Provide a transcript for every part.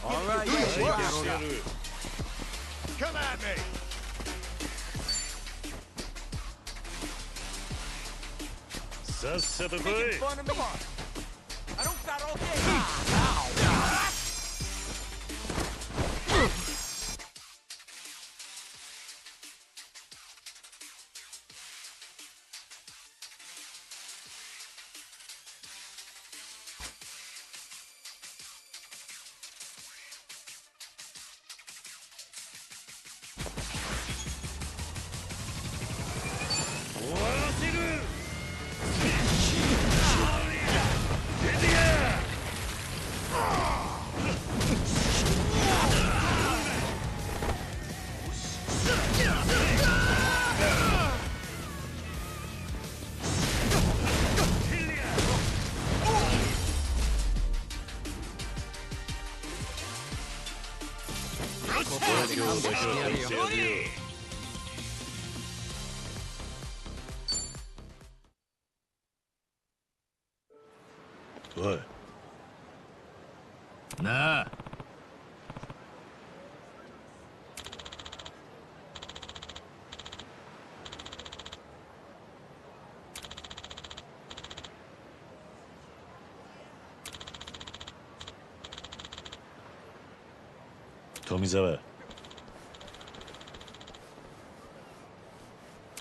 All right, Come at me. Making fun of me? I don't got all day.おいなあ。富澤。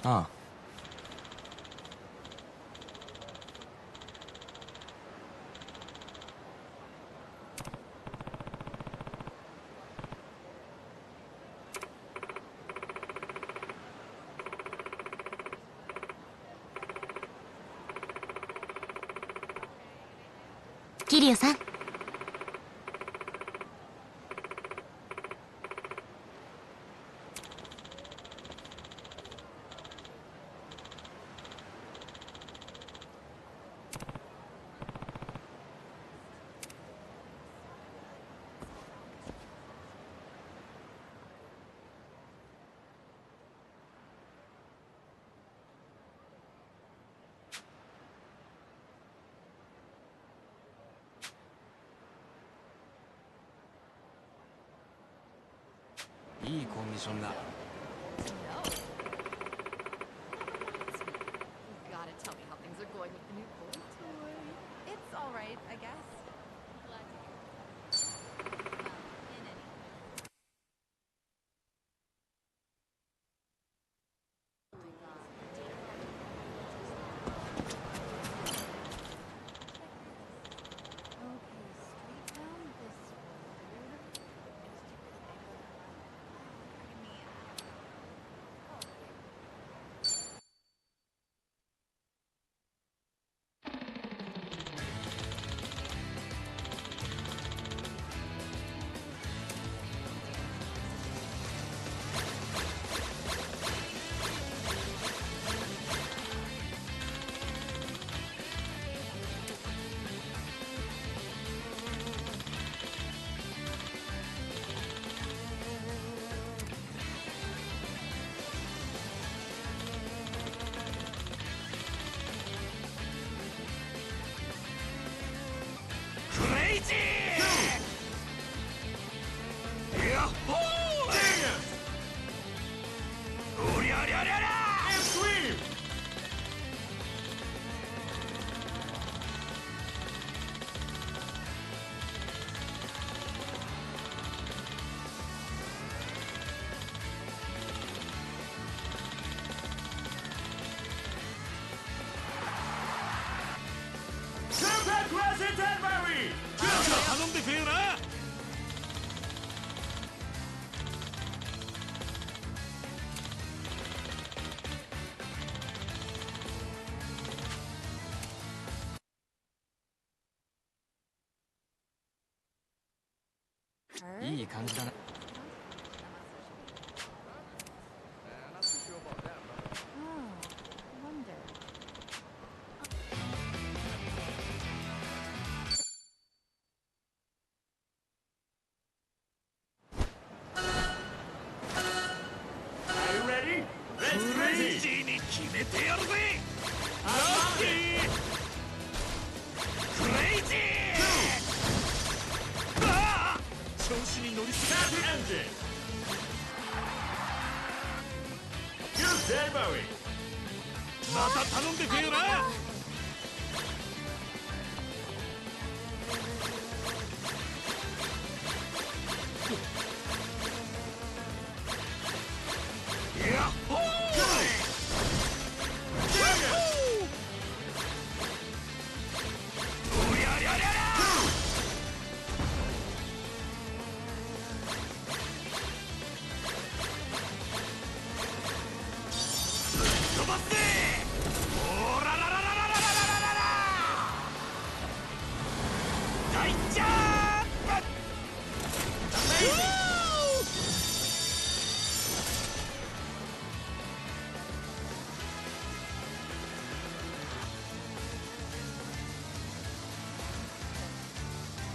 ああ。桐生さん。いいコンディションだ。頼んでくれよな。いい感じだな。調乗りすぎ。また頼んでくれよな。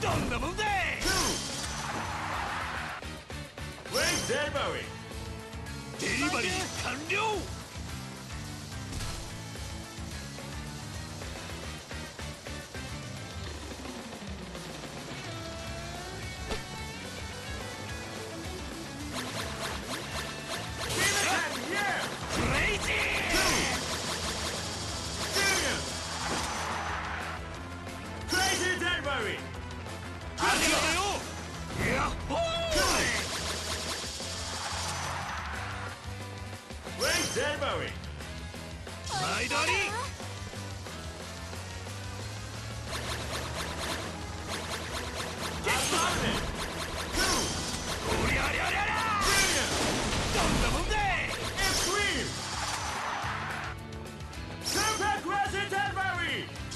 どんなもんだい。デリバリー完了。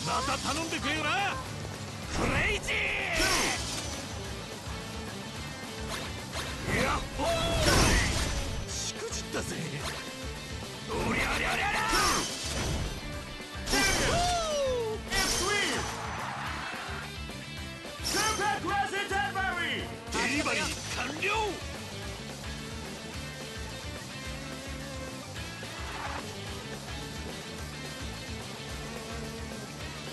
また頼んでくれよな。クレイジー。やっほー。しくじったぜ。おりゃりゃりゃりゃ。デリバリー完了。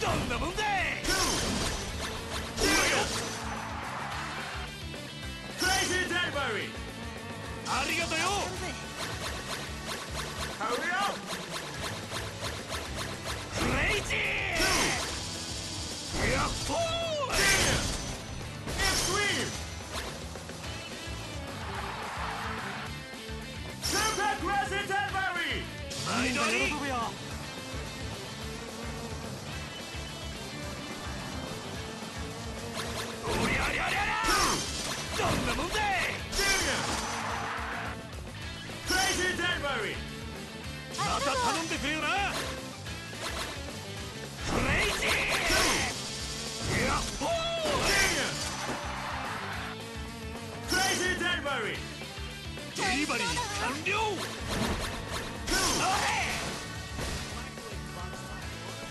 どんなもんだい。ありがとよ。クレイジー。やっほー。毎度あり。おりゃりゃりゃりゃ。どんなもんだい。また頼んでくれよな。クレイジー。やっほー。デリバリー完了。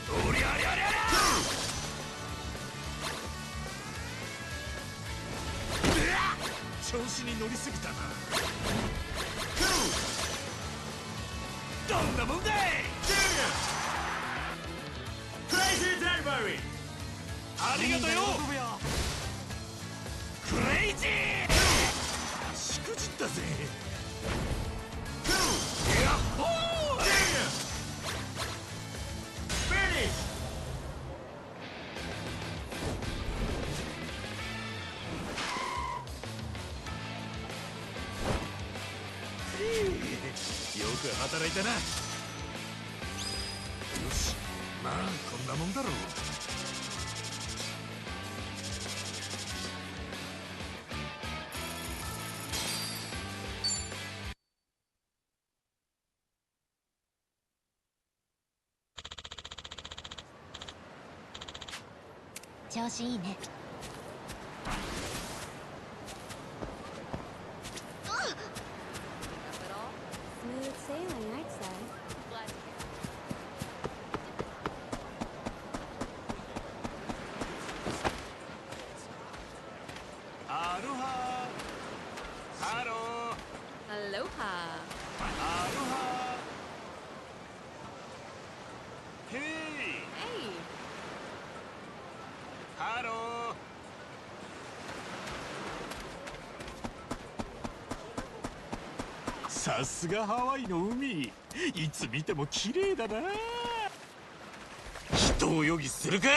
おりゃりゃりゃりゃ。調子に乗りすぎたな。どんなもんだい。ありがとよ。クレイジー。しくじったぜ。やっほー。よく働いたな。よし、まあこんなもんだろう。調子いいね。さすがハワイの海、いつ見ても綺麗だな。人泳ぎするか。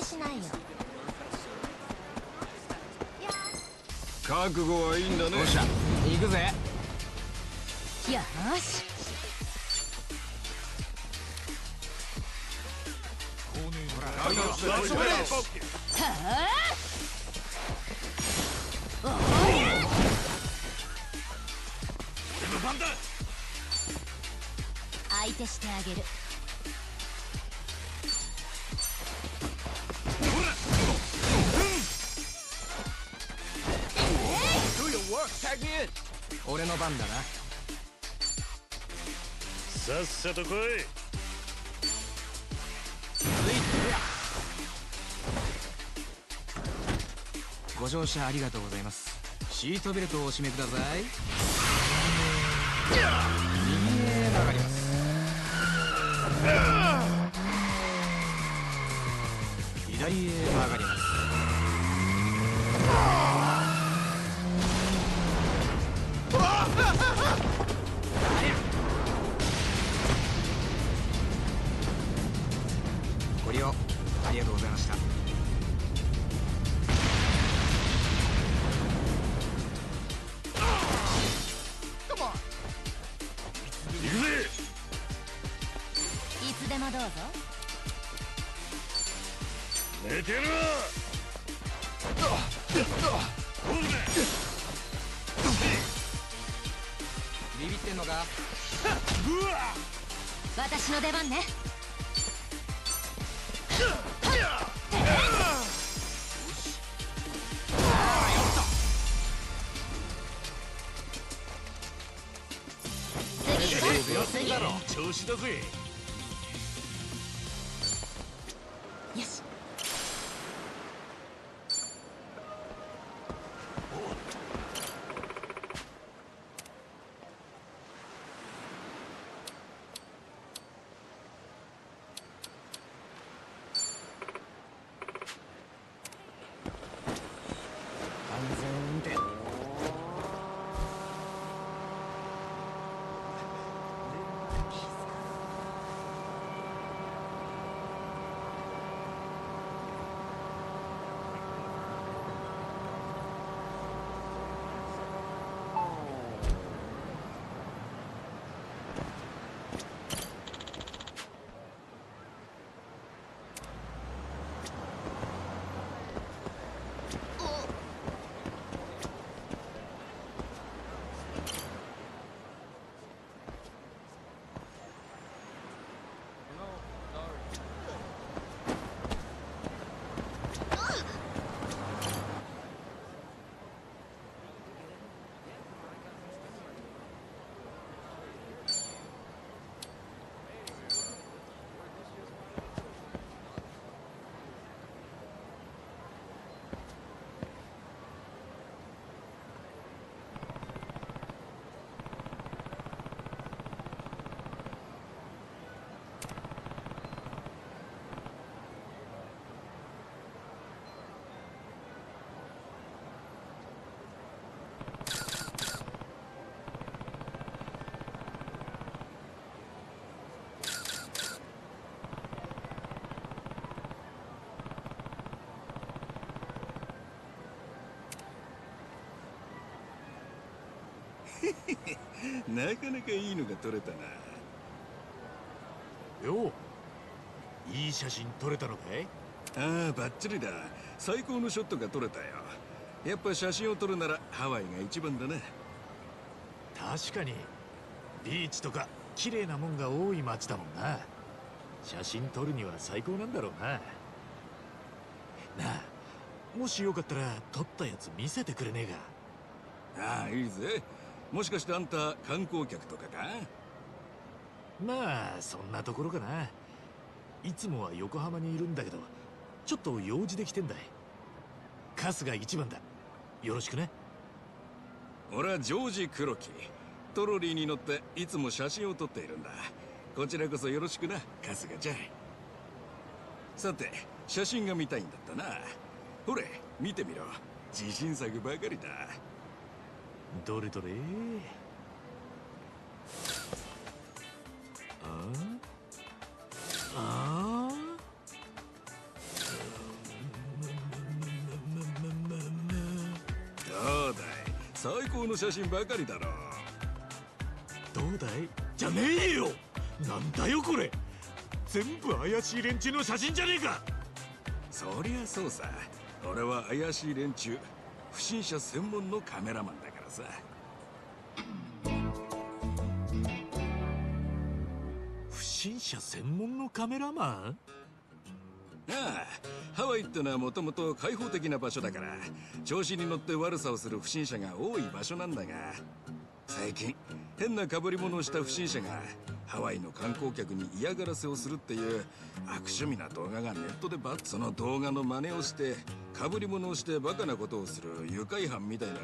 しないよ。覚悟はいいんだね。よっしゃ、行くぜ。よし。相手してあげる。俺の番だな。さっさと来い。ご乗車ありがとうございます。シートベルトをお締めください。右へ曲がります。左へ曲がります。ご利用ありがとうございました。行くぜ。いつでもどうぞ。寝てろ。ビビってんのか。私の出番ね。次だろ。調子だぜ。よし。安全運転。なかなかいいのが撮れたな。よう、いい写真撮れたのかい？ああ、バッチリだ。最高のショットが撮れたよ。やっぱ写真を撮るならハワイが一番だな。確かにビーチとか綺麗なもんが多い街だもんな。写真撮るには最高なんだろうな。なあ、もしよかったら撮ったやつ見せてくれねえか？ああ、いいぜ。もしかしてあんた観光客とかか？まあそんなところかな。いつもは横浜にいるんだけど、ちょっと用事で来てんだい。春日一番だ。よろしくね。俺はジョージ・黒木。トロリーに乗っていつも写真を撮っているんだ。こちらこそよろしくな、春日ちゃん。さて、写真が見たいんだったな。ほれ、見てみろ。自信作ばかりだ。どれどれ。どうだい、最高の写真ばかりだろ。どうだいじゃねえよ。なんだよこれ。全部怪しい連中の写真じゃねえか。そりゃそうさ。俺は怪しい連中、不審者専門のカメラマンだからさ。不審者専門のカメラマン？ああ、ハワイってのはもともと開放的な場所だから、調子に乗って悪さをする不審者が多い場所なんだが、最近変な被り物をした不審者がハワイの観光客に嫌がらせをするっていう悪趣味な動画がネットでその動画の真似をして被り物をしてバカなことをする愉快犯みたいな。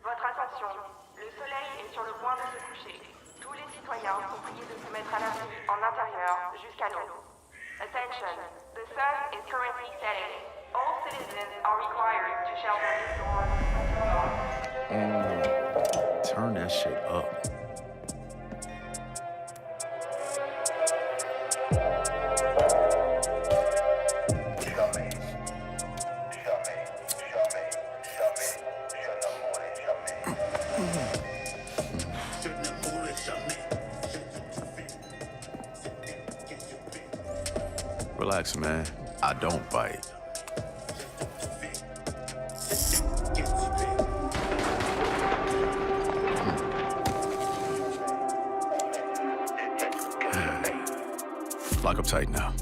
Votre attention, le soleil est sur le point de se coucher. Tous les citoyens sont priés de se mettre à l'abri en intérieur jusqu'à l'aube. Attention, the sun is currently setting. All citizens are required to shelter indoors. Turn that shit up. Relax, man. I don't bite. Lock up tight now.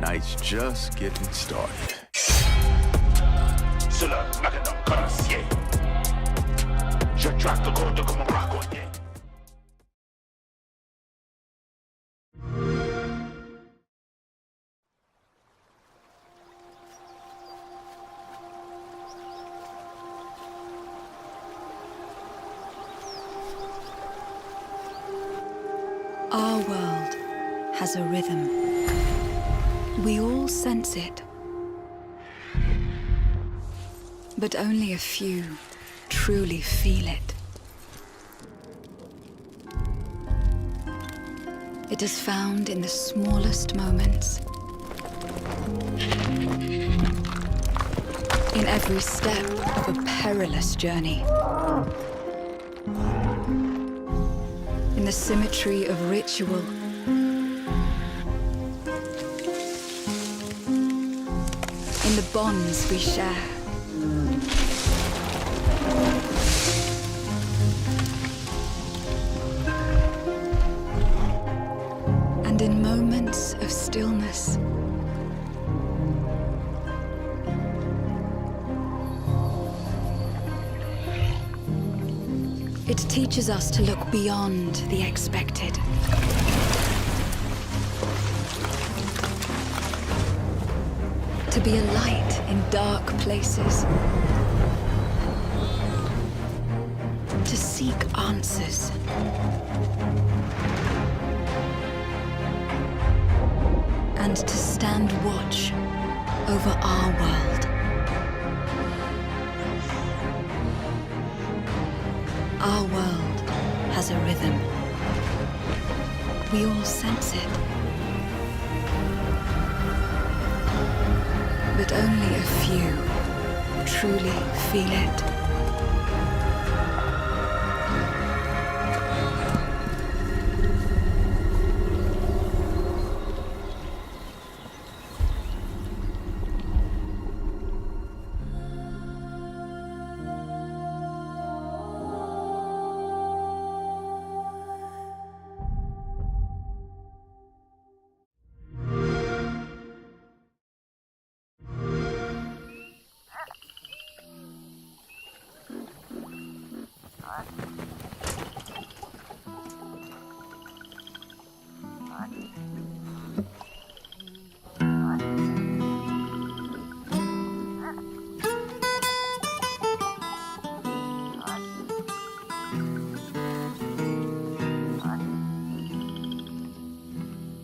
Night's just getting started. Je traque le code comme un braconnier. has a rhythm. We all sense it. But only a few truly feel it. It is found in the smallest moments. In every step of a perilous journey. In the symmetry of ritual. In the bonds we share. And in moments of stillness. It teaches us to look beyond the expected. To be a light in dark places. To seek answers. And to stand watch over our world. Our world has a rhythm. We all sense it. But only a few truly feel it.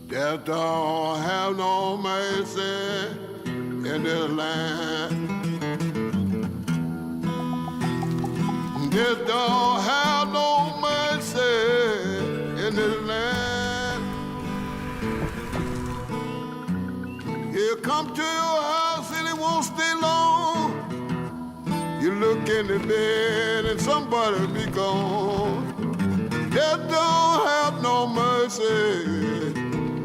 Death don't have no mercy in this land. Death don't have no mercy in this land. You come to your house and it won't stay long. You look in the bed and somebody be gone. Death don't have no mercy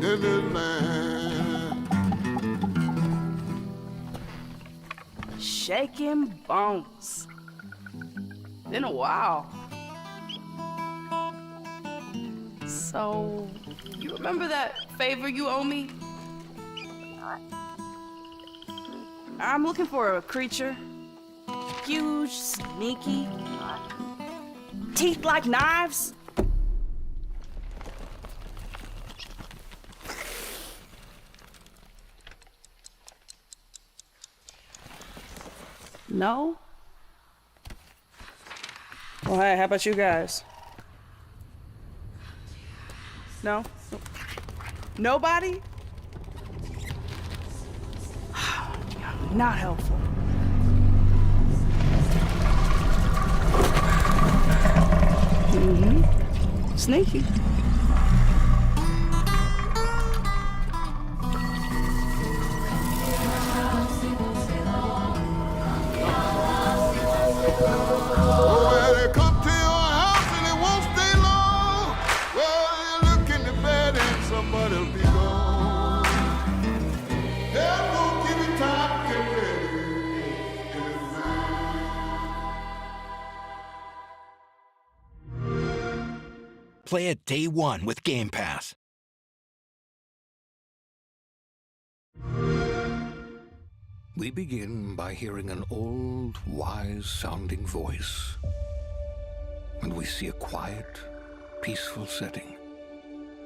in this land. Shaking bones. Been a while. So, you remember that favor you owe me? I'm looking for a creature. Huge, sneaky, teeth like knives. No? Well, hey, how about you guys? No? Nobody? Not helpful. Mm-hmm. Sneaky. Well, they come to your house and it won't stay long. Well, you look in the bed and somebody'll be gone. Hell won't give you time to get ready. Play it day one with Game Pass. We begin by hearing an old, wise-sounding voice. And we see a quiet, peaceful setting.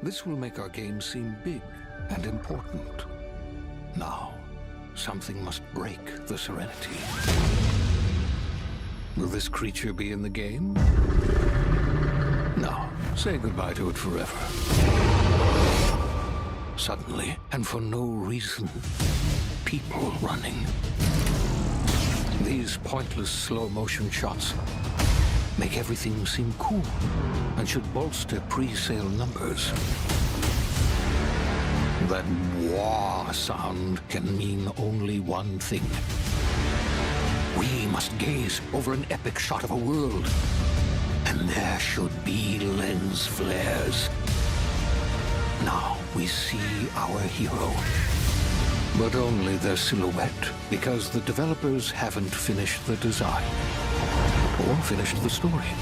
This will make our game seem big and important. Now, something must break the serenity. Will this creature be in the game? No. Say goodbye to it forever. suddenly, and for no reason. People running. These pointless slow-motion shots make everything seem cool and should bolster pre-sale numbers. That wah sound can mean only one thing. We must gaze over an epic shot of a world, and there should be lens flares. Now we see our hero, but only their silhouette, because the developers haven't finished the design, or finished the story,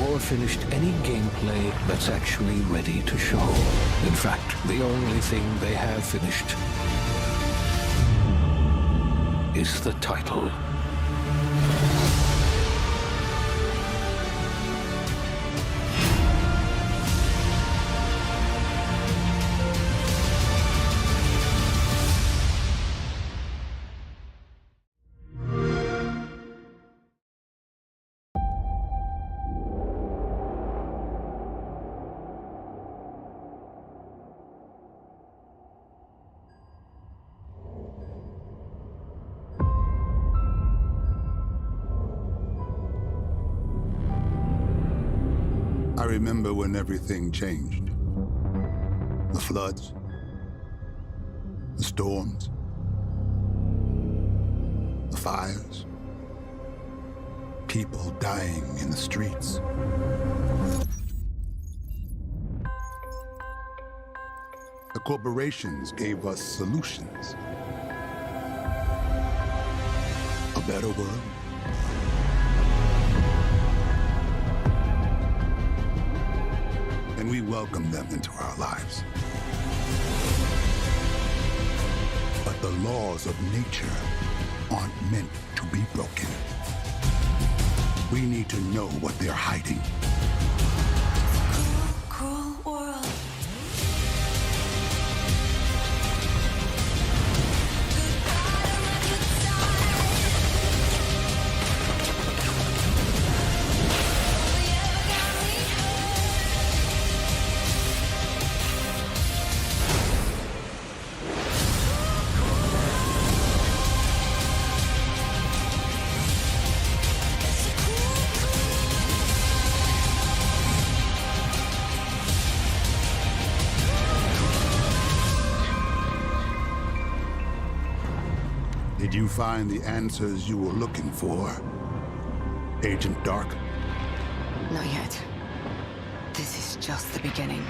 or finished any gameplay that's actually ready to show. In fact, the only thing they have finished is the title. I remember when everything changed. The floods, the storms, the fires, people dying in the streets. The corporations gave us solutions. A better world. And we welcome them into our lives. But the laws of nature aren't meant to be broken. We need to know what they're hiding. Cruel world. Did you find the answers you were looking for, Agent Dark? Not yet. This is just the beginning.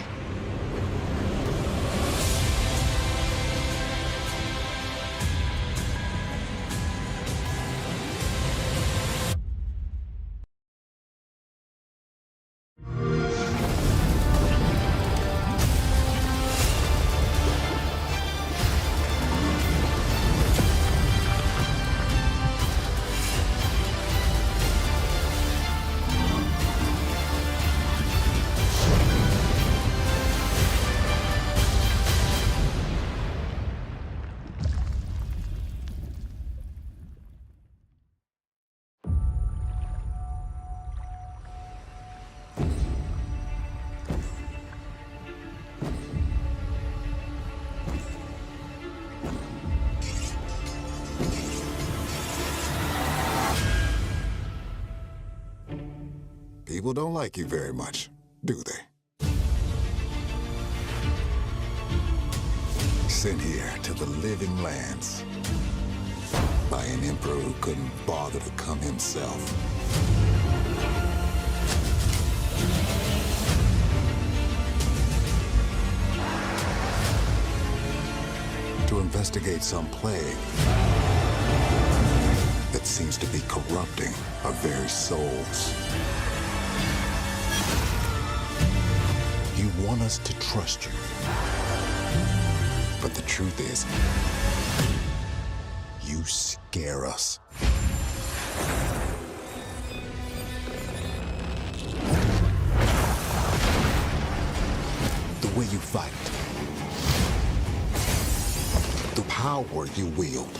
People don't like you very much, do they? Sent here to the living lands by an emperor who couldn't bother to come himself. To investigate some plague that seems to be corrupting our very souls. You want us to trust you. But the truth is, you scare us. The way you fight. The power you wield.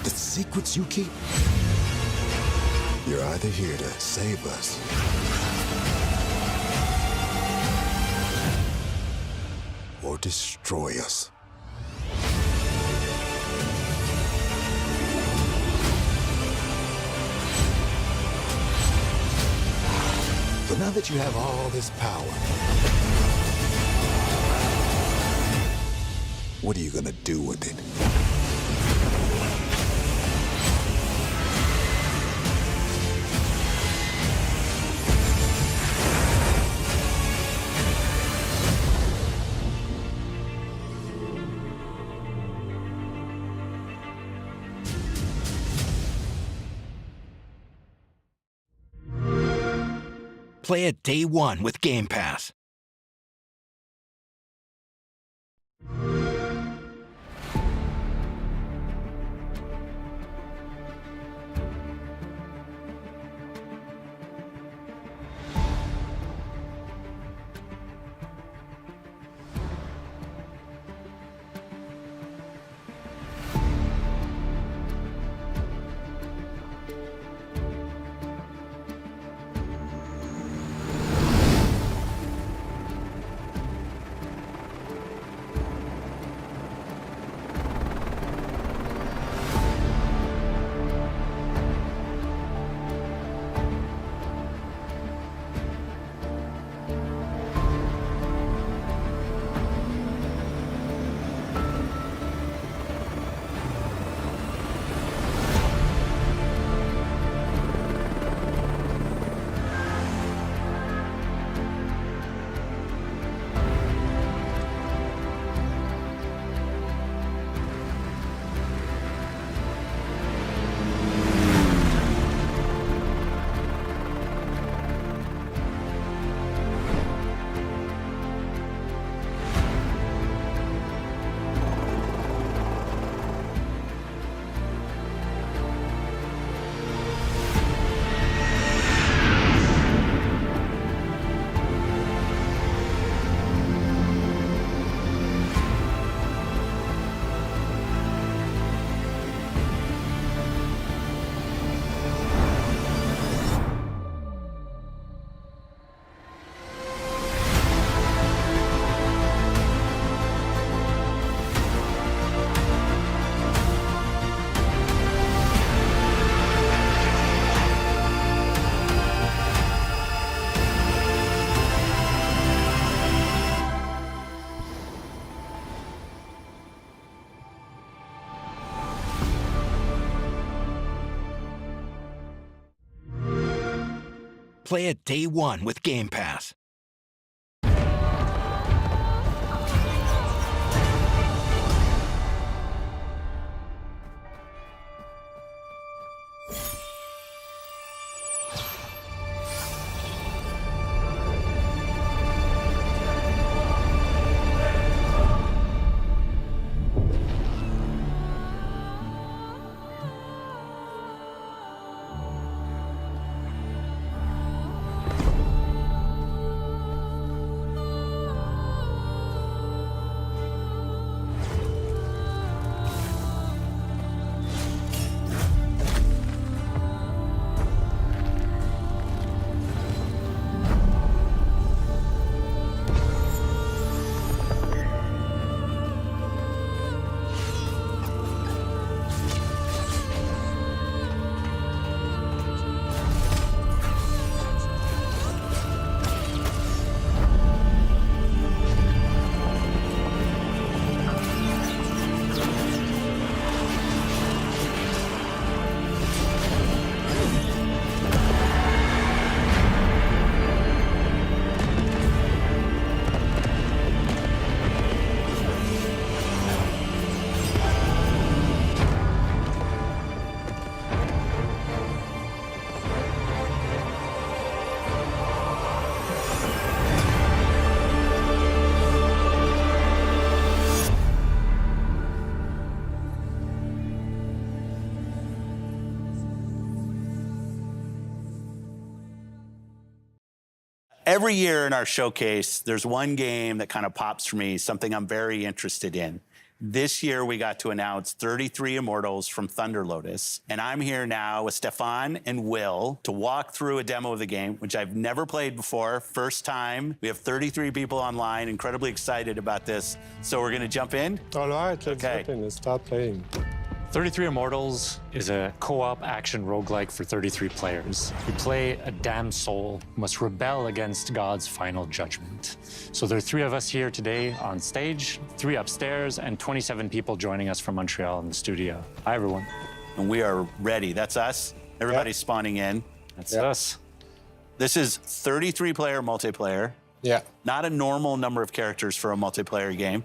The secrets you keep. You're either here to save us destroy us. So now that you have all this power, what are you gonna do with it? Play it day one with Game Pass. Play it day one with Game Pass. Every year in our showcase, there's one game that kind of pops for me, something I'm very interested in. This year, we got to announce 33 Immortals from Thunder Lotus. And I'm here now with Stefan and Will to walk through a demo of the game, which I've never played before. First time. We have 33 people online, incredibly excited about this. So we're going to jump in? All right, let's jump in and start playing. 33 Immortals is a co-op action roguelike for 33 players. You play a damned soul who must rebel against God's final judgment. So there are 3 of us here today on stage, 3 upstairs, and 27 people joining us from Montreal in the studio. Hi, everyone. And we are ready. That's us. Everybody's spawning in. That's us. This is 33-player multiplayer. Yeah. Not a normal number of characters for a multiplayer game.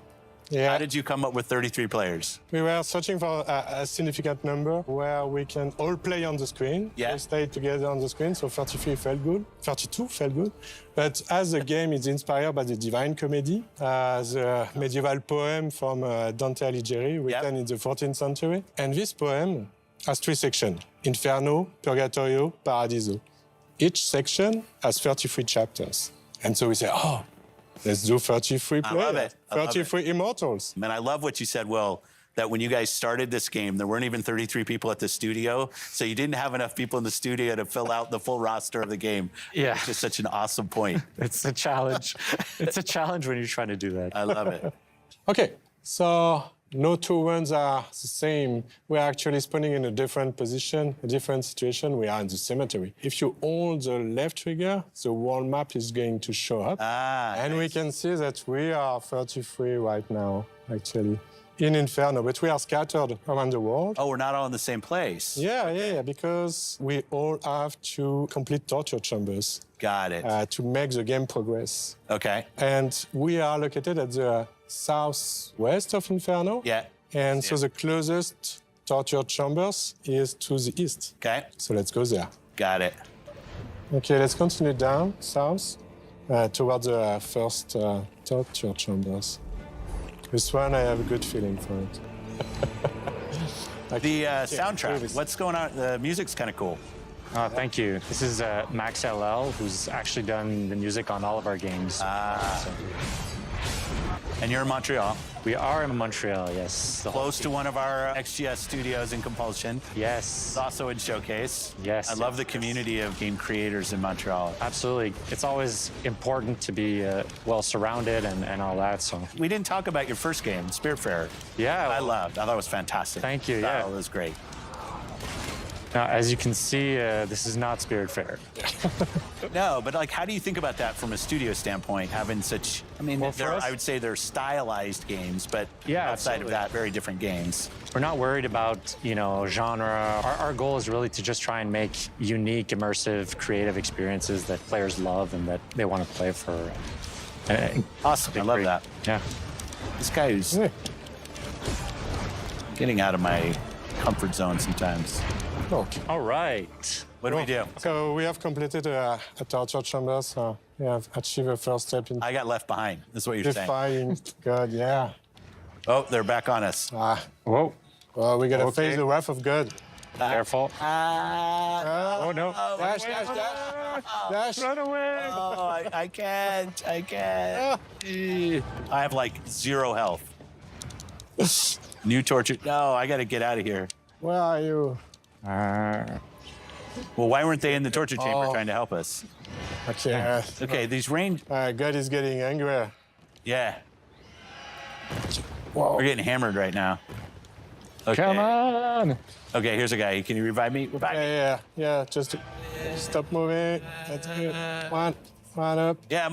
Yeah. How did you come up with 33 players? We were searching for a significant number where we can all play on the screen. Yeah. We stayed together on the screen, so 33 felt good. 32 felt good. But as the game is inspired by the Divine Comedy, the medieval poem from Dante Alighieri, written in the 14th century. And this poem has 3 sections: Inferno, Purgatorio, Paradiso. Each section has 33 chapters. And so we say, oh, let's do 33 players. I love it. 33 Immortals. Man, I love what you said, Will, that when you guys started this game, there weren't even 33 people at the studio, so you didn't have enough people in the studio to fill out the full roster of the game. Yeah. It's just such an awesome point. It's a challenge. It's a challenge when you're trying to do that. I love it. Okay, so no 2 runs are the same. We're actually spawning in a different position, a different situation. We are in the cemetery. If you hold the left trigger, the world map is going to show up. And we can see that we are 33 right now, actually, in Inferno, but we are scattered around the world. Oh, we're not all in the same place. Yeah, because we all have to complete torture chambers. Got it. To make the game progress. Okay. And we are located at the southwest of Inferno. Yeah. And so the closest torture chambers is to the east. Okay. So let's go there. Got it. Okay, let's continue down south towards the first torture chambers. This one, I have a good feeling for it. The soundtrack, what's going on? The music's kind of cool. Thank you. This is Max LL, who's actually done the music on all of our games. And you're in Montreal? We are in Montreal, yes. Close to one of our XGS studios in Compulsion. Yes. It's also in Showcase. Yes. I love the community of game creators in Montreal. Absolutely. It's always important to be well surrounded and all that. So we didn't talk about your first game, Spiritfarer. Yeah. I thought it was fantastic. Thank you. Yeah. It was great. Now, as you can see, this is not Spiritfarer. No, but like, how do you think about that from a studio standpoint, having such, I mean, I would say they're stylized games, but outside of that, very different games. We're not worried about, genre. Our goal is really to just try and make unique, immersive, creative experiences that players love and that they want to play for. Awesome, I love that. Yeah. This guy is getting out of my comfort zone sometimes. Okay. All right. What do we do? So we have completed a torture chamber, so we have achieved a first step in... I got left behind. That's what you're saying. Defying God, yeah. Oh, they're back on us. Whoa. Well, we gotta face the wrath of God. Careful. Oh, no. Dash. Run away. Oh, I can't. I have like 0 health. New torture. No, I gotta get out of here. Where are you? Well, why weren't they in the torture chamber trying to help us? Okay. Okay, these range... God is getting angry. Yeah. Whoa. We're getting hammered right now. Okay. Come on. Okay, here's a guy. Can you revive me? Yeah. Just stop moving. That's good. One up. Yeah,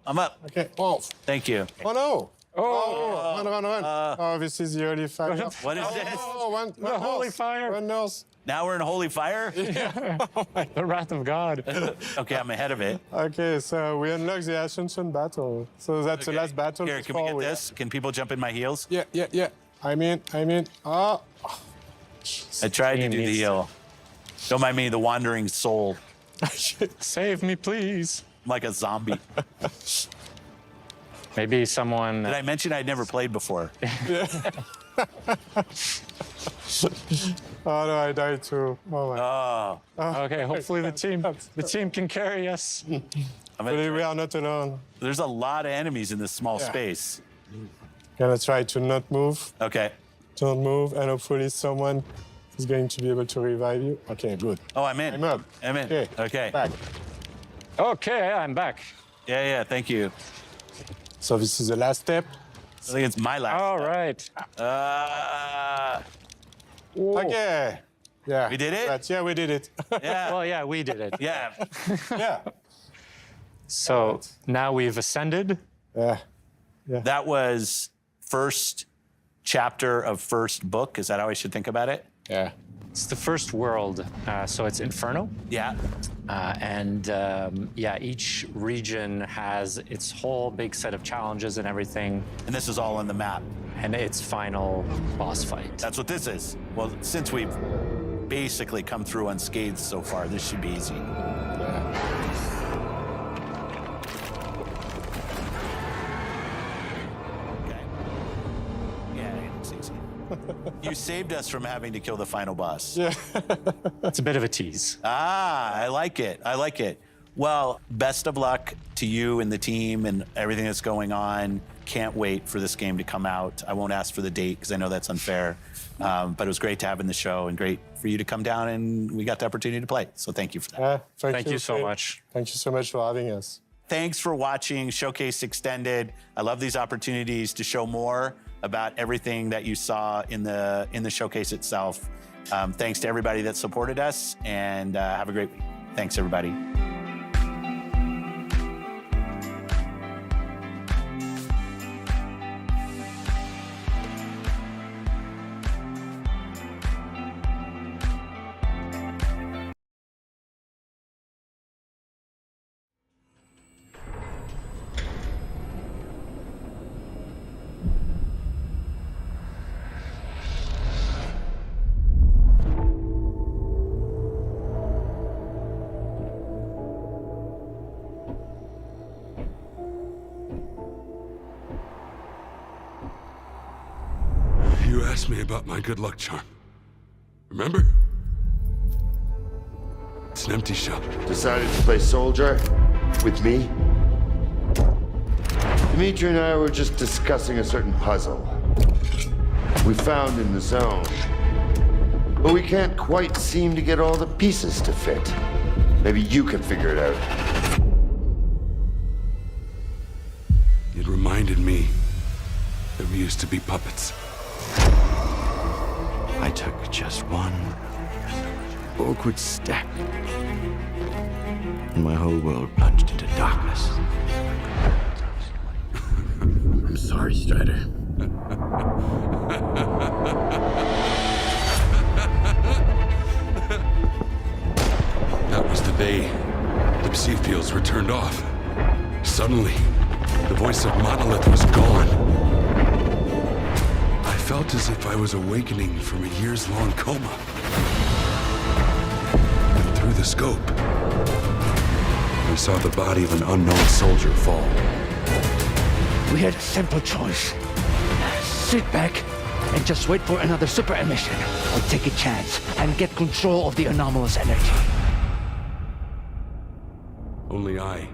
I'm up. Okay. Whoa. Thank you. Oh, no. Run. This is the holy fire. What is this? One holy fire. One nurse. Now we're in holy fire? Yeah. The wrath of God. Okay, I'm ahead of it. Okay, so we unlock the Ascension battle. So that's the last battle. Here, can we get this? Can people jump in my heels? Yeah. I'm in. Oh. I tried to do the heal. Don't mind me, the wandering soul. Save me, please. I'm like a zombie. Maybe someone... Did I mention I'd never played before? Oh, no, I died too. Oh, my. Okay, hopefully the team can carry us. We are not alone. There's a lot of enemies in this small space. Gonna try to not move. Okay. Don't move, and hopefully someone is going to be able to revive you. Okay, good. Oh, I'm in. I'm up. I'm in. Okay. Okay. Back. Okay, I'm back. Yeah, thank you. So this is the last step. I think it's my last. All right. Okay. Yeah. We did it? Yeah, we did it. Yeah. Well, yeah, we did it. Yeah. Yeah. So now we've ascended. Yeah. That was first chapter of first book. Is that how I should think about it? Yeah. It's the first world, so it's Inferno. Yeah. Each region has its whole big set of challenges and everything. And this is all on the map. And its final boss fight. That's what this is. Well, since we've basically come through unscathed so far, this should be easy. Yeah. You saved us from having to kill the final boss. Yeah. It's a bit of a tease. I like it. I like it. Well, best of luck to you and the team and everything that's going on. Can't wait for this game to come out. I won't ask for the date because I know that's unfair. But it was great to have in the show and great for you to come down and we got the opportunity to play. So thank you for that. Thank you so much. Thank you so much for having us. Thanks for watching Showcase Extended. I love these opportunities to show more about everything that you saw in the showcase itself. Thanks to everybody that supported us, and have a great week. Thanks, everybody. You asked me about my good luck charm. Remember? It's an empty shell. Decided to play soldier with me? Dimitri and I were just discussing a certain puzzle we found in the zone. But we can't quite seem to get all the pieces to fit. Maybe you can figure it out. It reminded me that we used to be puppets. I took just one awkward step, and my whole world plunged into darkness. I'm sorry, Strider. That was the day the psi fields were turned off. Suddenly, the voice of Monolith was gone. I felt as if I was awakening from a years-long coma. And through the scope, I saw the body of an unknown soldier fall. We had a simple choice. Sit back and just wait for another super emission, or take a chance and get control of the anomalous energy. Only I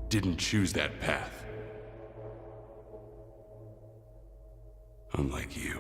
didn't choose that path. Unlike you.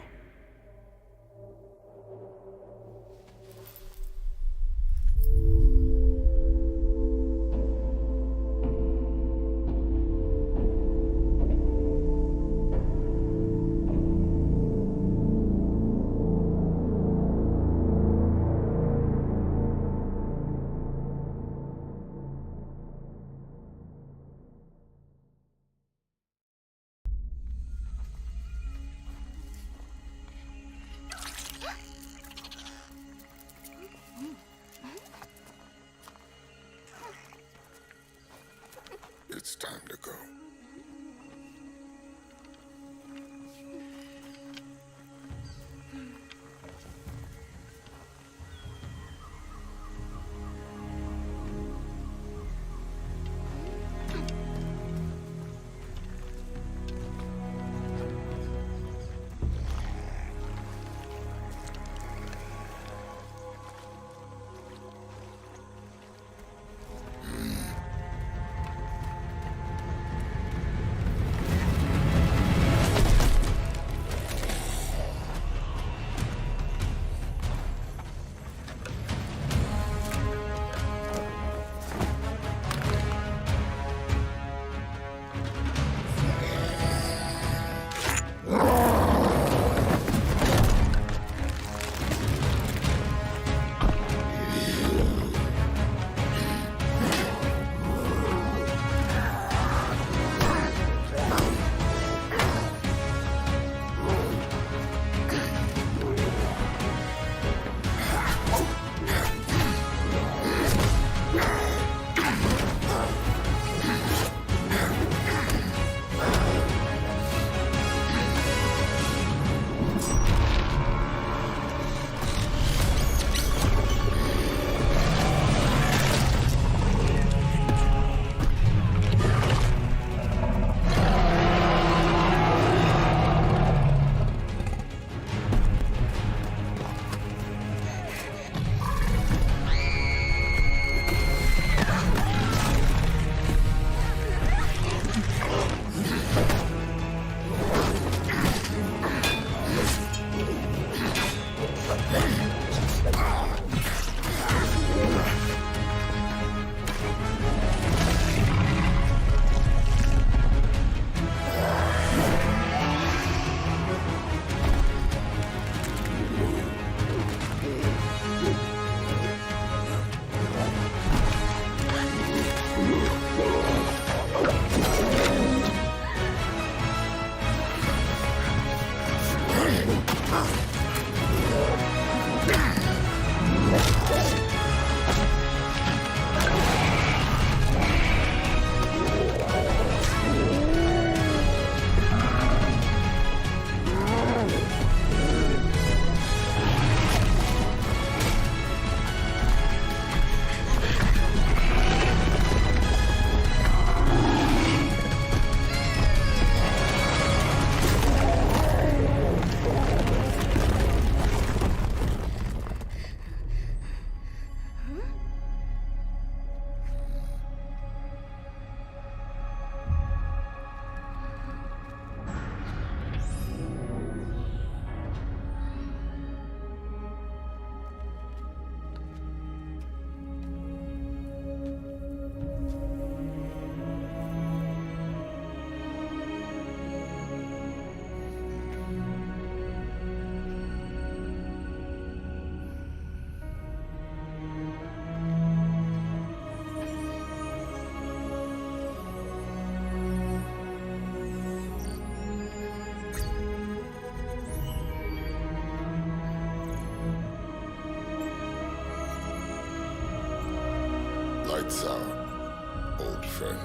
It's time to go. What's up, old friend?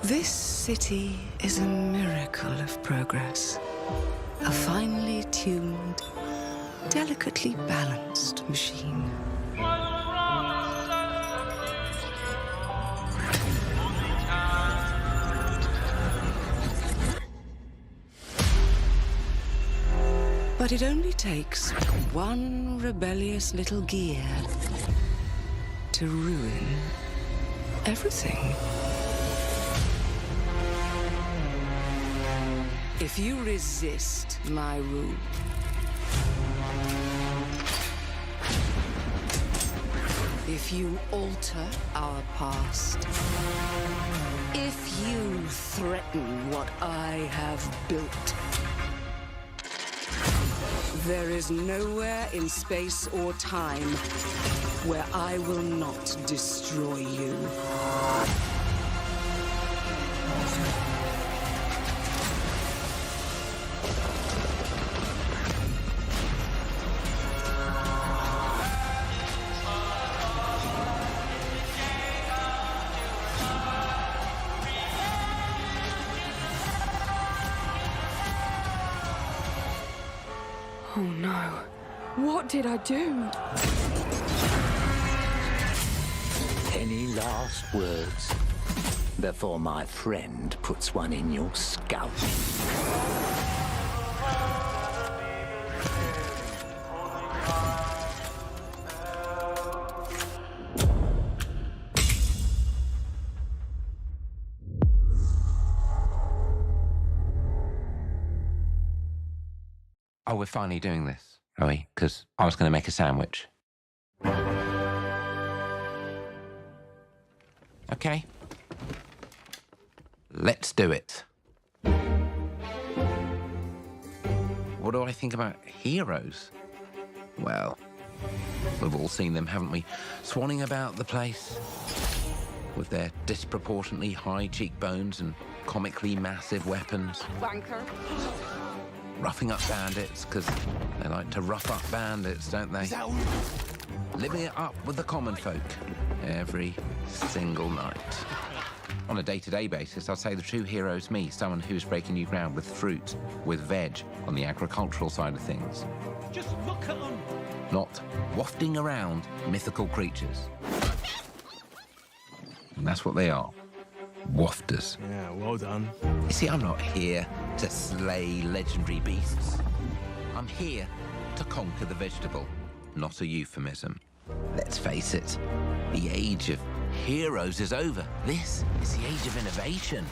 This city is a miracle of progress. A finely tuned, delicately balanced machine. But it only takes one rebellious little gear to ruin everything. If you resist my rule, if you alter our past, if you threaten what I have built, there is nowhere in space or time where I will not destroy you. Oh no. What did I do? Any last words before my friend puts one in your scalp? Oh, we're finally doing this, are we? Because I was going to make a sandwich. Okay. Let's do it. What do I think about heroes? Well, we've all seen them, haven't we? Swanning about the place with their disproportionately high cheekbones and comically massive weapons. Wanker. Roughing up bandits, because they like to rough up bandits, don't they? Living it up with the common folk every single night. On a day-to-day basis, I'd say the true hero is me, someone who's breaking new ground with fruit, with veg, on the agricultural side of things. Just look at them. Not wafting around mythical creatures. And that's what they are. Wafters. Yeah, well done. You see, I'm not here to slay legendary beasts. I'm here to conquer the vegetable, not a euphemism. Let's face it, the age of heroes is over. This is the age of innovation.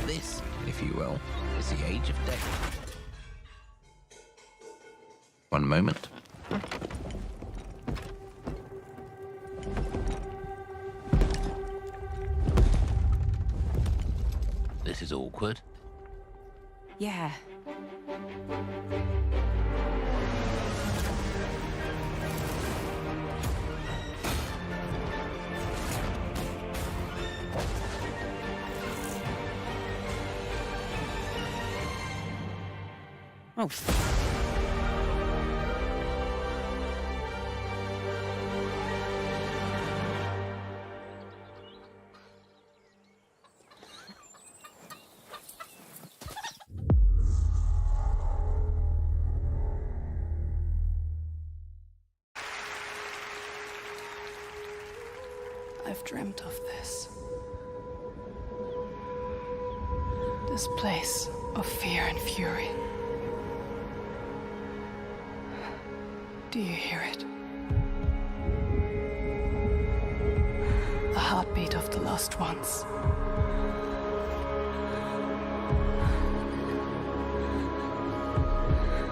This, if you will, is the age of death. One moment. This is awkward. Yeah. Oh. I've dreamt of this. This place of fear and fury. Do you hear it? The heartbeat of the lost ones.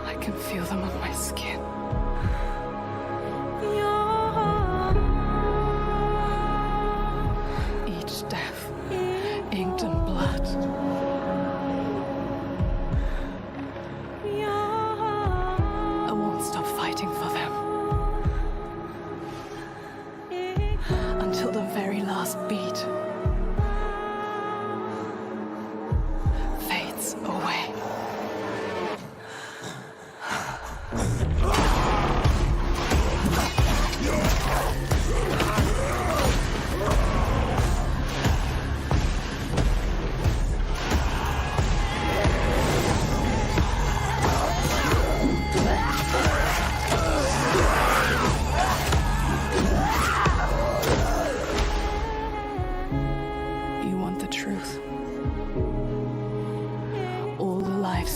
I can feel them on my skin. Each death, inked in blood. I won't stop fighting for them. Until the very last beat fades away.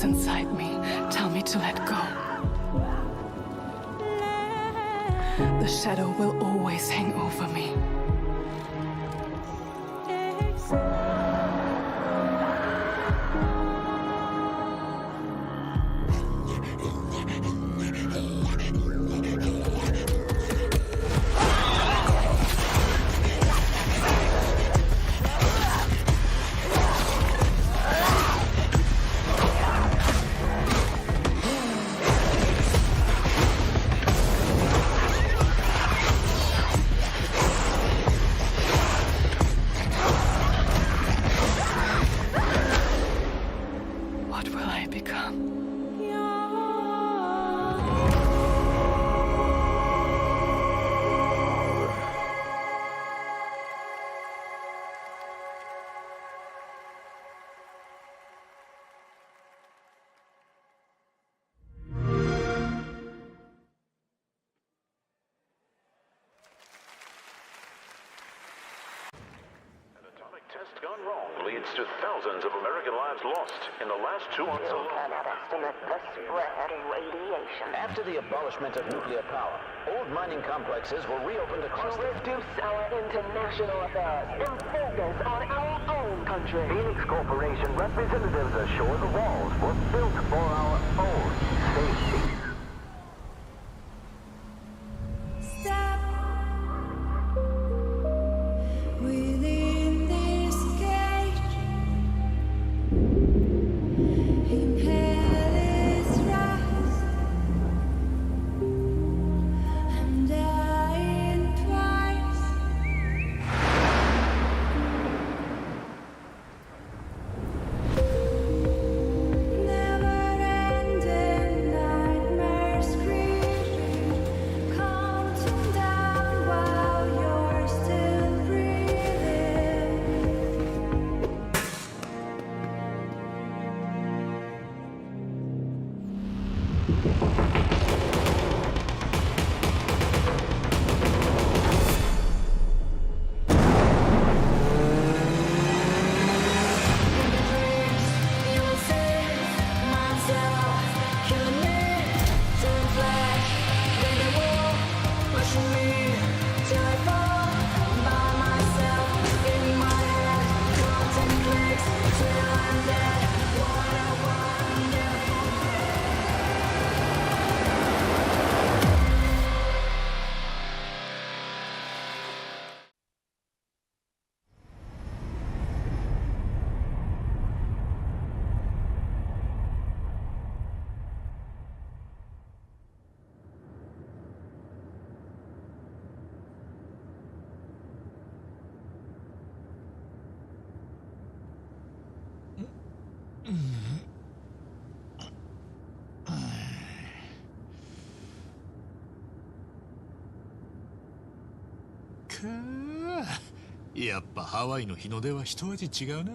Inside me tell me to let go. The shadow will always hang over me. Test gone wrong leads to thousands of American lives lost in the last 2 months alone. Cannot estimate the spread of radiation. After the abolishment of nuclear power, old mining complexes were reopened across to reduce our international affairs and focus on our own country. Phoenix Corporation representatives assure the walls were built for our own safety.やっぱハワイの日の出は一味違うな。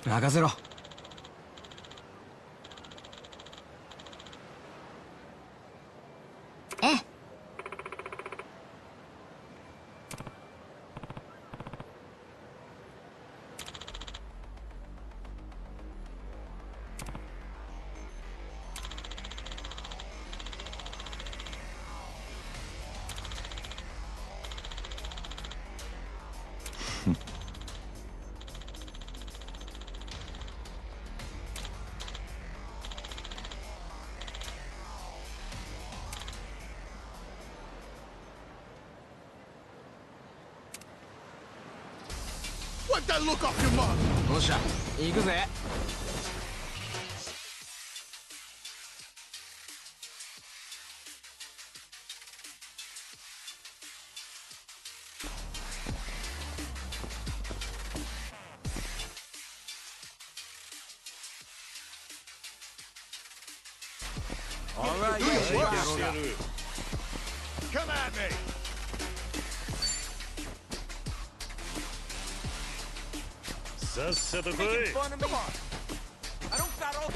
任せろ。ええ。Wipe that look off your mug! どうした？行くぜ。All right, do your work. Come at me! Making fun of me? Come on. I don't got all day.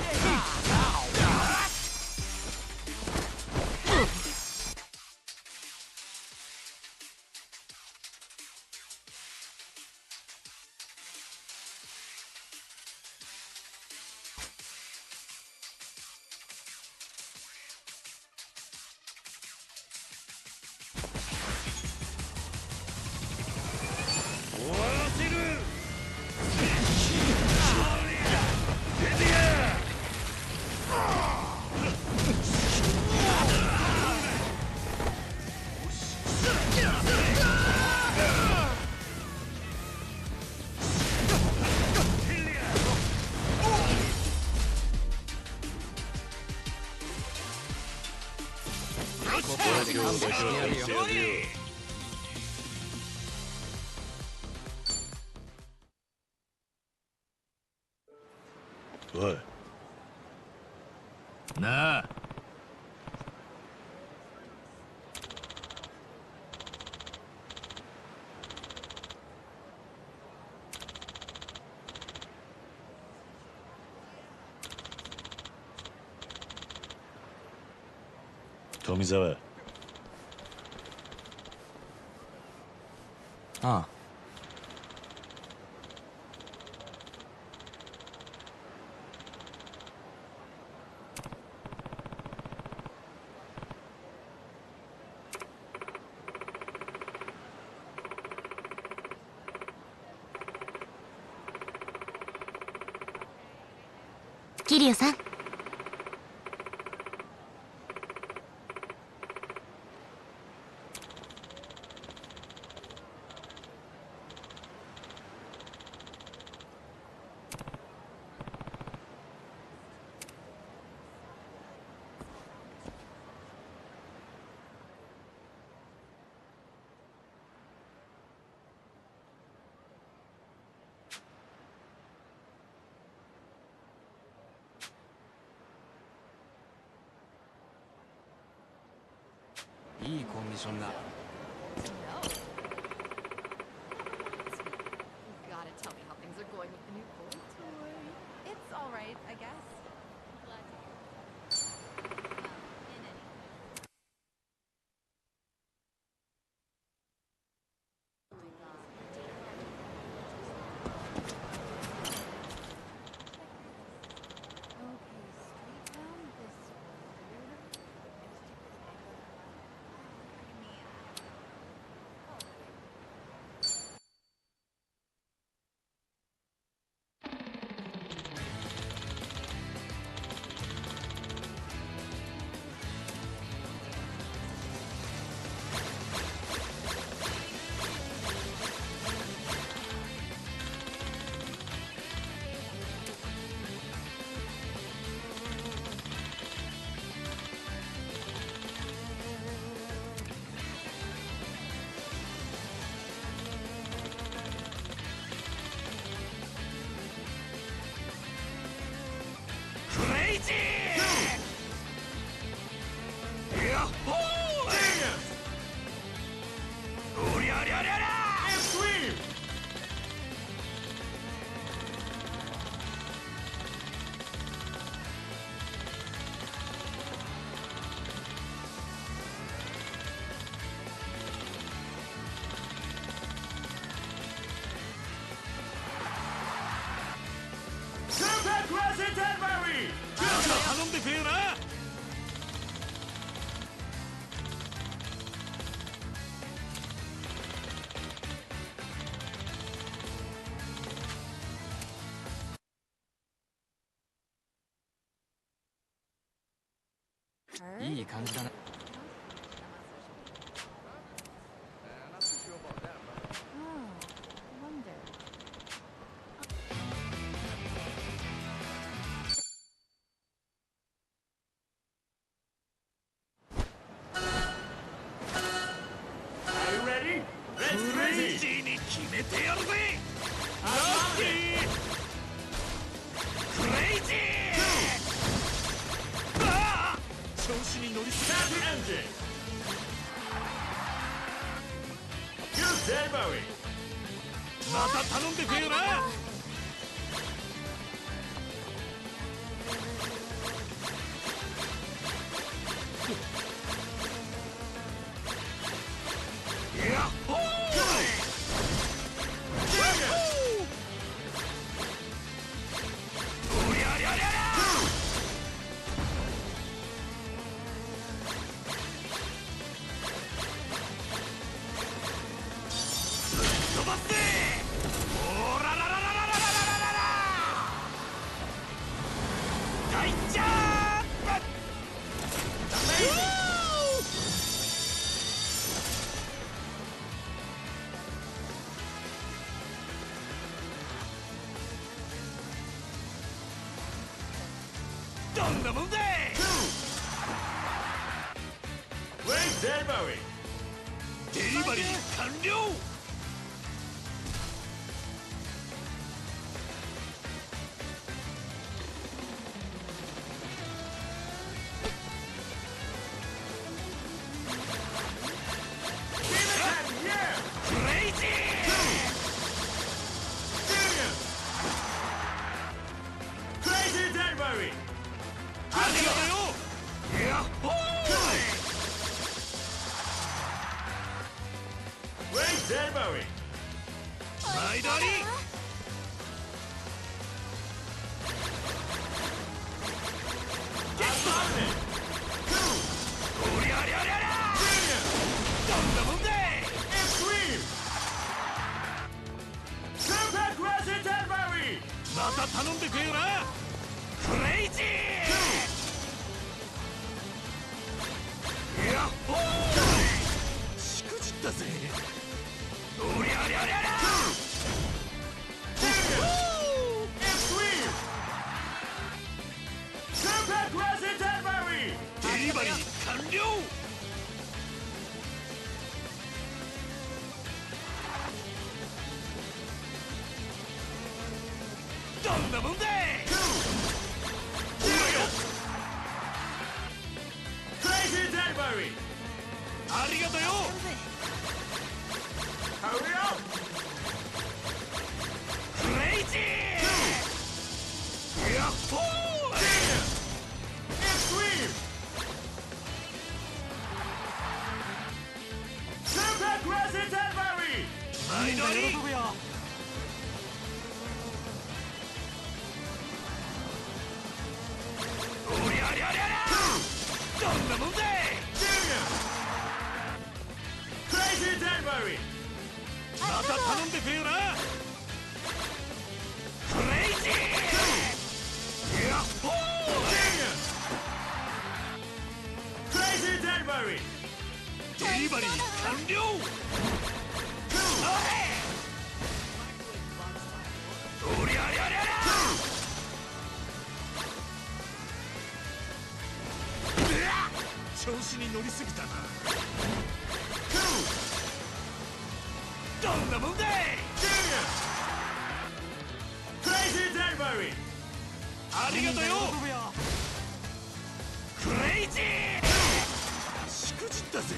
おい。なあ。富澤。ああ。桐生さん。いいコンディションだ。Gotta tell me how things are going with the new boy toy. It's all right, I guess. Glad to hear. In any. Oh my god. Okay, straight down this road. んでくれよな。いい感じだな。また頼んでくれよな。どんなもんだい。デリバリー完了。また頼んでくれよな。クレイジー。やっほー。しくじったぜ。おりゃりゃりゃりゃ。デリバリー完了。どんなもんだい。ありがとよ。クレイジー。やっほー。毎度あり。おりゃりゃりゃりゃ。どんなもんだい。また頼んでくれよな。クレイジー。やっほー。デリバリー完了。おりゃりゃりゃりゃ。調子に乗りすぎたな。どんなもんだい。ありがとよ。クレイジー。しくじったぜ。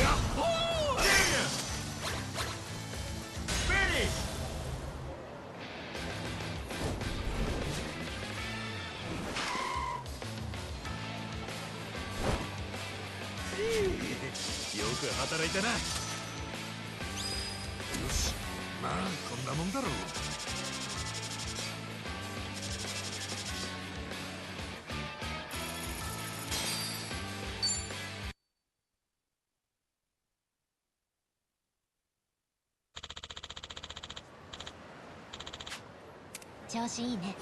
やっほー。よく働いたな。よし、まあこんなもんだろう。調子いいね。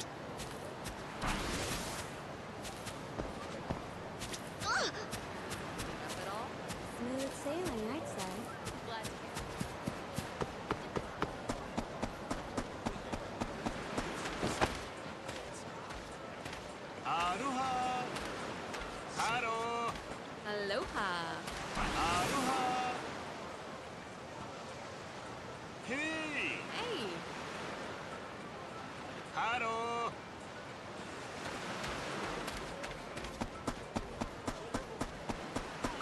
Smooth sailing, I'd say. Glad to hear. アロハハロー Aloha. アロハヘイ Hey. ハロー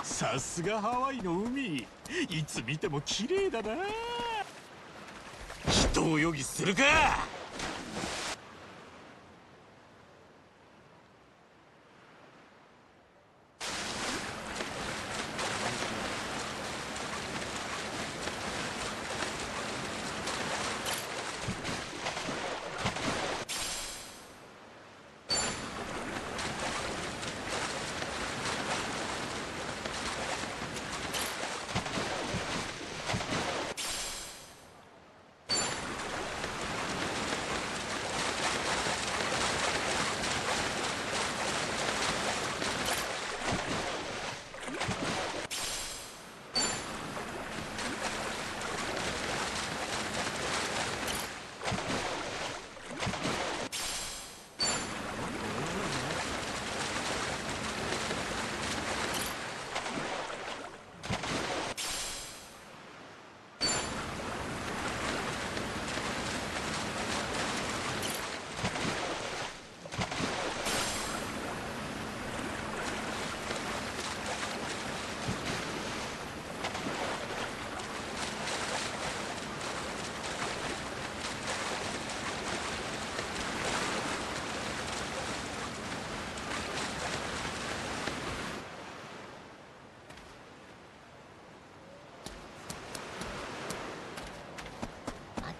さすがハワイの海いつ見ても綺麗だな人泳ぎするか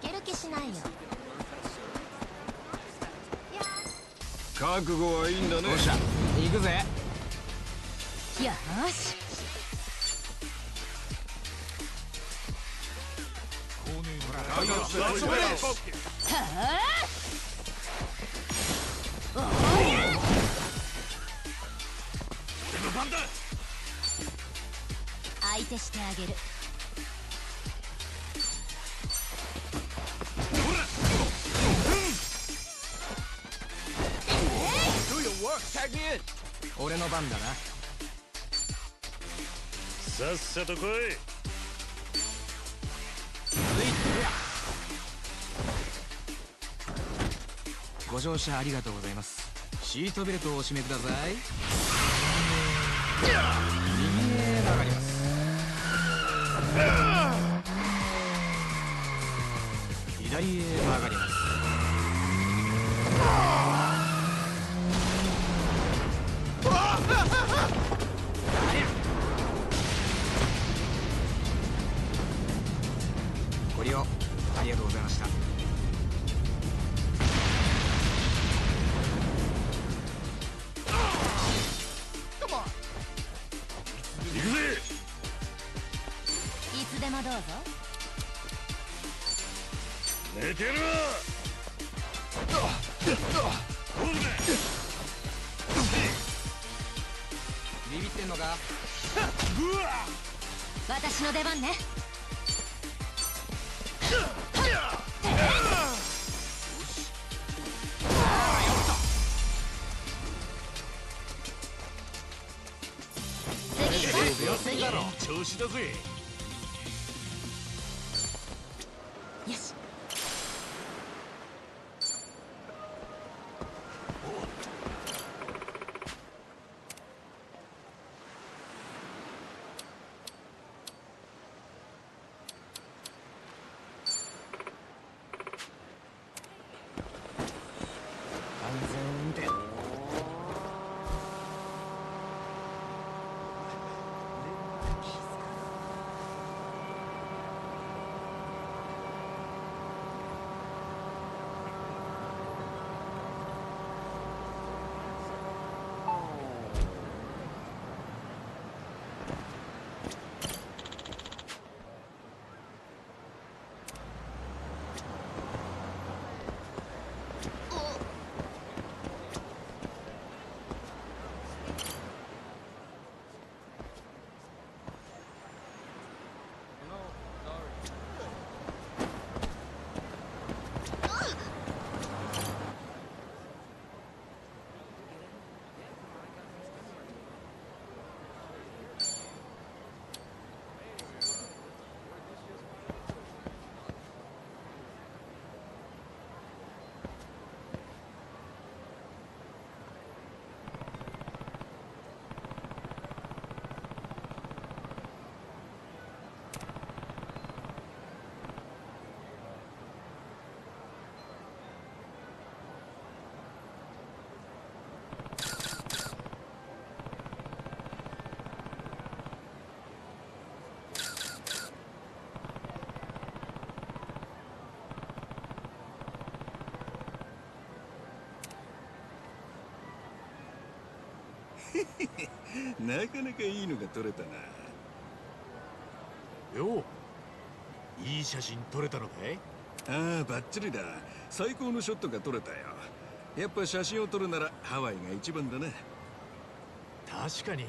負ける気しないよ。覚悟はいいんだね。よっしゃ行くぜ。よーし。相手してあげる。俺の番だな。さっさと来いご乗車ありがとうございます。シートベルトをお締めください。右へ曲がります。左へ曲がります。ご利用ありがとうございました。行くぜ。いつでもどうぞ。寝てるわ。ビビってんのか。私の出番ね。次だろ。調子だぜ。よし。安全運転。なかなかいいのが撮れたな。よう、いい写真撮れたのかい？ああ、バッチリだ。最高のショットが撮れたよ。やっぱ写真を撮るならハワイが一番だな。確かに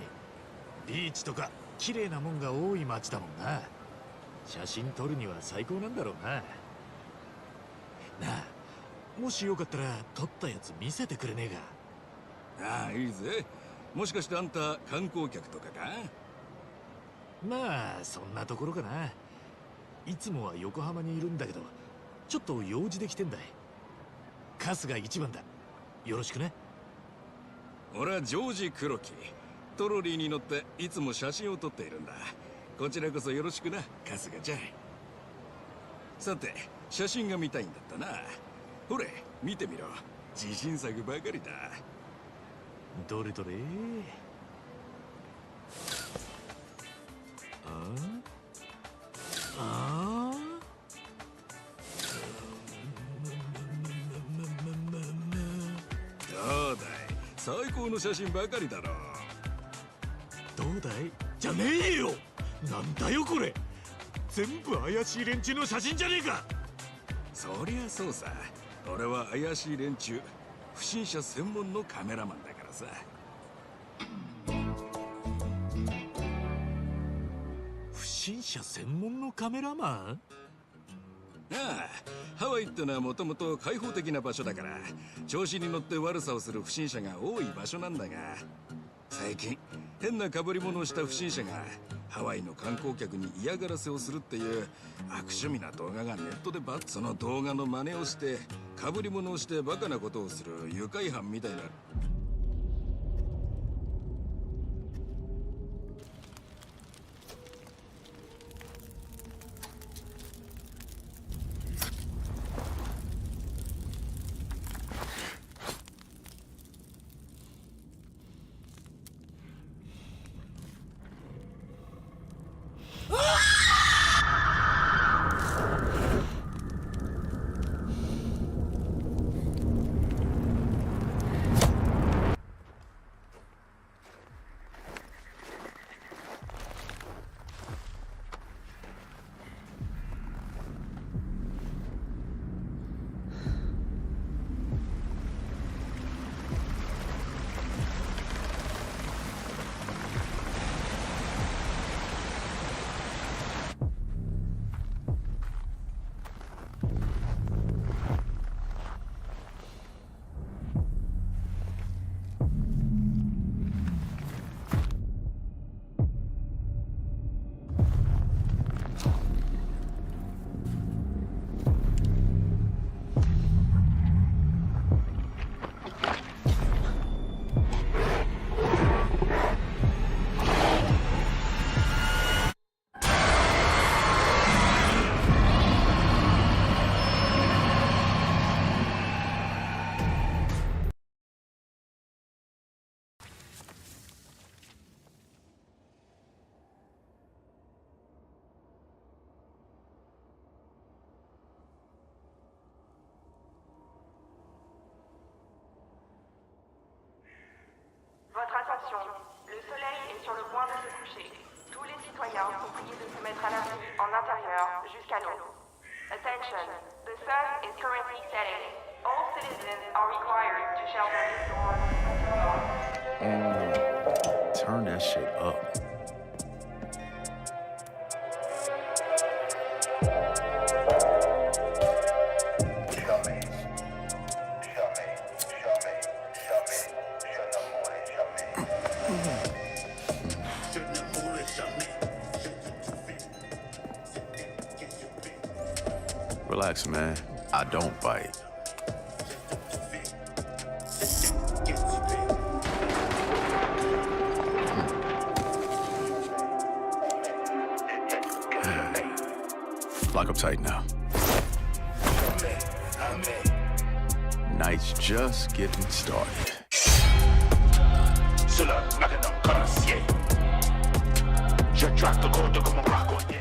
ビーチとか綺麗なもんが多い街だもんな。写真撮るには最高なんだろうな。なあ、もしよかったら撮ったやつ見せてくれねえか？ああ、いいぜ。もしかしてあんた観光客とかか？まあそんなところかな。いつもは横浜にいるんだけど、ちょっと用事で来てんだい。春日一番だ。よろしくね。俺はジョージ・黒木。トロリーに乗っていつも写真を撮っているんだ。こちらこそよろしくな、春日ちゃん。さて、写真が見たいんだったな。ほれ、見てみろ。自信作ばかりだ。どれどれ。どうだい、最高の写真ばかりだろ。どうだいじゃねえよ。なんだよこれ。全部怪しい連中の写真じゃねえか。そりゃそうさ。俺は怪しい連中、不審者専門のカメラマンだからさ。不審者専門のカメラマン？ああ、ハワイってのはもともと開放的な場所だから、調子に乗って悪さをする不審者が多い場所なんだが、最近変な被り物をした不審者がハワイの観光客に嫌がらせをするっていう悪趣味な動画がネットでその動画の真似をして被り物をしてバカなことをする愉快犯みたいな。Votre attention, le soleil est sur le point de se coucher. Tous les citoyens sont priés de se mettre à l'abri en intérieur jusqu'à l'aube. Attention, the sun is currently setting. All citizens are required to shelter indoors. Turn that shit up. Relax, man. I don't bite. Lock up tight now. Night's just getting started. Je traque de côte comme un braconnier.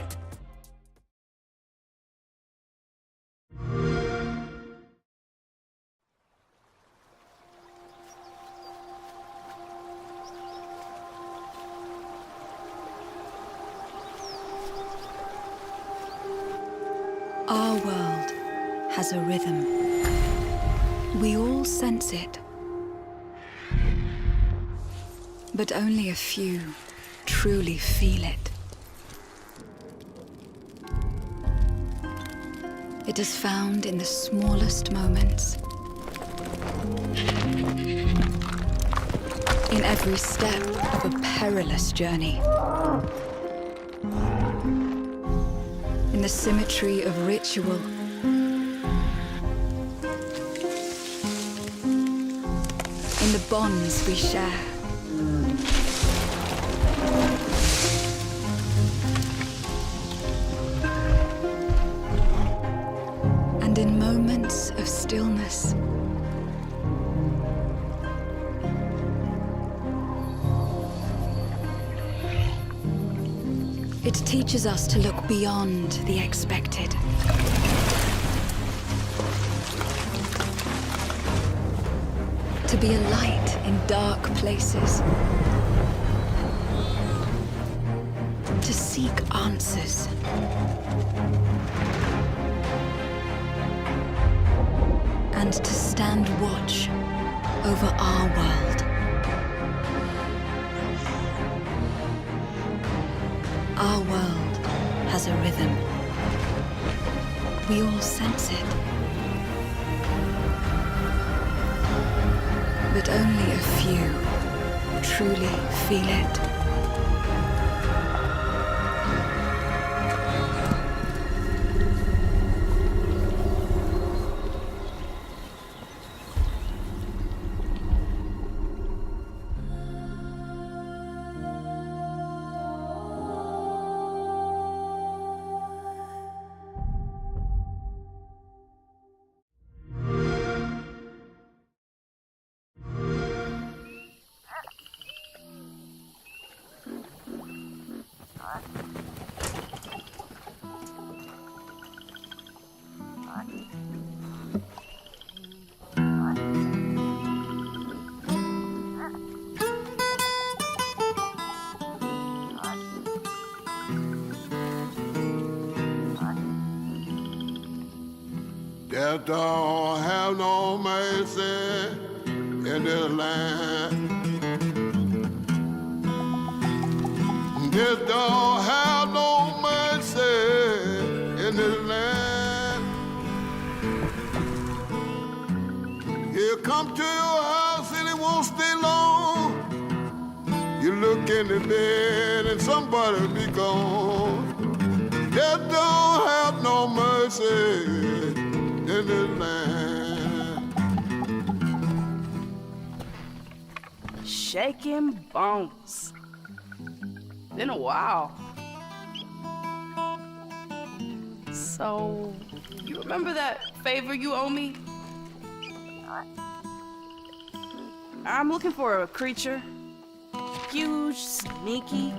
Our world has a rhythm. We all sense it. But only a few truly feel it. It is found in the smallest moments. In every step of a perilous journey. In the symmetry of ritual. In the bonds we share. And in moments of stillness. It teaches us to look beyond the expected. To be a light in dark places. To seek answers. And to stand watch over our world. Our world has a rhythm. We all sense it. But only a few truly feel it. Death don't have no mercy in this land. Death don't have no mercy in this land. You come to your house and it won't stay long. You look in the bed and somebody be gone. Death don't have no mercy in this land. Shaking bones. Been a while. So, you remember that favor you owe me? I'm looking for a creature. Huge, sneaky,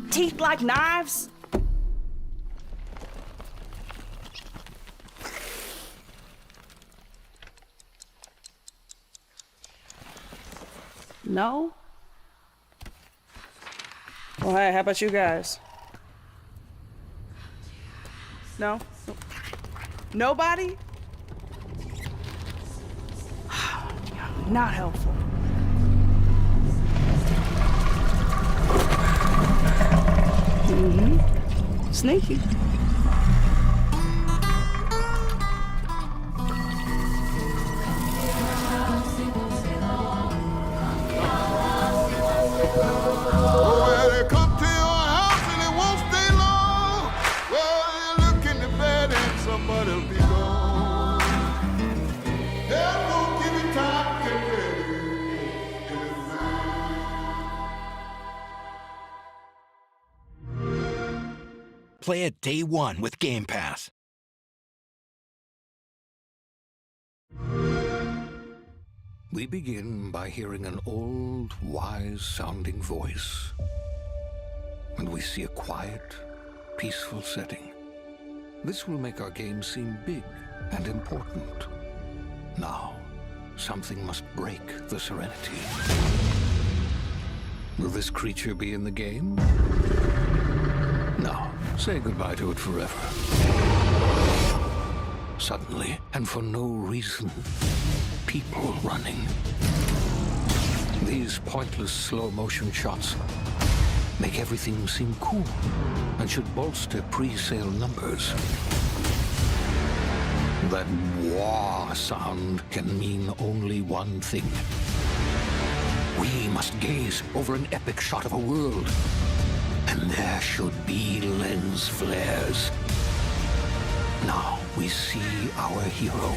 teeth like knives. No? Well, hey, how about you guys? No? Nobody? Not helpful. Mm-hmm. Sneaky. Well, they come to your house and it won't stay long. Well, you look in the bed and somebody'll be gone. They'll go give you time to get ready. Play it day one with Game Pass. We begin by hearing an old, wise-sounding voice. And we see a quiet, peaceful setting. This will make our game seem big and important. Now, something must break the serenity. Will this creature be in the game? No. say goodbye to it forever. Suddenly, and for no reason, people running. These pointless slow-motion shots make everything seem cool and should bolster pre-sale numbers. That wah sound can mean only one thing. We must gaze over an epic shot of a world, and there should be lens flares. Now we see our hero,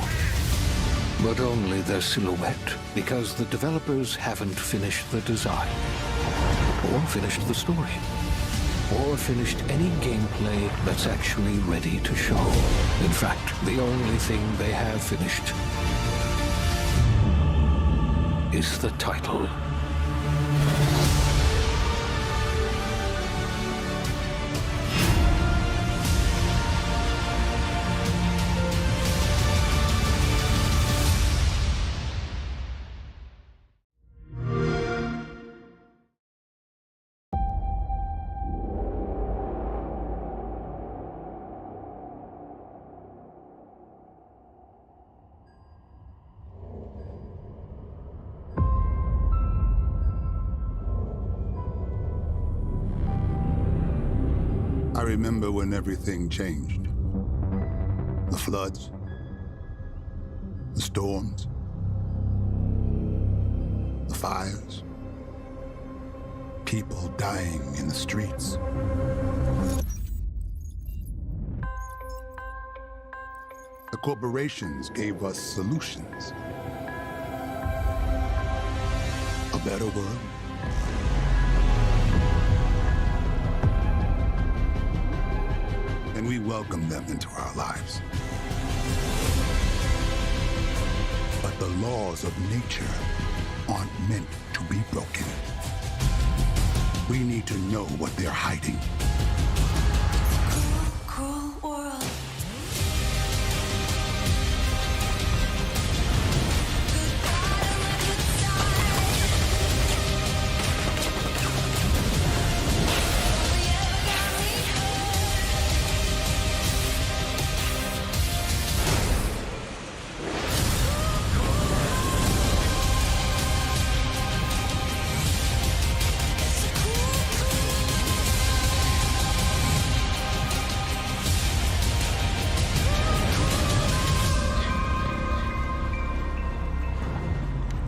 but only their silhouette, because the developers haven't finished the design, or finished the story, or finished any gameplay that's actually ready to show. In fact, the only thing they have finished is the title. I remember when everything changed. The floods, the storms, the fires, people dying in the streets. The corporations gave us solutions. A better world. And we welcome them into our lives. But the laws of nature aren't meant to be broken. We need to know what they're hiding. Cruel world.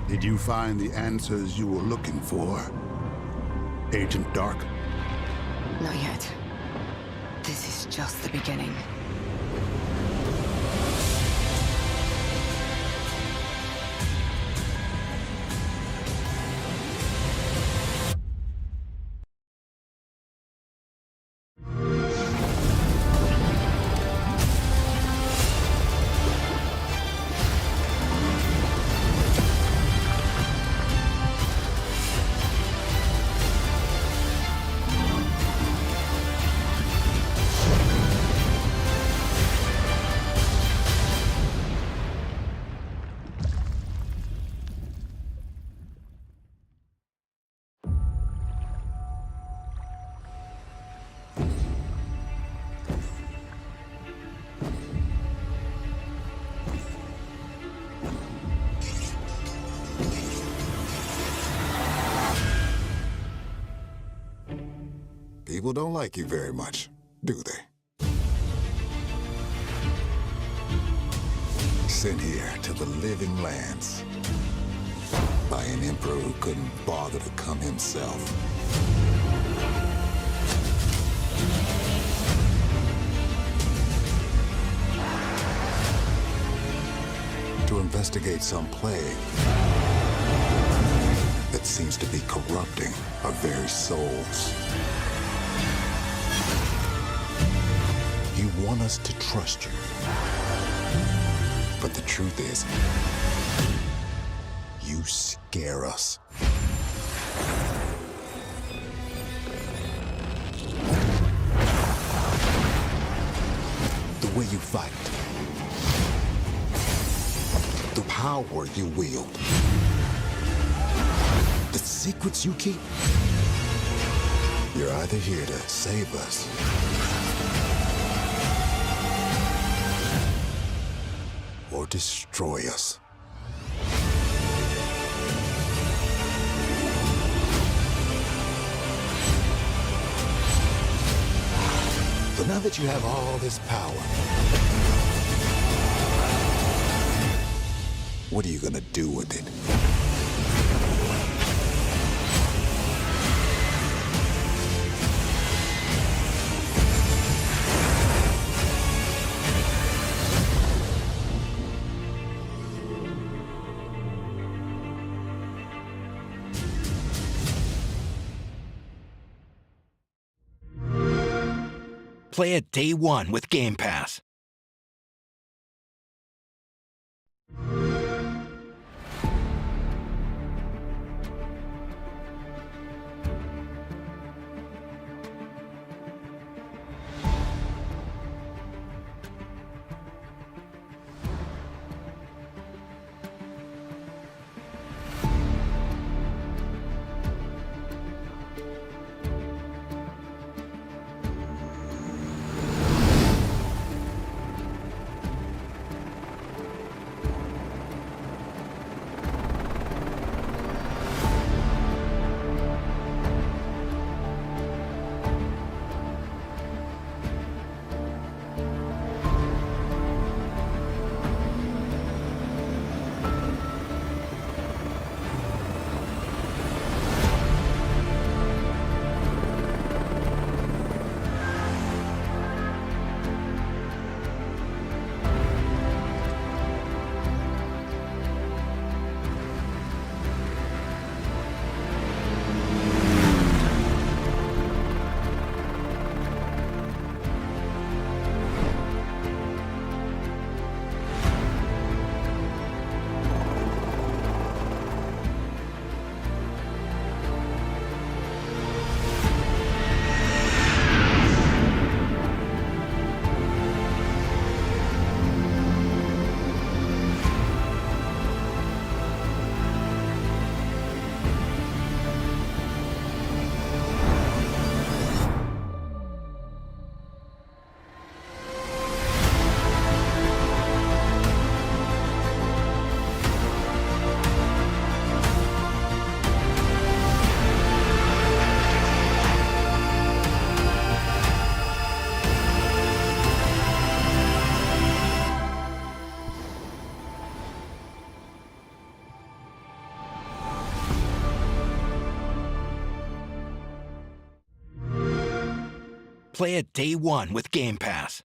Did you find the answers you were looking for, Agent Dark? Not yet. This is just the beginning. People don't like you very much, do they? Sent here to the living lands by an emperor who couldn't bother to come himself. To investigate some plague that seems to be corrupting our very souls. You want us to trust you. But the truth is, you scare us. The way you fight. The power you wield. The secrets you keep. You're either here to save us or destroy us. So now that you have all this power, what are you gonna do with it? Play it day one with Game Pass. Play it day one with Game Pass.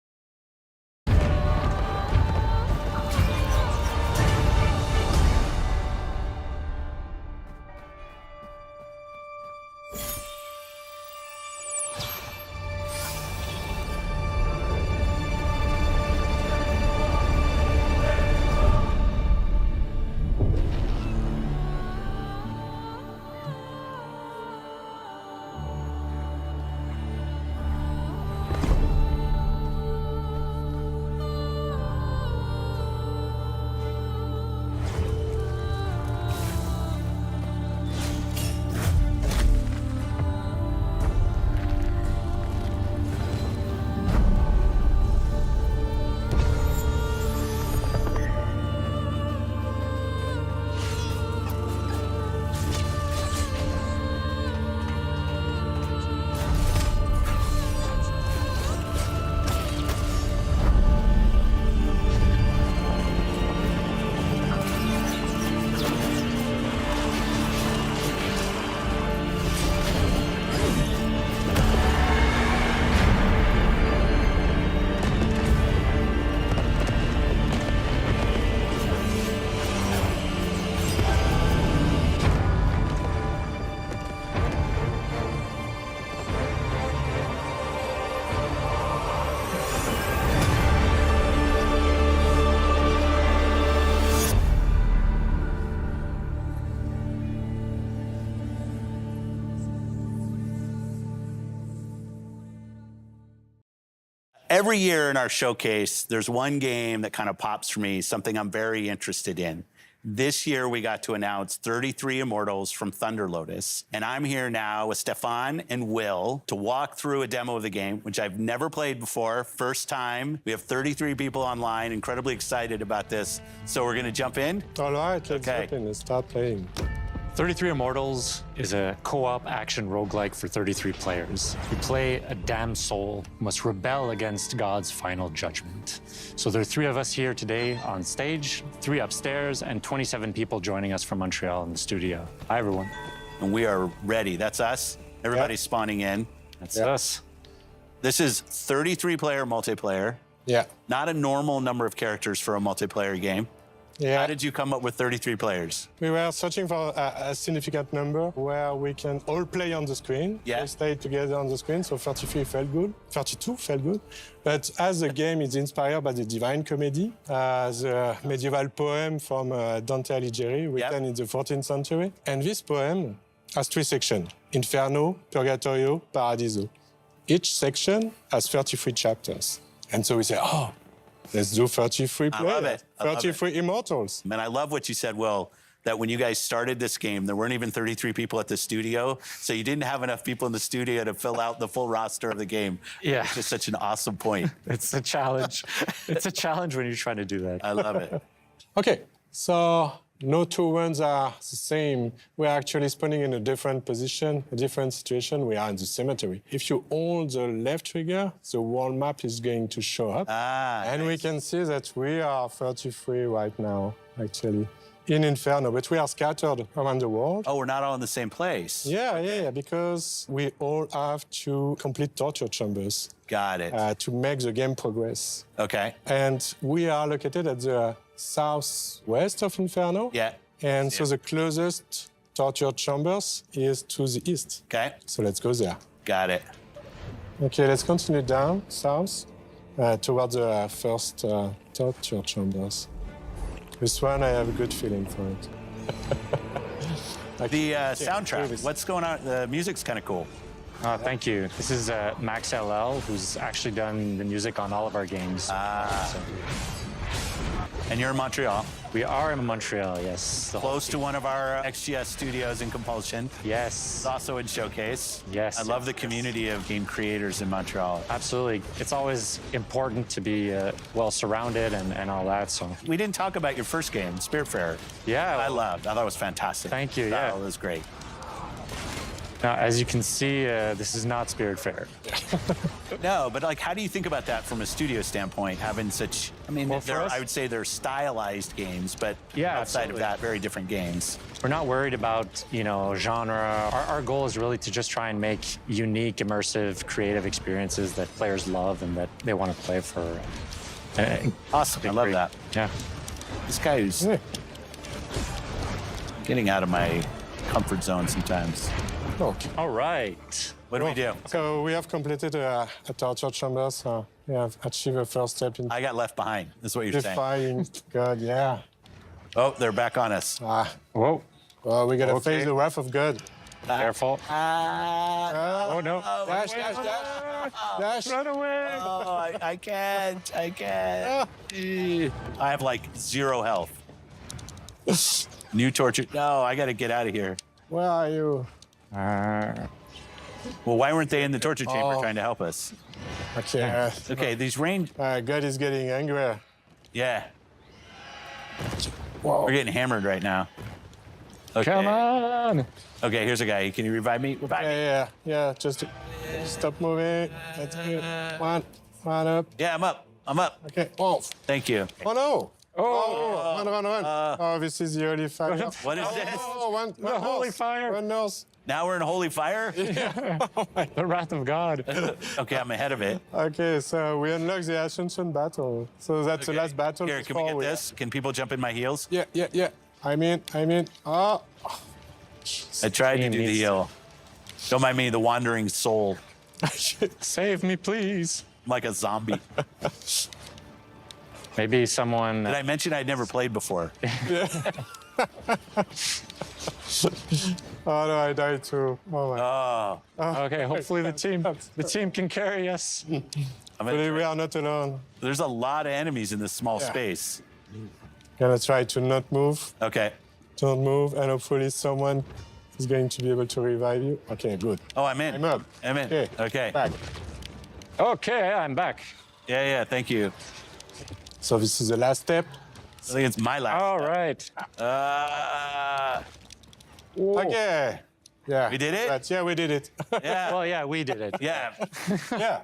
Every year in our showcase, there's one game that kind of pops for me, something I'm very interested in. This year, we got to announce 33 Immortals from Thunder Lotus. And I'm here now with Stefan and Will to walk through a demo of the game, which I've never played before. First time. We have 33 people online, incredibly excited about this. So we're going to jump in? All right, let's jump in and start playing. 33 Immortals is a co-op action roguelike for 33 players. You play a damned soul who must rebel against God's final judgment. So there are 3 of us here today on stage, 3 upstairs, and 27 people joining us from Montreal in the studio. Hi, everyone. And we are ready. That's us. Everybody's spawning in. That's us. This is 33-player multiplayer. Yeah. Not a normal number of characters for a multiplayer game. Yeah. How did you come up with 33 players? We were searching for a significant number where we can all play on the screen. Yeah. We stayed together on the screen, so 33 felt good. 32 felt good. But as the game is inspired by the Divine Comedy, the medieval poem from Dante Alighieri, written in the 14th century. And this poem has 3 sections: Inferno, Purgatorio, Paradiso. Each section has 33 chapters. And so we say, oh, let's do 33 players. I love it. 33 Immortals. Man, I love what you said, Will, that when you guys started this game, there weren't even 33 people at the studio, so you didn't have enough people in the studio to fill out the full roster of the game. Yeah. It's just such an awesome point. It's a challenge. It's a challenge when you're trying to do that. I love it. Okay, so no 2 runs are the same. We're actually spawning in a different position, a different situation. We are in the cemetery. If you hold the left trigger, the world map is going to show up. And we can see that we are 33 right now, actually, in Inferno, but we are scattered around the world. Oh, we're not all in the same place. Yeah, because we all have to complete torture chambers. Got it. To make the game progress. Okay. And we are located at the southwest of Inferno. Yeah. And so the closest torture chambers is to the east. Okay. So let's go there. Got it. Okay, let's continue down south towards the first torture chambers. This one, I have a good feeling for it. The soundtrack, what's going on? The music's kind of cool. Thank you. This is Max LL, who's actually done the music on all of our games. And you're in Montreal? We are in Montreal, yes. Close to one of our XGS studios in Compulsion. Yes. It's also in Showcase. Yes. I love the community of game creators in Montreal. Absolutely. It's always important to be well surrounded and all that. So we didn't talk about your first game, Spiritfarer. Yeah. I thought it was fantastic. Thank you. Yeah. It was great. Now, as you can see, this is not Spiritfarer. No, but like, how do you think about that from a studio standpoint, having such, I mean, I would say they're stylized games, but outside of that, very different games. We're not worried about, genre. Our goal is really to just try and make unique, immersive, creative experiences that players love and that they want to play for. Awesome, I love that. Yeah. This guy who's getting out of my comfort zone sometimes. Okay. All right. What do we do? So we have completed a torture chamber, so we have achieved a first step in... I got left behind, is what you're saying. God, yeah. Oh, they're back on us. Whoa. Well, we gotta face the wrath of God. Careful. Oh, no. Dash. Run away. Oh, I can't. I have like 0 health. New torture. No, I gotta get out of here. Where are you? Well, why weren't they in the torture chamber trying to help us? Okay. Okay, these range... God is getting angry. Yeah. Whoa. We're getting hammered right now. Okay. Come on. Okay, here's a guy. Can you revive me? Yeah. Just stop moving. That's good. One up. Yeah, I'm up. Okay. Oh. Thank you. Oh, no. Run. This is the holy fire. What is this? One holy fire. One nurse. Now we're in holy fire? Yeah. The wrath of God. Okay, I'm ahead of it. Okay, so we unlock the Ascension battle. So that's the last battle. Here, can we get this? Can people jump in my heels? Yeah. I'm in. Oh. I tried to do the heal. Don't mind me, the wandering soul. Save me, please. I'm like a zombie. Maybe someone... Did I mention I'd never played before? Oh, no, I died too. Oh, my. Okay, hopefully the team can carry us. But we are not alone. There's a lot of enemies in this small space. Gonna try to not move. Okay. Don't move, and hopefully someone is going to be able to revive you. Okay, good. Oh, I'm in. I'm up. I'm in. Okay. Back. Okay, I'm back. Yeah, thank you. So this is the last step. I think it's my last. All right. Okay. Yeah. We did it? Yeah, we did it. Yeah. Well, yeah, we did it. Yeah. Yeah.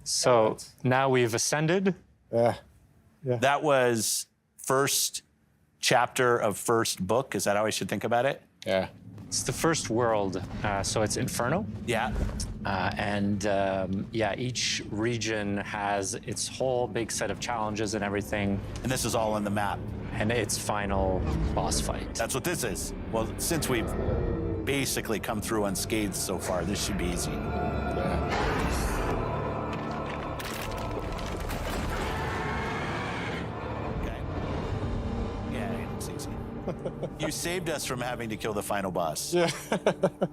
So now we've ascended. Yeah. That was first chapter of first book. Is that how I should think about it? Yeah. It's the first world, so it's Inferno. Yeah. Each region has its whole big set of challenges and everything. And this is all on the map. And its final boss fight. That's what this is. Well, since we've basically come through unscathed so far, this should be easy. Yeah. You saved us from having to kill the final boss. Yeah.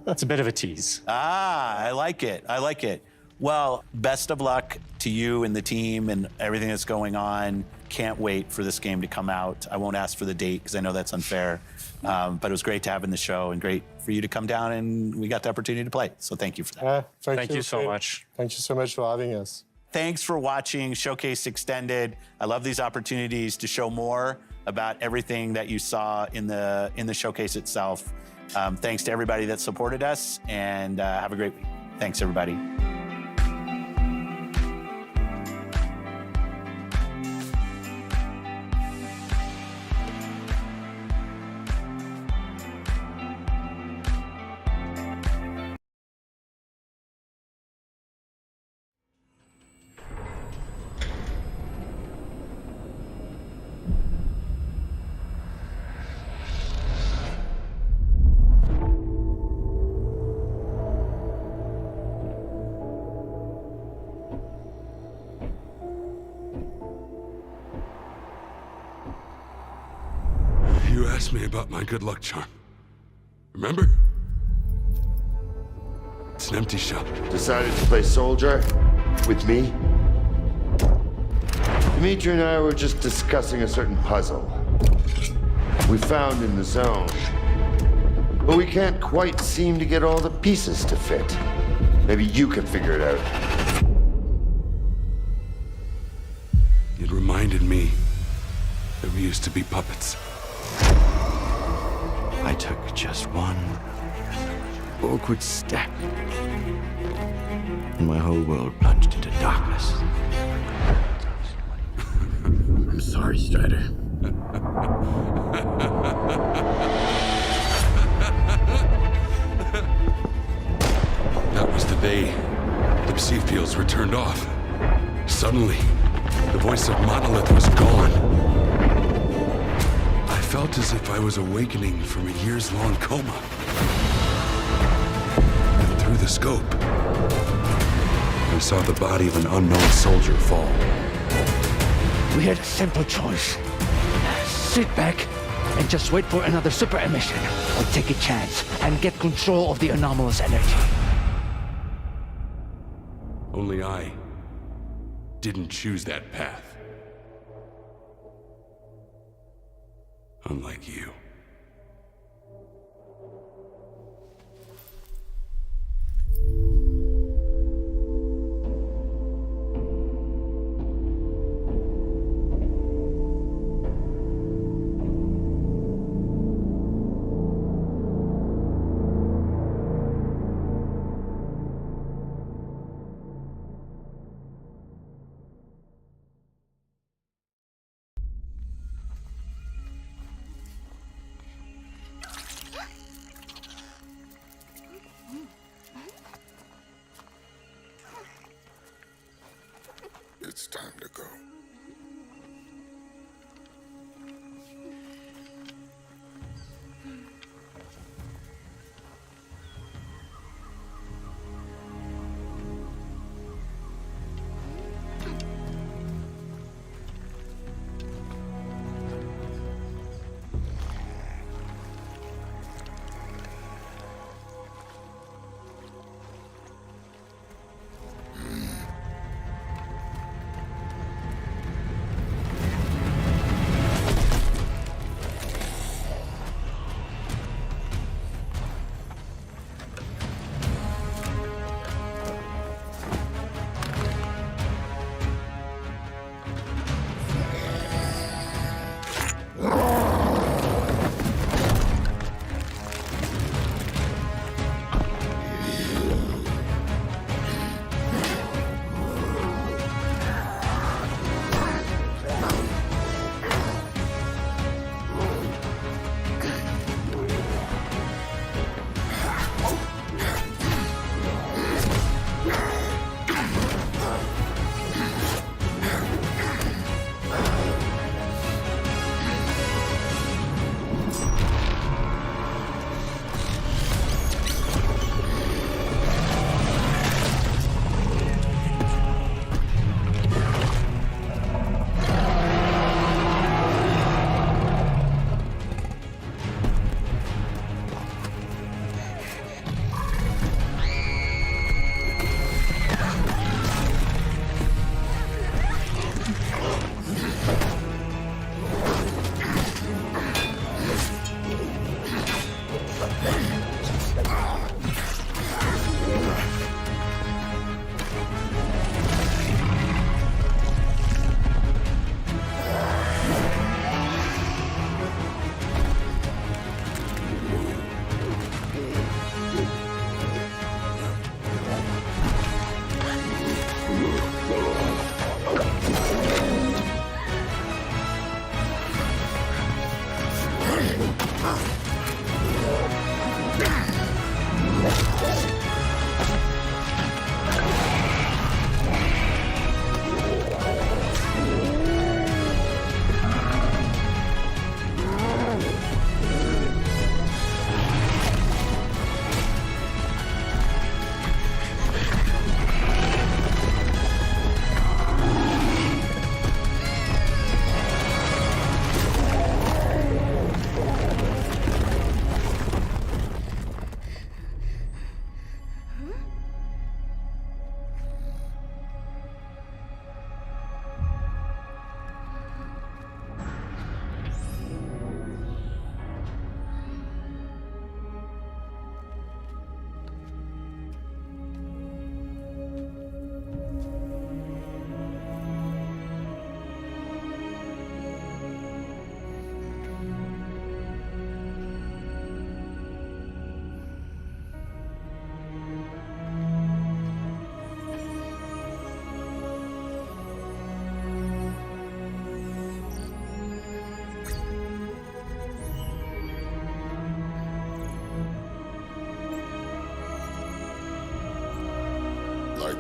It's a bit of a tease. I like it. I like it. Well, best of luck to you and the team and everything that's going on. Can't wait for this game to come out. I won't ask for the date because I know that's unfair. But it was great to have in the show and great for you to come down and we got the opportunity to play. So thank you for that. Thank you so much. Thank you so much for having us. Thanks for watching Showcase Extended. I love these opportunities to show more about everything that you saw in the showcase itself. Thanks to everybody that supported us, and have a great week. Thanks, everybody. You asked me about my good luck charm. Remember? It's an empty shell. Decided to play soldier with me? Dimitri and I were just discussing a certain puzzle we found in the zone. But we can't quite seem to get all the pieces to fit. Maybe you can figure it out. It reminded me that we used to be puppets. I took just one awkward step, and my whole world plunged into darkness. I'm sorry, Strider. That was the day the psi fields were turned off. Suddenly, the voice of Monolith was gone. I felt as if I was awakening from a years-long coma. And through the scope, I saw the body of an unknown soldier fall. We had a simple choice. Sit back and just wait for another super emission, or take a chance and get control of the anomalous energy. Only I didn't choose that path. Unlike you. It's time to go.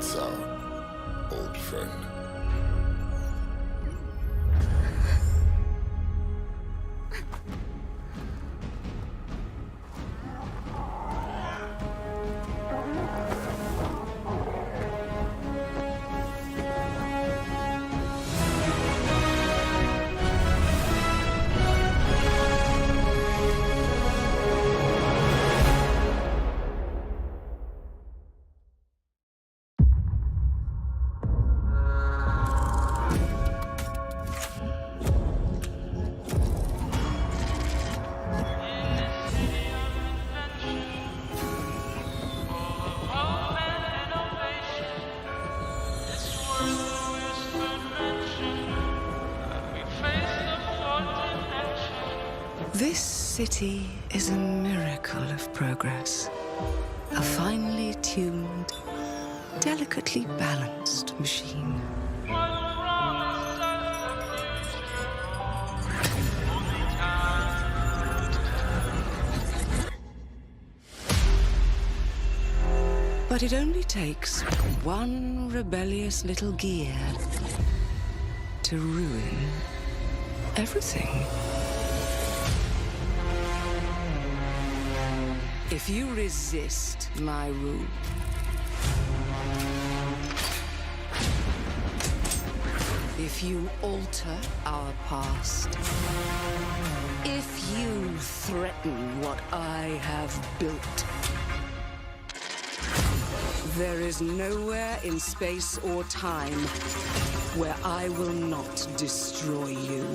lights out, old friend. This city is a miracle of progress. A finely tuned, delicately balanced machine. But it only takes one rebellious little gear to ruin everything. If you resist my rule, if you alter our past, if you threaten what I have built, there is nowhere in space or time where I will not destroy you.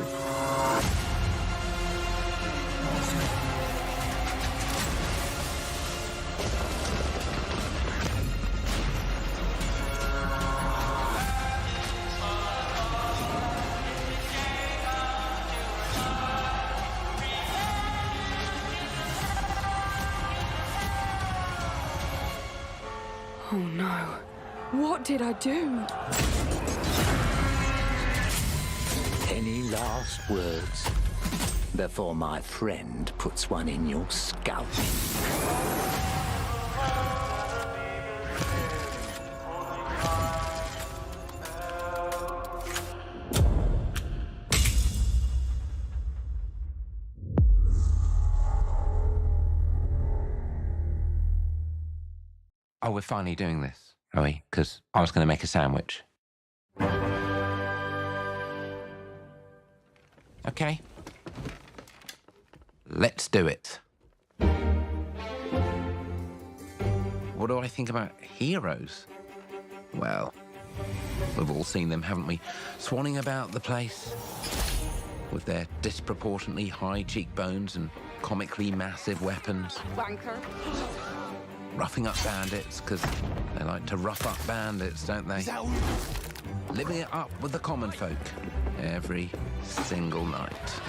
Oh no. What did I do? Any last words before my friend puts one in your scalp? Oh, we're finally doing this, are we? Because I was going to make a sandwich. Okay. Let's do it. What do I think about heroes? Well, we've all seen them, haven't we? Swanning about the place with their disproportionately high cheekbones and comically massive weapons. Wanker. Roughing up bandits, because they like to rough up bandits, don't they? Living it up with the common folk every single night.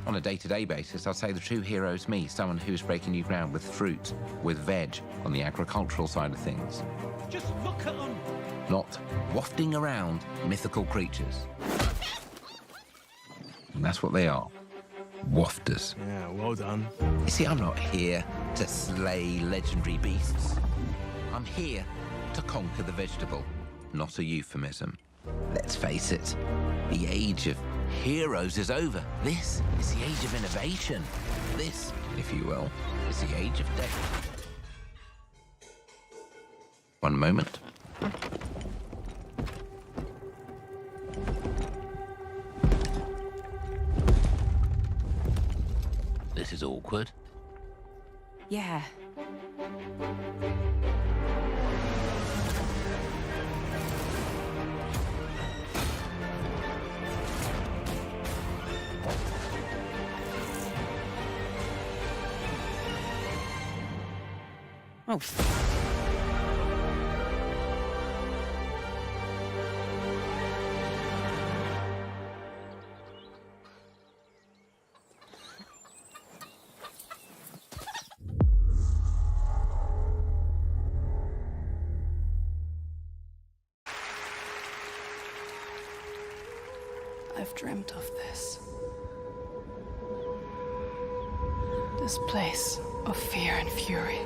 On a day-to-day basis, I'd say the true hero is me, someone who's breaking new ground with fruit, with veg, on the agricultural side of things. Just look at them. Not wafting around mythical creatures. And that's what they are. Wafters. Yeah, well done. You see, I'm not here to slay legendary beasts. I'm here to conquer the vegetable, not a euphemism. Let's face it, the age of heroes is over. This is the age of innovation. This, if you will, is the age of death. One moment. This is awkward. Yeah. Oh. I've dreamt of this. This place of fear and fury.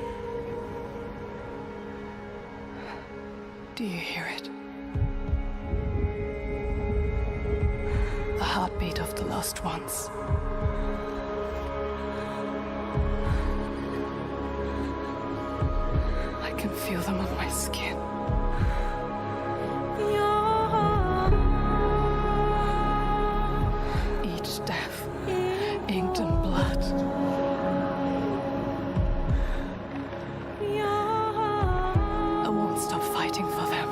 Do you hear it? The heartbeat of the lost ones. I can feel them on my skin. Each death, inked in blood. I won't stop fighting for them.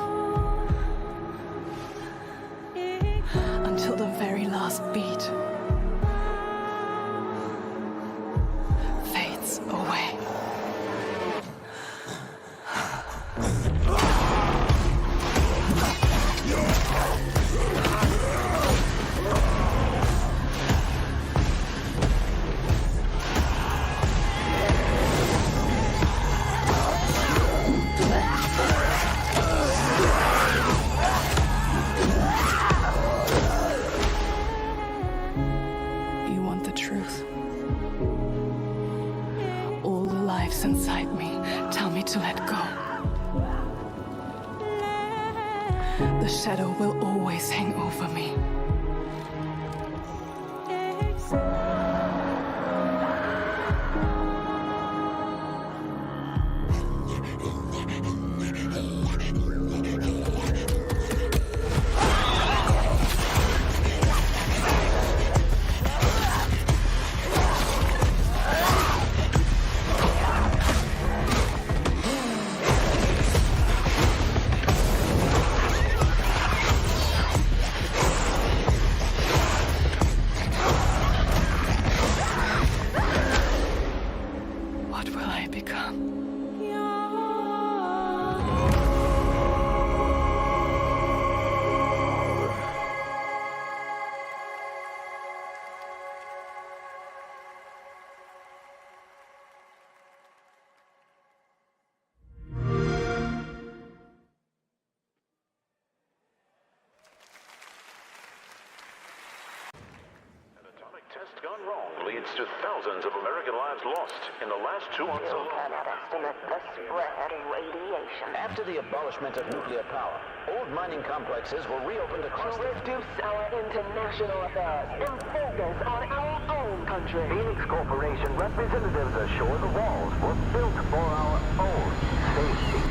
Until the very last beat fades away. Inside me tell me to let go. The shadow will always hang over me. Test gone wrong leads to thousands of American lives lost in the last 2 months alone. Cannot estimate the spread of radiation. After the abolishment of nuclear power, old mining complexes were reopened across to reduce our international affairs and focus on our own country. Phoenix Corporation representatives assure the walls were built for our own safety.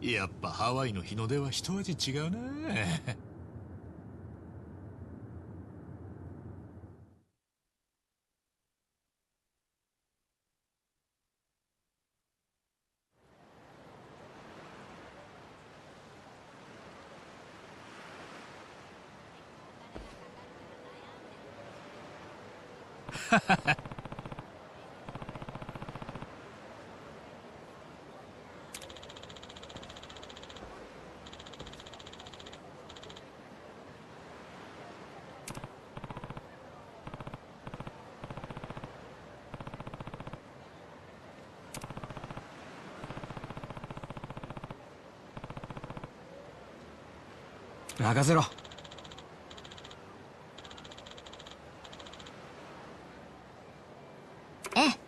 やっぱハワイの日の出は一味違うな。任せろ。ええ。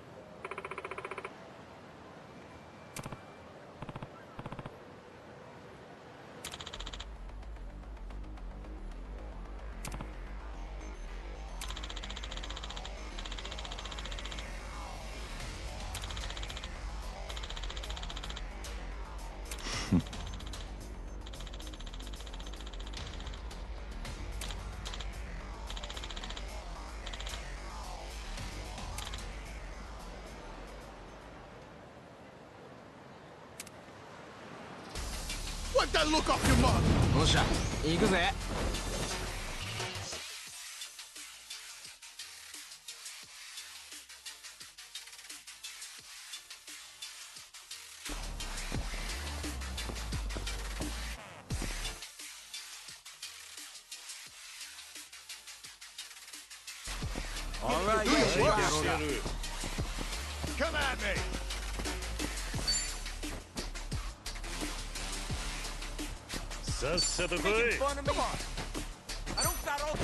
Wipe that look off your mug! どうした？行くぜ。All right, come at me! Making fun of me? I don't got all day.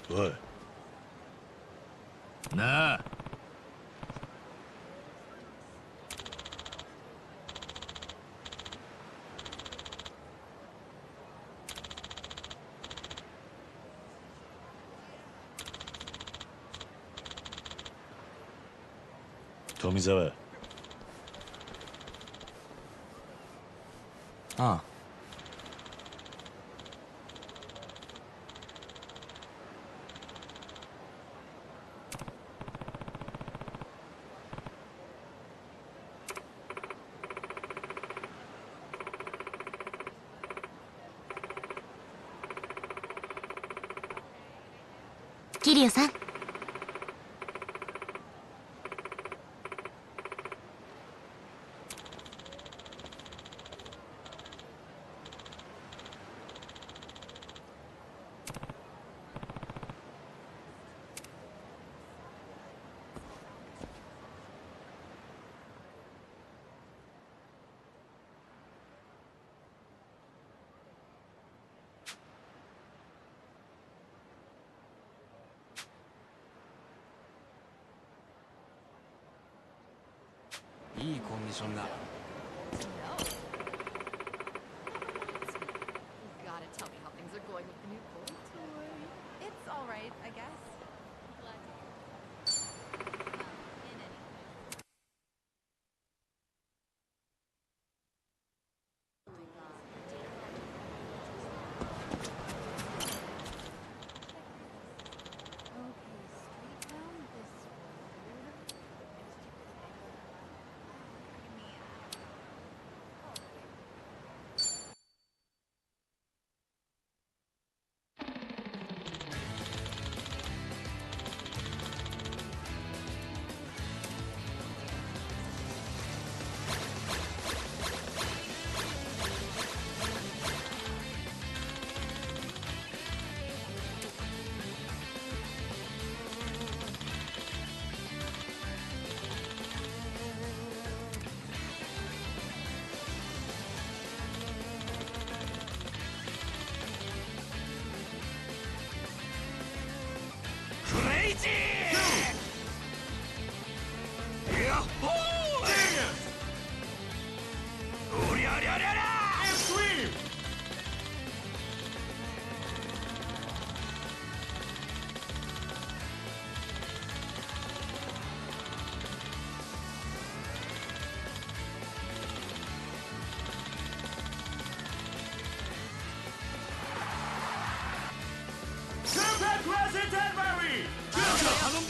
What? なあ。富澤。ああ。桐生さん。いいコンディションだ。Gotta tell me how things are going with the new boy toy. It's all right, I guess. Glad to hear. In any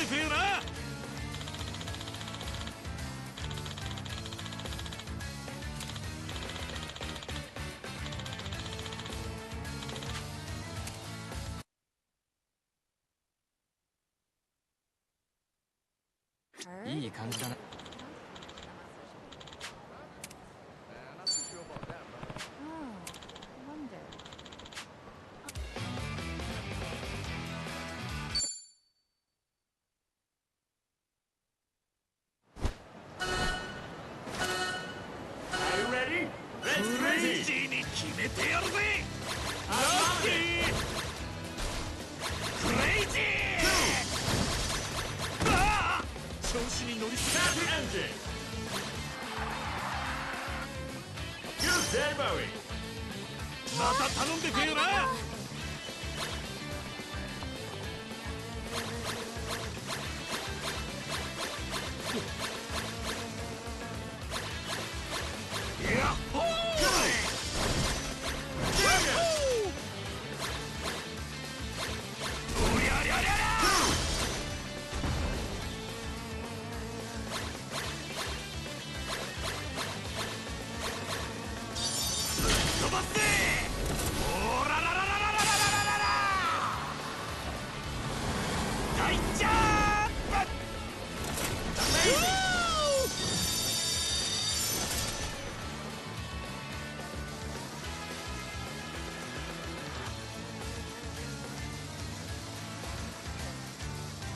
でくれよな。いい感じだな。また頼んでくれよな。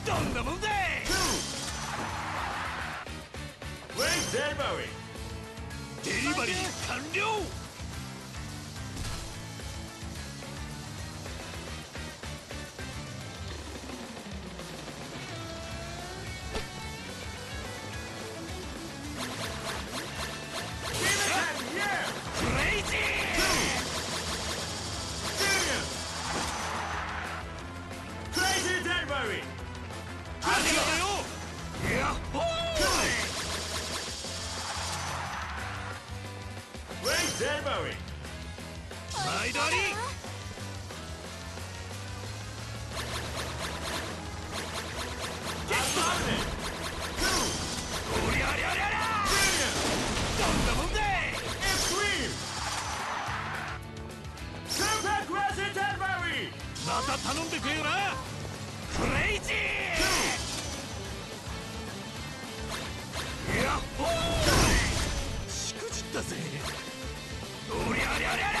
どんなもんだい。デリバリー完了。また頼んでくれよな。クレイジー。やっほー。しくじったぜ。おりゃりゃりゃりゃ。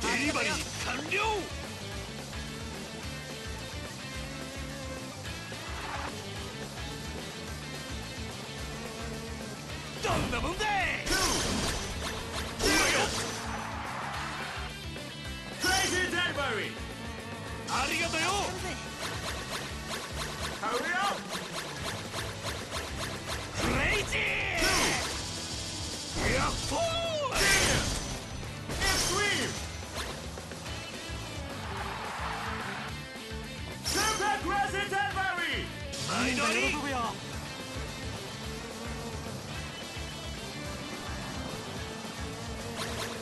デリバリー完了。どんなもんだい。ありがとよ。クレイジー。やっほー。毎度あり。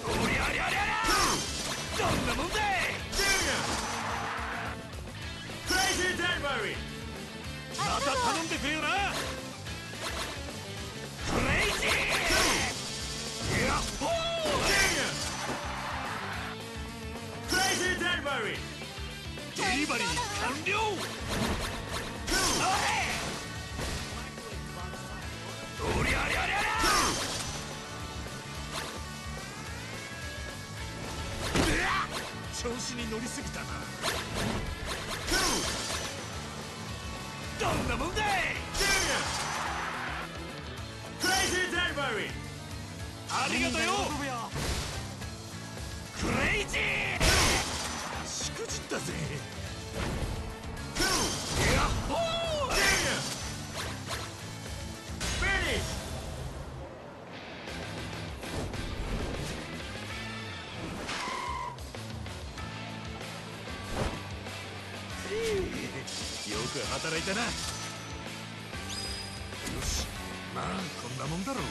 おりゃりゃりゃりゃ。どんなもんだい。また頼んでくれよな。クレイジー。やっほー。デリバリー完了。おりゃりゃりゃりゃ。調子に乗りすぎたな。どんなもんだい。ありがとよ。クレイジー。しくじったぜ。やっほー。よく働いたな。よし、まあこんなもんだろう。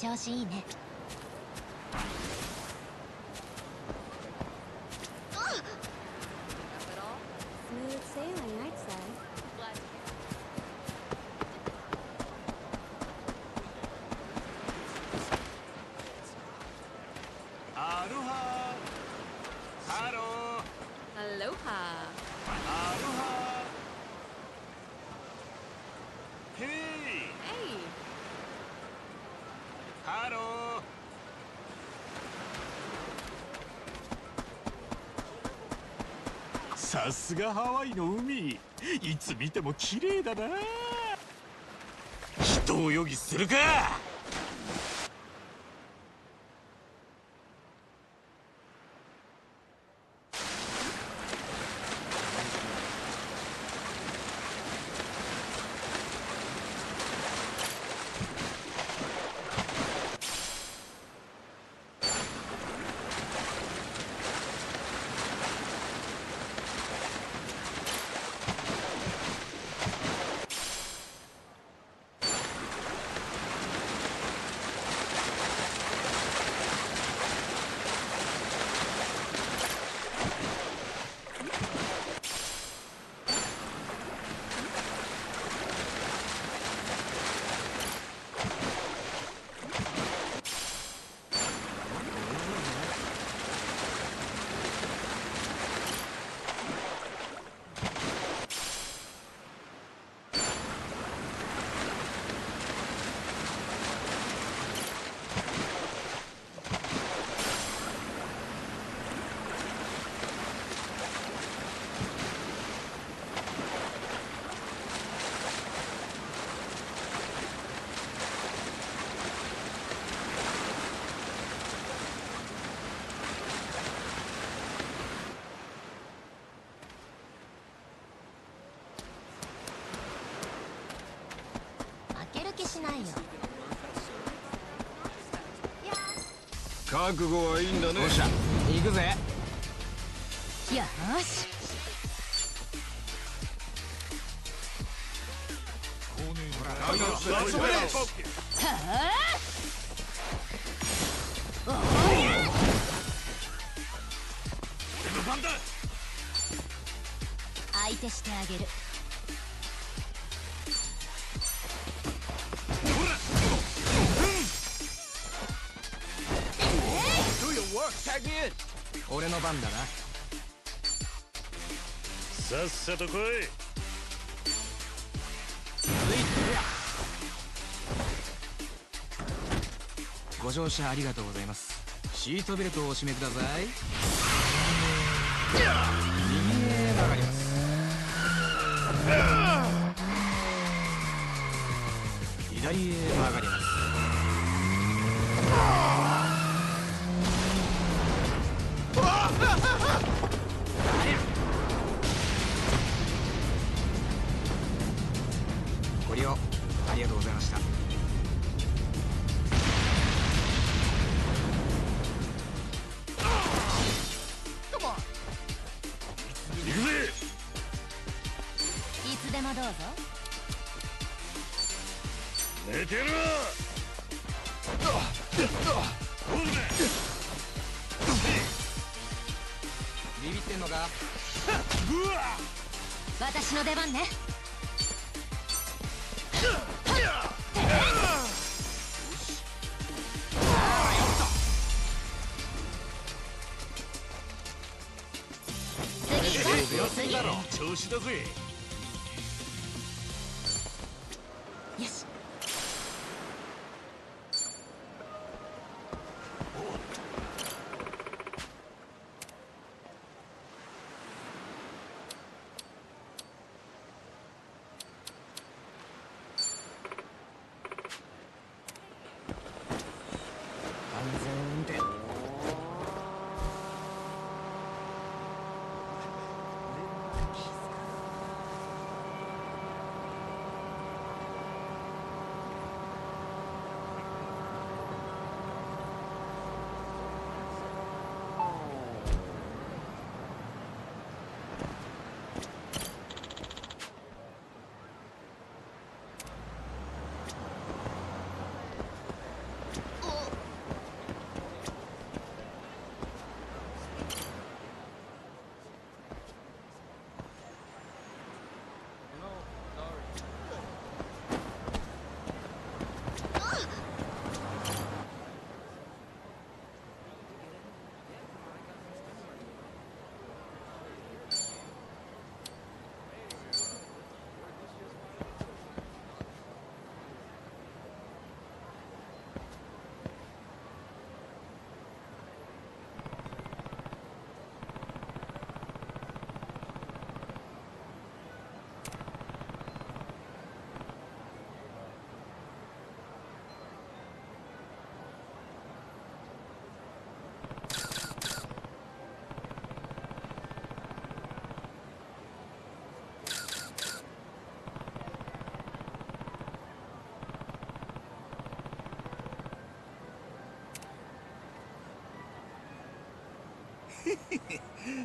調子いいね。Smooth sailing, I'd say. Aloha. Hello. Aloha. Aloha. Hey. Hey. Hello. さすがハワイの海、いつ見ても綺麗だな。人泳ぎするか。しないよ。覚悟はいいんだね。よっしゃ、行くぜ。よし。相手してあげる。俺の番だな。さっさと来い。ご乗車ありがとうございます。シートベルトをお締めください。右へ曲がります。左へ曲がります。ご利用ありがとうございました。行くぜ。いつでもどうぞ。寝てるな。ビビってんのか。私の出番ね。次だろ。調子だぜ。よし。安全運転。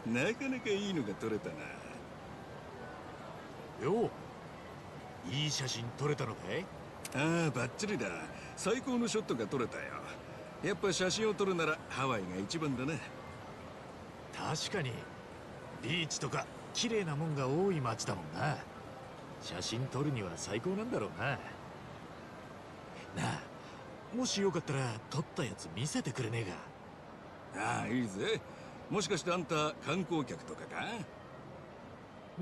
なかなかいいのが撮れたな。よう、いい写真撮れたのかい？ああ、バッチリだ。最高のショットが撮れたよ。やっぱ写真を撮るならハワイが一番だな。確かにビーチとか綺麗なもんが多い街だもんな。写真撮るには最高なんだろうな。なあ、もしよかったら撮ったやつ見せてくれねえか？ああ、いいぜ。もしかしてあんた観光客とかか？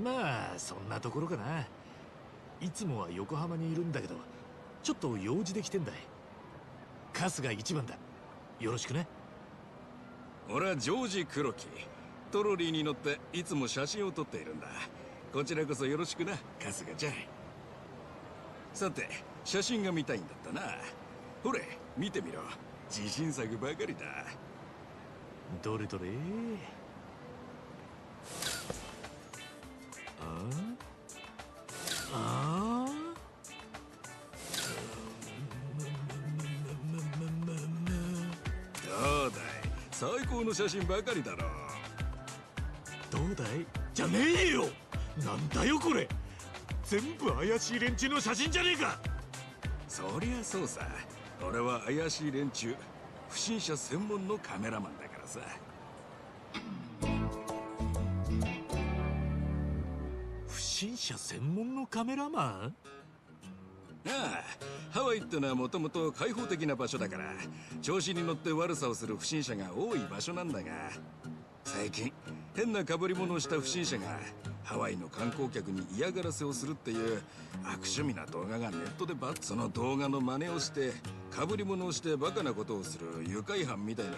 まあそんなところかな。いつもは横浜にいるんだけど、ちょっと用事で来てんだい。春日一番だ。よろしくね。俺はジョージ・黒木。トロリーに乗っていつも写真を撮っているんだ。こちらこそよろしくな、春日ちゃん。さて、写真が見たいんだったな。ほれ、見てみろ。自信作ばかりだ。どれどれ。どうだい、最高の写真ばかりだろう。どうだいじゃねえよ。なんだよこれ。全部怪しい連中の写真じゃねえか。そりゃそうさ。俺は怪しい連中、不審者専門のカメラマンだからさ。不審者専門のカメラマン？ああ、ハワイってのはもともと開放的な場所だから、調子に乗って悪さをする不審者が多い場所なんだが、最近変な被り物をした不審者がハワイの観光客に嫌がらせをするっていう悪趣味な動画がネットでその動画の真似をして被り物をしてバカなことをする愉快犯みたいな。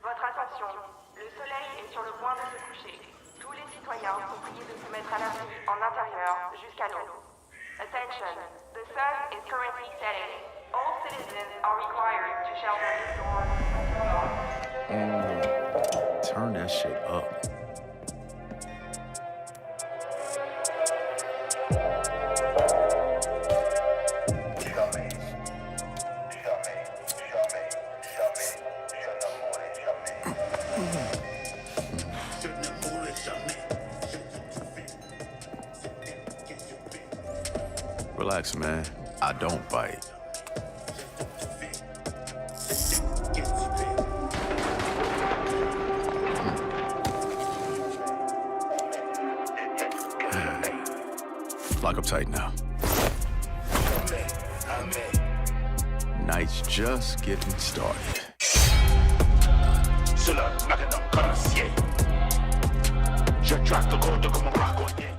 Votre attention, le soleil est sur le point de se coucher. Tous les citoyens sont priés de se mettre à l'abri en intérieur jusqu'à l'aube. Attention, the sun is currently setting. All citizens are required to shelter indoors. Turn that shit up. Relax, man. I don't bite. Lock up tight now. Night's just getting started. Je traque the code comme un braconnier.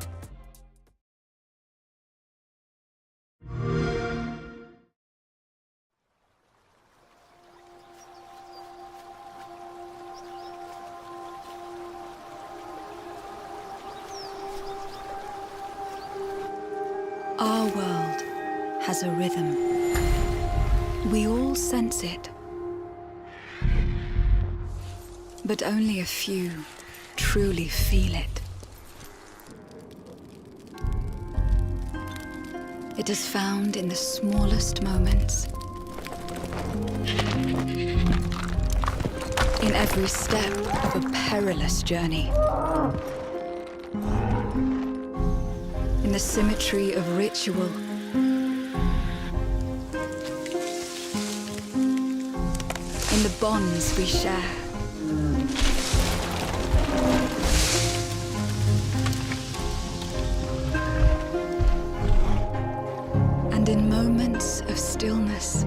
Our world has a rhythm. We all sense it. But only a few truly feel it. It is found in the smallest moments. In every step of a perilous journey. In the symmetry of ritual. In the bonds we share. And in moments of stillness.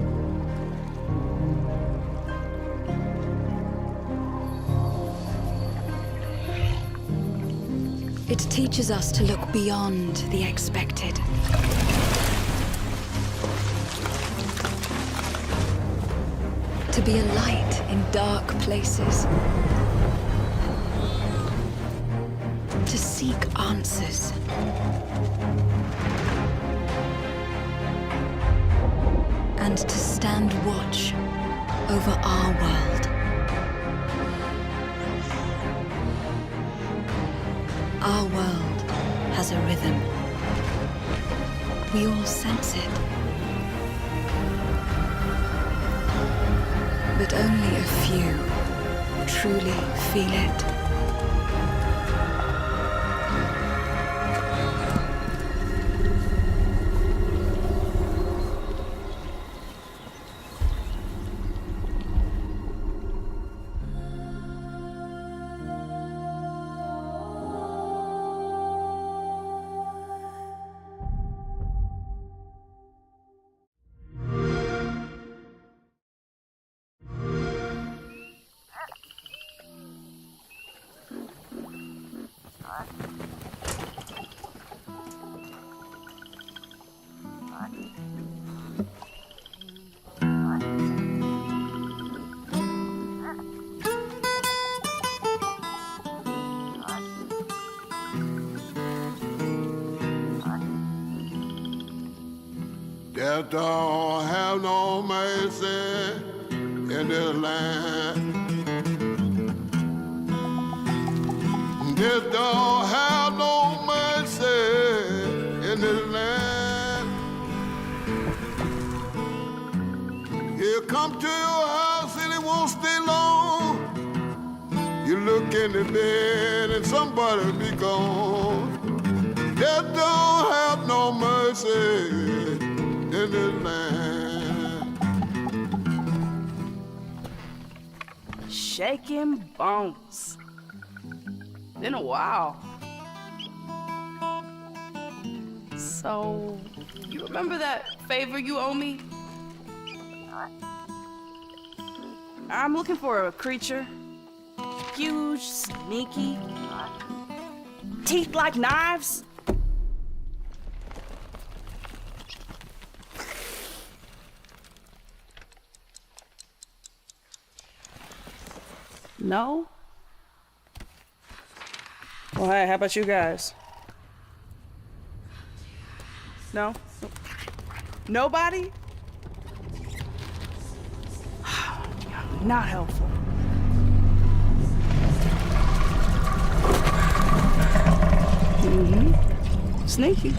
It teaches us to look beyond the expected. To be a light in dark places. To seek answers. And to stand watch over our world. Our world has a rhythm. We all sense it. But only a few truly feel it. Death don't have no mercy in this land. Death don't have no mercy in this land. You come to your house and it won't stay long. You look in the bed and somebody be gone. Death don't have no mercy in this land. Shaking bones. Been a while. So, you remember that favor you owe me? I'm looking for a creature. Huge, sneaky, teeth like knives. No? Well, hey, how about you guys? No? Nobody? Not helpful. Mm-hmm. Sneaky.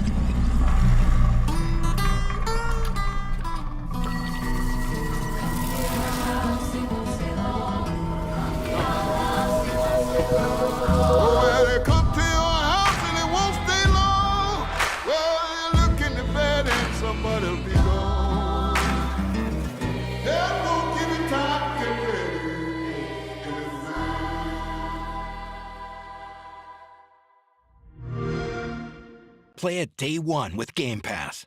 Well, they come to your house and it won't stay long. Well, you look in the bed and somebody'll be gone. They're gonna give you time to get ready. Play it day one with Game Pass.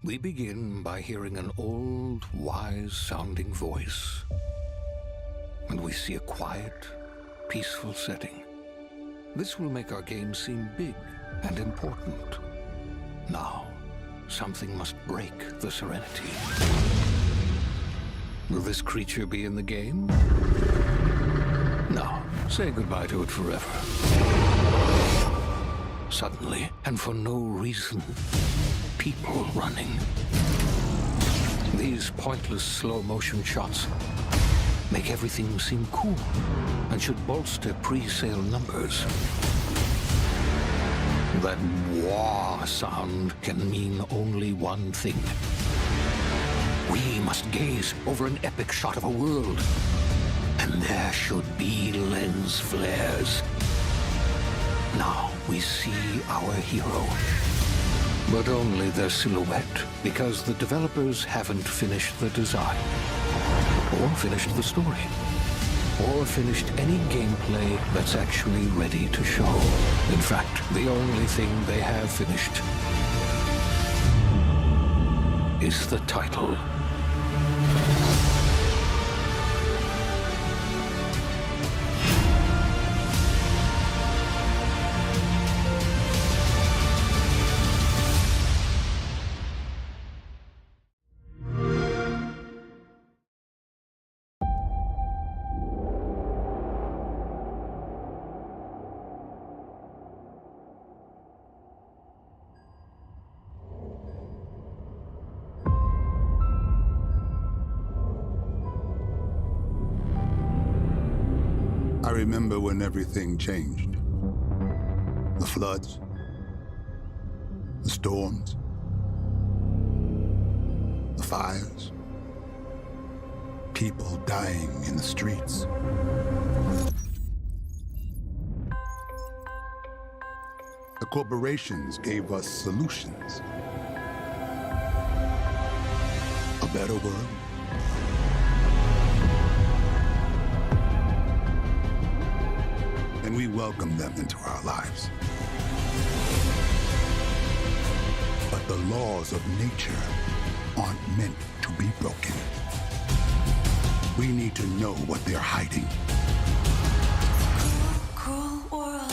We begin by hearing an old, wise-sounding voice. And we see a quiet, peaceful setting. This will make our game seem big and important. Now, something must break the serenity. Will this creature be in the game? No, Say goodbye to it forever. Suddenly, and for no reason, people running. These pointless slow-motion shots make everything seem cool and should bolster pre-sale numbers. That wah sound can mean only one thing. We must gaze over an epic shot of a world, and there should be lens flares. Now we see our hero, but only their silhouette, because the developers haven't finished the design, or finished the story, or finished any gameplay that's actually ready to show. In fact, the only thing they have finished is the title. I remember when everything changed. The floods, the storms, the fires, people dying in the streets. The corporations gave us solutions. A better world. And we welcome them into our lives. But the laws of nature aren't meant to be broken. We need to know what they're hiding. Cruel world.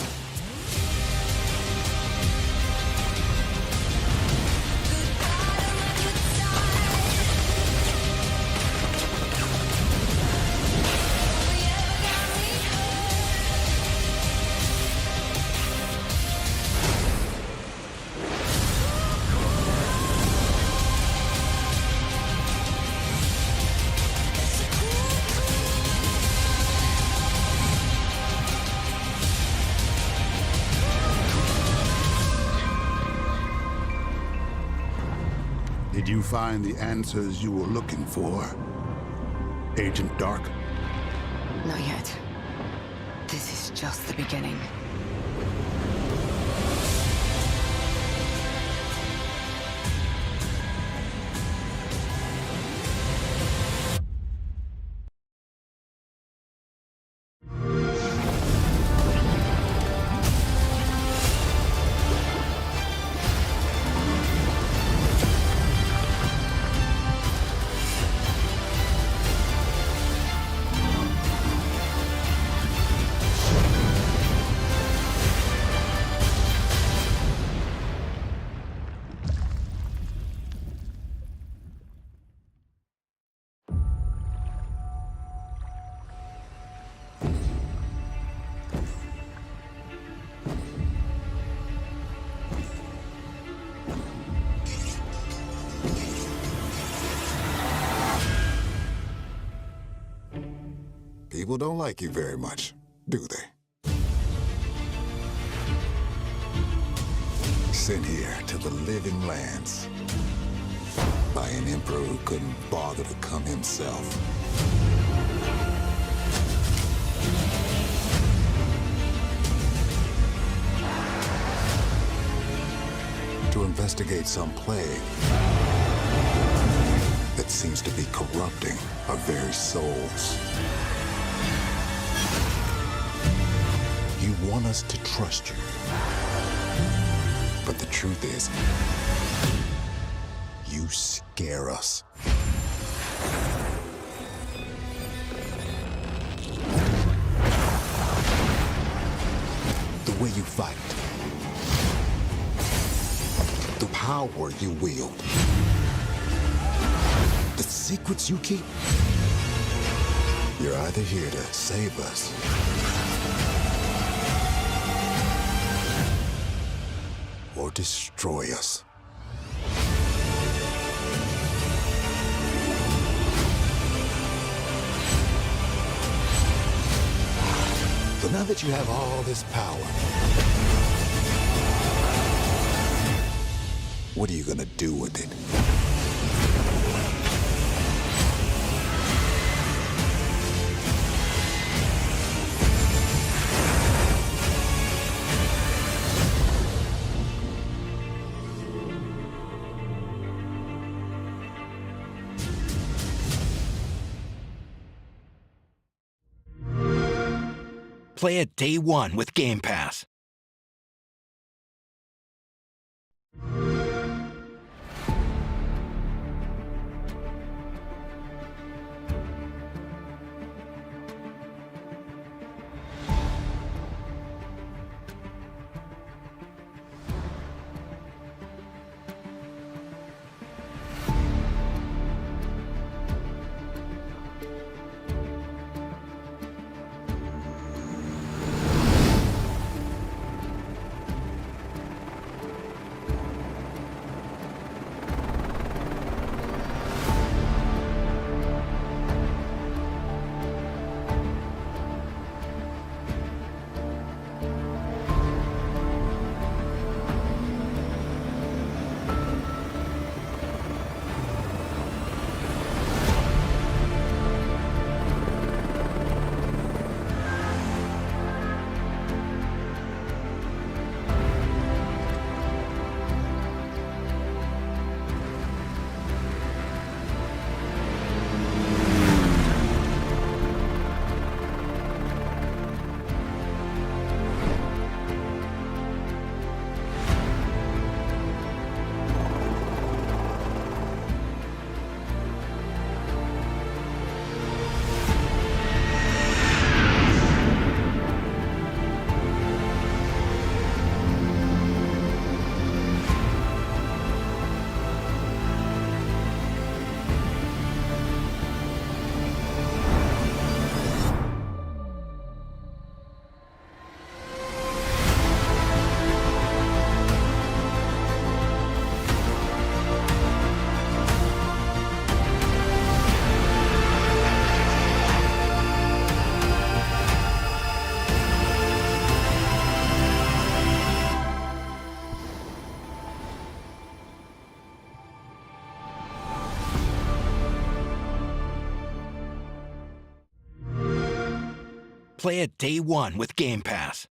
Did you find the answers you were looking for, Agent Dark? Not yet. This is just the beginning. People don't like you very much, do they? Sent here to the living lands by an emperor who couldn't bother to come himself. To investigate some plague that seems to be corrupting our very souls. You want us to trust you. But the truth is, you scare us. The way you fight. The power you wield. The secrets you keep. You're either here to save us destroy us. So now that you have all this power, what are you gonna do with it? Play it day one with Game Pass. Play it day one with Game Pass.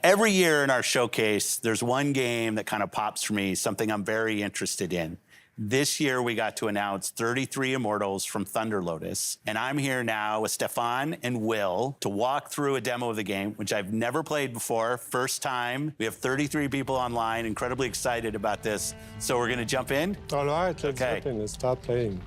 Every year in our showcase, there's one game that kind of pops for me, something I'm very interested in. This year, we got to announce 33 Immortals from Thunder Lotus. And I'm here now with Stefan and Will to walk through a demo of the game, which I've never played before. First time. We have 33 people online, incredibly excited about this. So we're going to jump in? All right, let's jump in and start playing.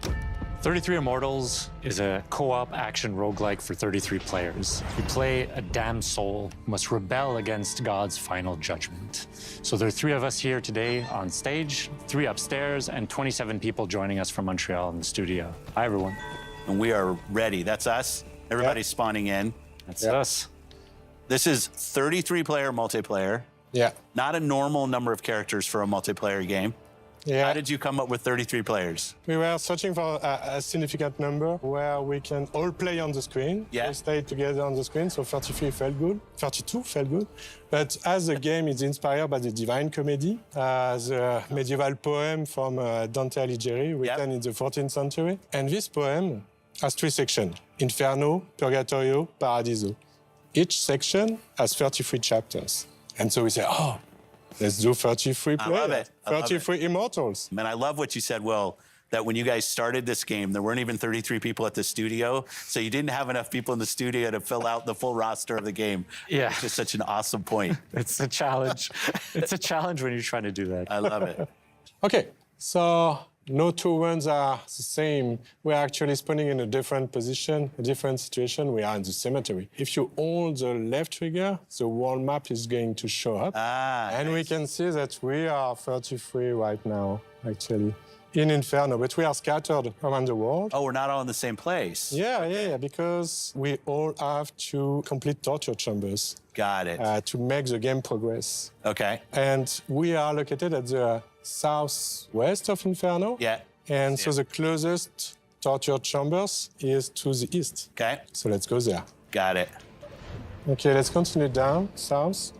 33 Immortals is a co-op action roguelike for 33 players. You play a damned soul who must rebel against God's final judgment. So there are 3 of us here today on stage, 3 upstairs, and 27 people joining us from Montreal in the studio. Hi, everyone. And we are ready. That's us. Everybody's spawning in. That's us. This is 33-player multiplayer. Yeah. Not a normal number of characters for a multiplayer game. Yeah. How did you come up with 33 players? We were searching for a significant number where we can all play on the screen. Yeah. We stay together on the screen, so 33 felt good. 32 felt good. But as the game is inspired by the Divine Comedy, the medieval poem from Dante Alighieri, written in the 14th century. And this poem has 3 sections: Inferno, Purgatorio, Paradiso. Each section has 33 chapters. And so we say, oh, let's do 33 players. I love it. 33 Immortals. Man, I love what you said, Will, that when you guys started this game, there weren't even 33 people at the studio, so you didn't have enough people in the studio to fill out the full roster of the game. Yeah. It's just such an awesome point. It's a challenge. It's a challenge when you're trying to do that. I love it. Okay, so no 2 runs are the same. We're actually spawning in a different position, a different situation. We are in the cemetery. If you hold the left trigger, the world map is going to show up. And we can see that we are 33 right now, actually, in Inferno, but we are scattered around the world. Oh, we're not all in the same place. Yeah, because we all have to complete torture chambers. Got it. To make the game progress. Okay. And we are located at the southwest of Inferno. Yeah. And so the closest torture chambers is to the east. Okay. So let's go there. Got it. Okay, let's continue down south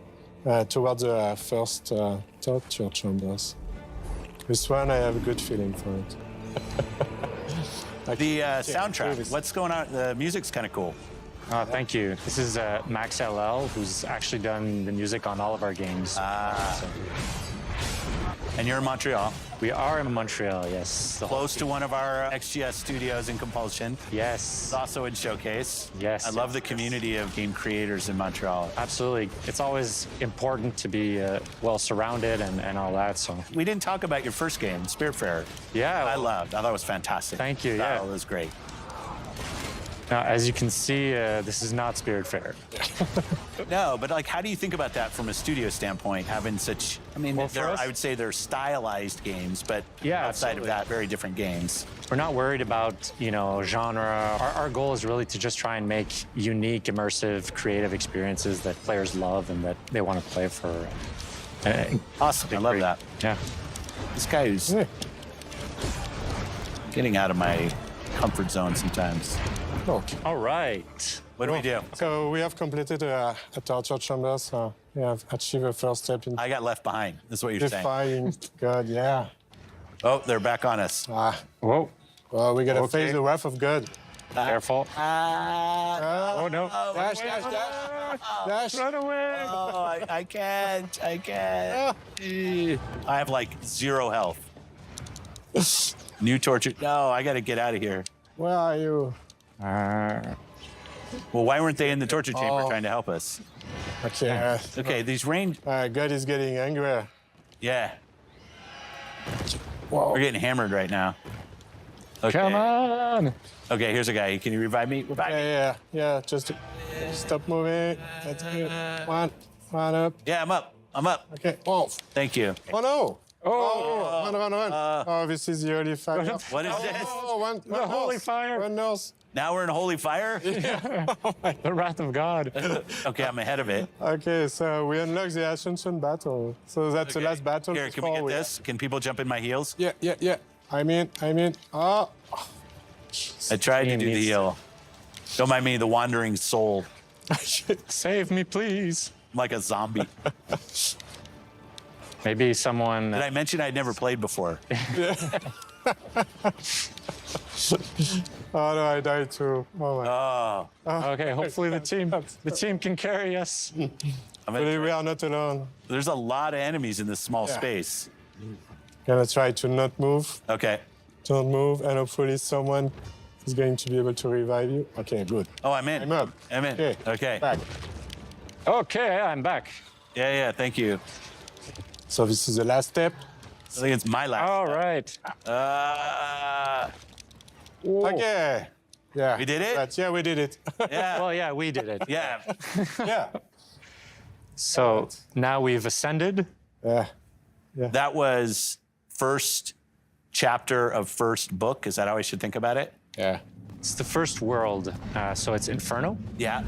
towards the first torture chambers. This one, I have a good feeling for it. The soundtrack, what's going on? The music's kind of cool. Thank you. This is Max LL, who's actually done the music on all of our games. And you're in Montreal? We are in Montreal, yes. Close to one of our XGS studios in Compulsion. Yes. It's also in Showcase. Yes. I love the community of game creators in Montreal. Absolutely. It's always important to be well surrounded and all that, so. We didn't talk about your first game, Spiritfarer. Yeah. I thought it was fantastic. Thank you, yeah. It was great. Now, as you can see, this is not Spiritfarer. No, but like, how do you think about that from a studio standpoint, having such, I mean, I would say they're stylized games, but outside of that, very different games. We're not worried about, genre. Our goal is really to just try and make unique, immersive, creative experiences that players love and that they want to play for. Awesome, I love that. Yeah. This guy is getting out of my comfort zone sometimes. Okay. All right. What do we do? So we have completed a torture chamber, so we have achieved a first step in... I got left behind. That's what you're saying. Defying God, yeah. Oh, they're back on us. Whoa. Well, we gotta face the wrath of God. Careful. Oh, no. Dash. Run away. Oh, I can't. I have like 0 health. New torture. No, I gotta get out of here. Where are you? Well, why weren't they in the torture chamber trying to help us? Okay. Okay, these range... God is getting angry. Yeah. Whoa. We're getting hammered right now. Okay. Come on. Okay, here's a guy. Can you revive me? Revive me. Yeah. Just stop moving. That's good. One up. Yeah, I'm up. Okay. Oh. Thank you. Oh, no. Run. This is the holy fire. What is this? One holy fire. One nurse. Now we're in holy fire? Yeah. The wrath of God. Okay, I'm ahead of it. Okay, so we unlock the Ascension battle. So that's the last battle. Here, can we get this? Can people jump in my heels? Yeah. I'm in. Oh. I tried to do the heal. Don't mind me, the wandering soul. Save me, please. I'm like a zombie. Maybe someone... Did I mention I'd never played before? Oh, no, I died too. Oh, my. Okay, hopefully the team can carry us. We are not alone. There's a lot of enemies in this small space. Gonna try to not move. Okay. Don't move, and hopefully someone is going to be able to revive you. Okay, good. Oh, I'm in. I'm up. I'm in. Okay. Back. Okay, I'm back. Yeah, thank you. So this is the last step. I think it's my last. All right. Okay. Yeah. We did it? Yeah, we did it. Yeah. Well, yeah, we did it. Yeah. Yeah. So now we've ascended. Yeah. That was first chapter of first book. Is that how I should think about it? Yeah. It's the first world, so it's Inferno. Yeah.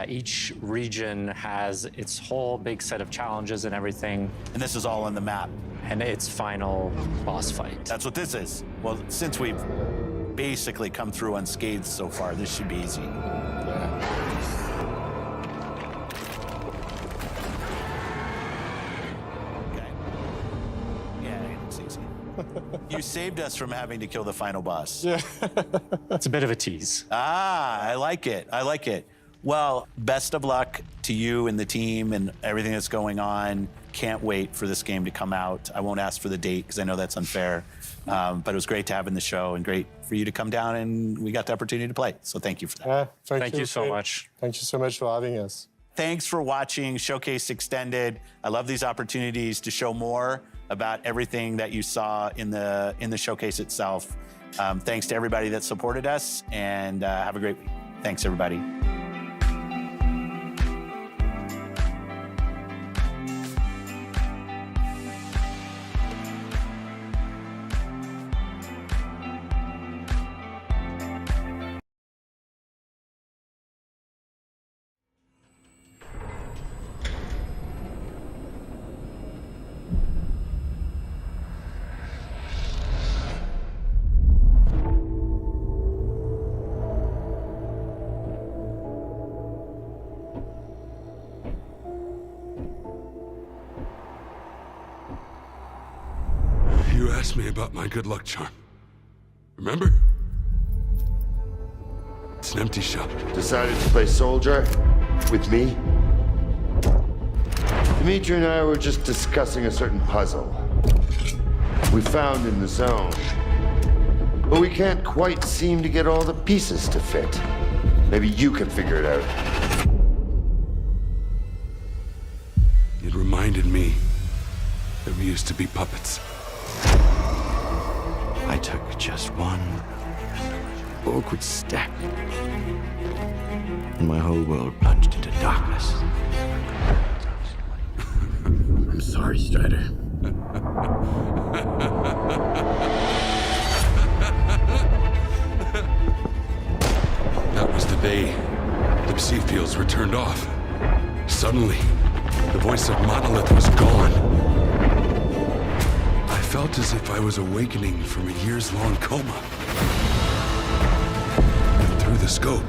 Each region has its whole big set of challenges and everything. And this is all on the map. And its final boss fight. That's what this is. Well, since we've basically come through unscathed so far, this should be easy. Yeah. You saved us from having to kill the final boss. Yeah. It's a bit of a tease. I like it. I like it. Well, best of luck to you and the team and everything that's going on. Can't wait for this game to come out. I won't ask for the date because I know that's unfair. But it was great to have in the show and great for you to come down and we got the opportunity to play. So thank you for that. Thank you so much. Thank you so much for having us. Thanks for watching Showcase Extended. I love these opportunities to show more about everything that you saw in the showcase itself. Thanks to everybody that supported us, and have a great week. Thanks, everybody. You asked me about my good luck charm. Remember? It's an empty shell. Decided to play soldier with me? Dimitri and I were just discussing a certain puzzle we found in the zone. But we can't quite seem to get all the pieces to fit. Maybe you can figure it out. It reminded me that we used to be puppets. I took just one awkward step, and my whole world plunged into darkness. I'm sorry, Strider. That was the day the sea fields were turned off. Suddenly, the voice of Monolith was gone. I felt as if I was awakening from a years-long coma. And through the scope,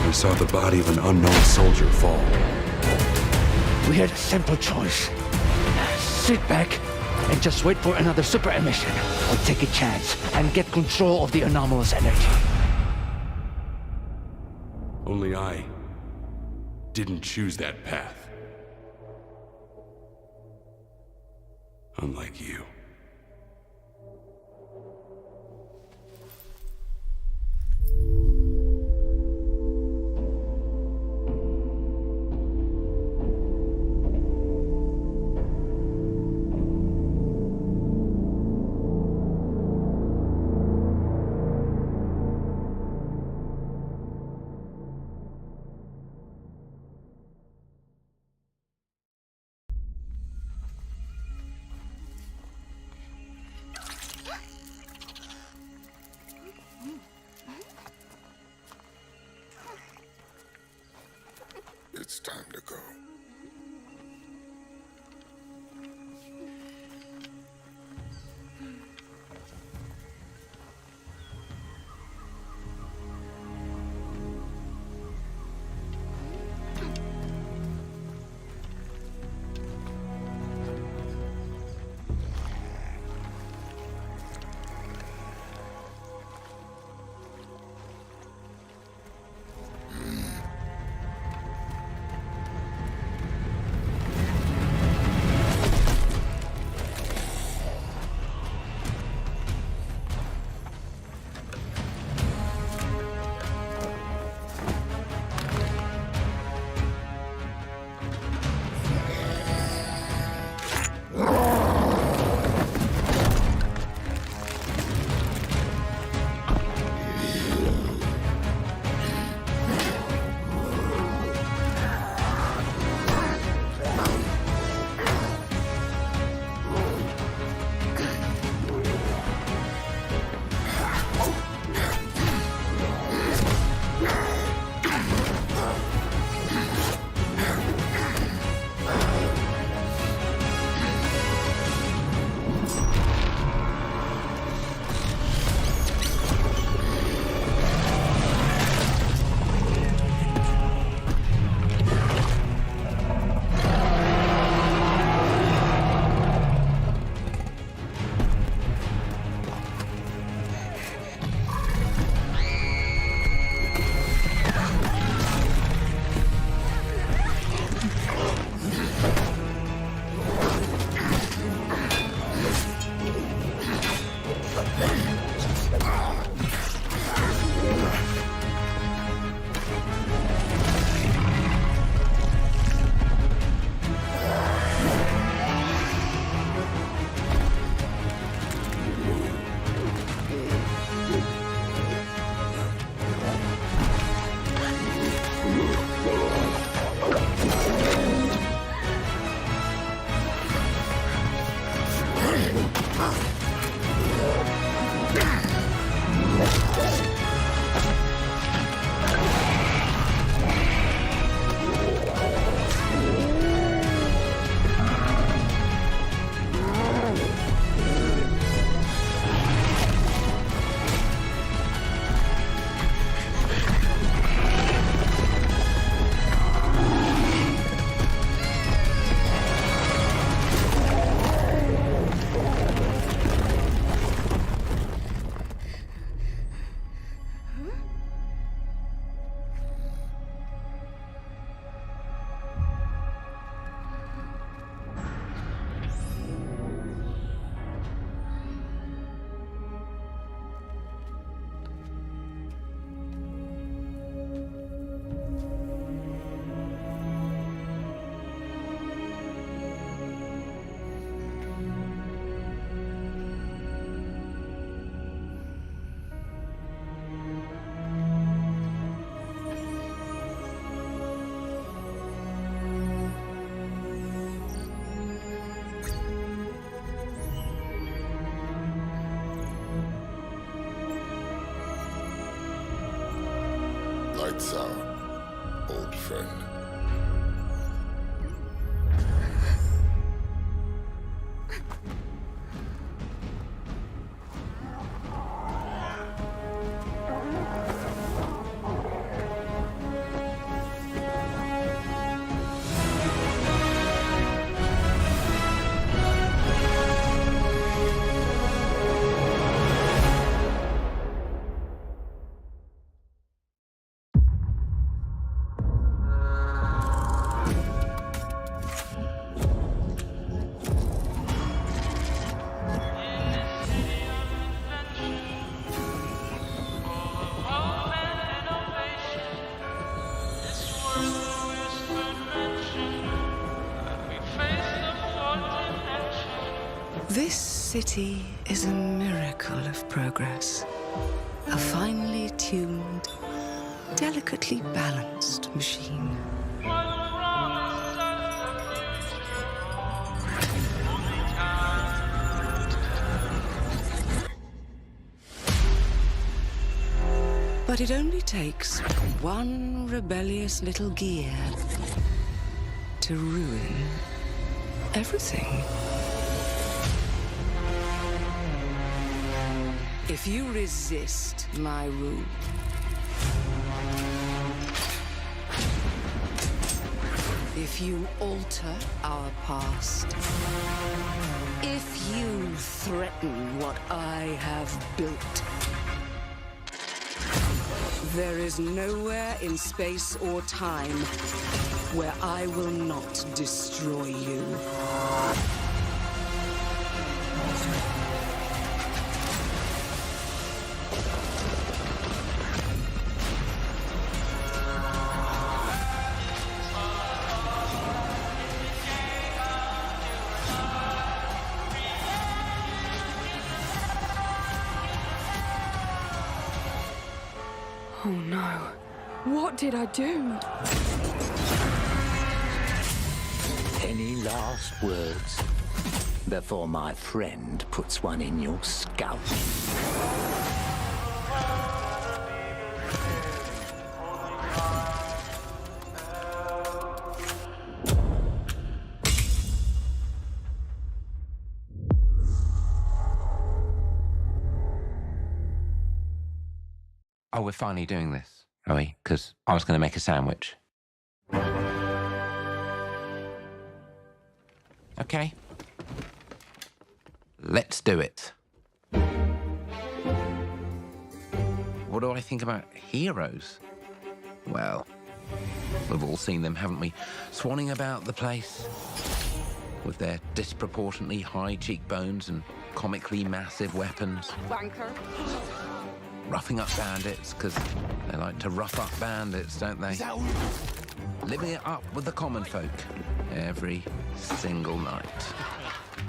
we saw the body of an unknown soldier fall. We had a simple choice. Sit back and just wait for another super emission, or take a chance and get control of the anomalous energy. Only I didn't choose that path. Unlike you. It's time to go. What's up, old friend? This city is a miracle of progress. A finely tuned, delicately balanced machine. But it only takes one rebellious little gear to ruin everything. If you resist my rule, if you alter our past, if you threaten what I have built, there is nowhere in space or time where I will not destroy you. Oh no. What did I do? Any last words before my friend puts one in your scalp? Oh, we're finally doing this, are we? Because I was going to make a sandwich. Okay. Let's do it. What do I think about heroes? Well, we've all seen them, haven't we? Swanning about the place with their disproportionately high cheekbones and comically massive weapons. Wanker. Roughing up bandits, because they like to rough up bandits, don't they? Living it up with the common folk every single night.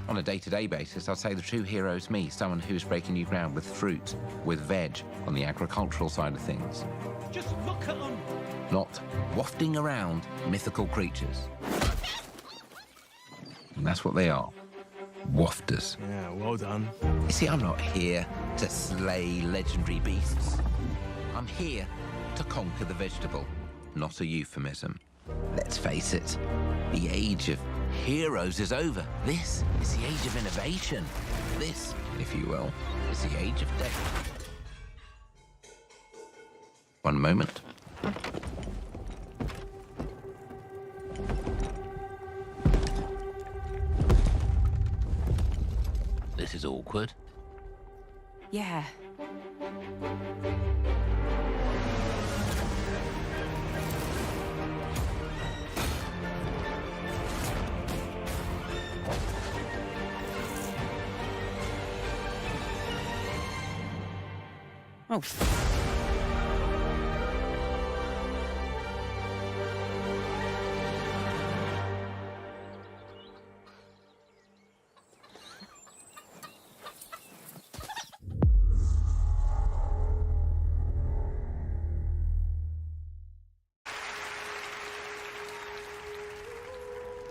On a day-to-day basis, I'd say the true hero is me, someone who's breaking new ground with fruit, with veg, on the agricultural side of things. Just look at them. Not wafting around mythical creatures. And that's what they are. Wafters. Yeah, well done. You see, I'm not here to slay legendary beasts. I'm here to conquer the vegetable, not a euphemism. Let's face it, the age of heroes is over. This is the age of innovation. This, if you will, is the age of death. One moment. This is awkward. Yeah. Oh.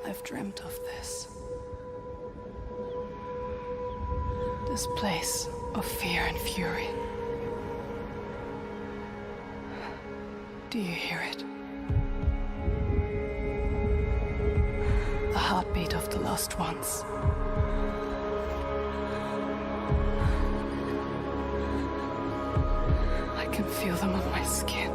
I've dreamt of this. This place of fear and fury. Do you hear it? The heartbeat of the lost ones. I can feel them on my skin.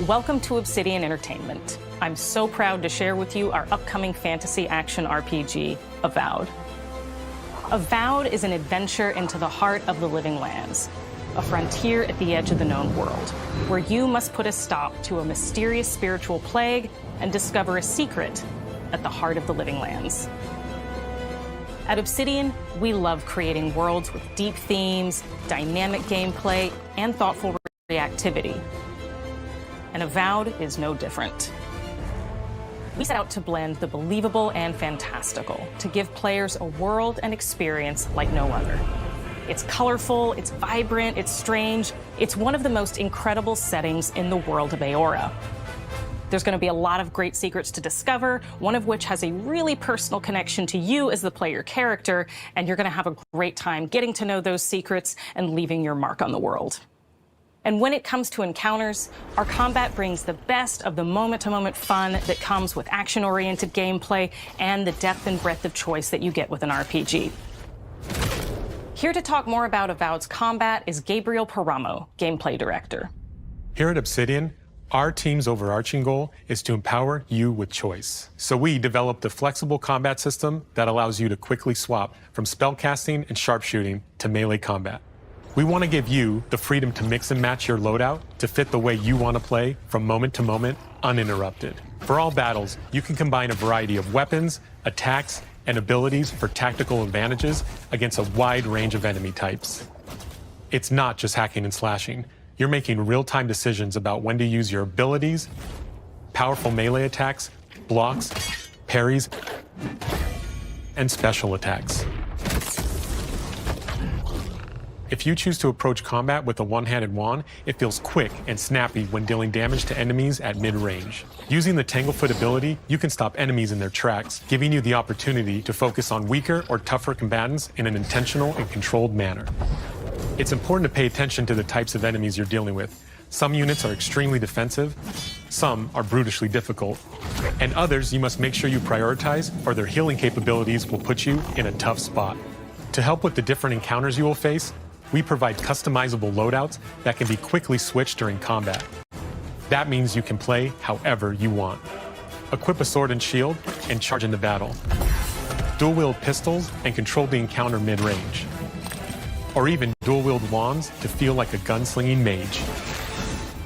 welcome to Obsidian Entertainment. I'm so proud to share with you our upcoming fantasy action RPG, Avowed. Avowed is an adventure into the heart of the Living Lands, a frontier at the edge of the known world, where you must put a stop to a mysterious spiritual plague and discover a secret at the heart of the Living Lands. At Obsidian, we love creating worlds with deep themes, dynamic gameplay, and thoughtful reactivity. And Avowed is no different. We set out to blend the believable and fantastical to give players a world and experience like no other. It's colorful, it's vibrant, it's strange. It's one of the most incredible settings in the world of Aora. There's going to be a lot of great secrets to discover, one of which has a really personal connection to you as the player character, and you're going to have a great time getting to know those secrets and leaving your mark on the world. And when it comes to encounters, our combat brings the best of the moment-to-moment fun that comes with action-oriented gameplay and the depth and breadth of choice that you get with an RPG. Here to talk more about Avowed's combat is Gabriel Paramo, gameplay director. Here at Obsidian, our team's overarching goal is to empower you with choice. So we developed a flexible combat system that allows you to quickly swap from spellcasting and sharpshooting to melee combat. We want to give you the freedom to mix and match your loadout to fit the way you want to play from moment to moment, uninterrupted. For all battles, you can combine a variety of weapons, attacks, and abilities for tactical advantages against a wide range of enemy types. It's not just hacking and slashing. You're making real-time decisions about when to use your abilities, powerful melee attacks, blocks, parries, and special attacks. If you choose to approach combat with a one-handed wand, it feels quick and snappy when dealing damage to enemies at mid-range. Using the Tanglefoot ability, you can stop enemies in their tracks, giving you the opportunity to focus on weaker or tougher combatants in an intentional and controlled manner. It's important to pay attention to the types of enemies you're dealing with. Some units are extremely defensive, some are brutishly difficult, and others you must make sure you prioritize, or their healing capabilities will put you in a tough spot. To help with the different encounters you will face, we provide customizable loadouts that can be quickly switched during combat. That means you can play however you want. Equip a sword and shield and charge into battle. Dual-wield pistols and control the encounter mid-range. Or even dual-wield wands to feel like a gunslinging mage.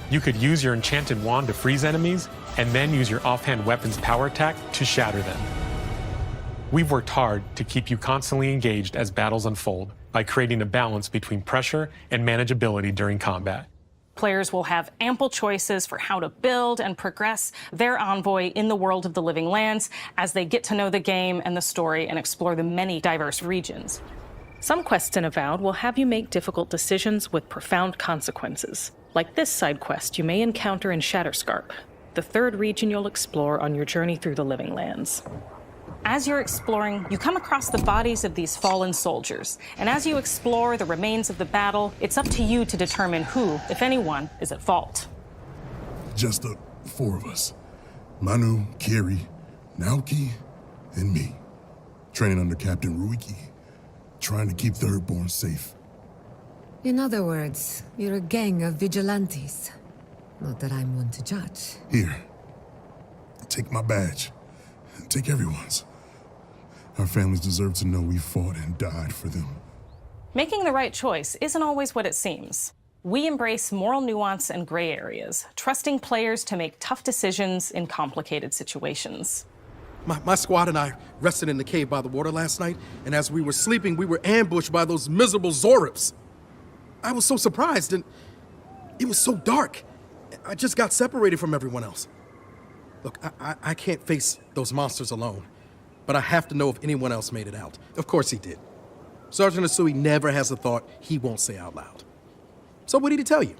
You could use your enchanted wand to freeze enemies, and then use your offhand weapon's power attack to shatter them. We've worked hard to keep you constantly engaged as battles unfold by creating a balance between pressure and manageability during combat. Players will have ample choices for how to build and progress their envoy in the world of the Living Lands as they get to know the game and the story and explore the many diverse regions. Some quests in Avowed will have you make difficult decisions with profound consequences, like this side quest you may encounter in Shatterscarp, the third region you'll explore on your journey through the Living Lands. As you're exploring, you come across the bodies of these fallen soldiers, and as you explore the remains of the battle, it's up to you to determine who, if anyone, is at fault. Just the four of us. Manu, Kiri, Naoki, and me. Training under Captain Ruiki, trying to keep Thirdborn safe. In other words, you're a gang of vigilantes. Not that I'm one to judge. Here, take my badge. Take everyone's. Our families deserve to know we fought and died for them. Making the right choice isn't always what it seems. We embrace moral nuance and gray areas, trusting players to make tough decisions in complicated situations. My squad and I rested in the cave by the water last night, and as we were sleeping, we were ambushed by those miserable Zorips. I was so surprised, and it was so dark. I just got separated from everyone else. Look, I can't face those monsters alone, but I have to know if anyone else made it out. Of course he did. Sergeant Asui never has a thought he won't say out loud. So what did he tell you?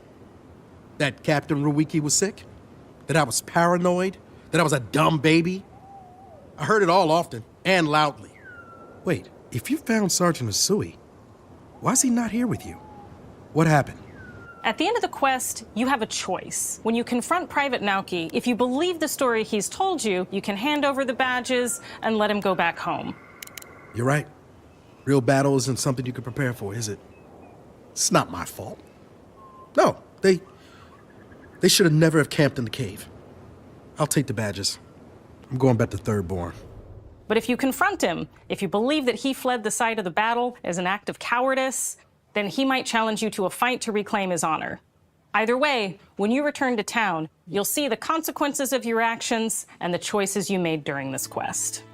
That Captain Ruiki was sick? That I was paranoid? That I was a dumb baby? I heard it all often and loudly. Wait, if you found Sergeant Asui, why is he not here with you? What happened? At the end of the quest, you have a choice. When you confront Private Naoki, if you believe the story he's told you, you can hand over the badges and let him go back home. You're right. Real battle isn't something you can prepare for, is it? It's not my fault. No, they They should have never have camped in the cave. I'll take the badges. I'm going back to Thirdborn. But if you confront him, if you believe that he fled the site of the battle as an act of cowardice, then he might challenge you to a fight to reclaim his honor. Either way, when you return to town, you'll see the consequences of your actions and the choices you made during this quest.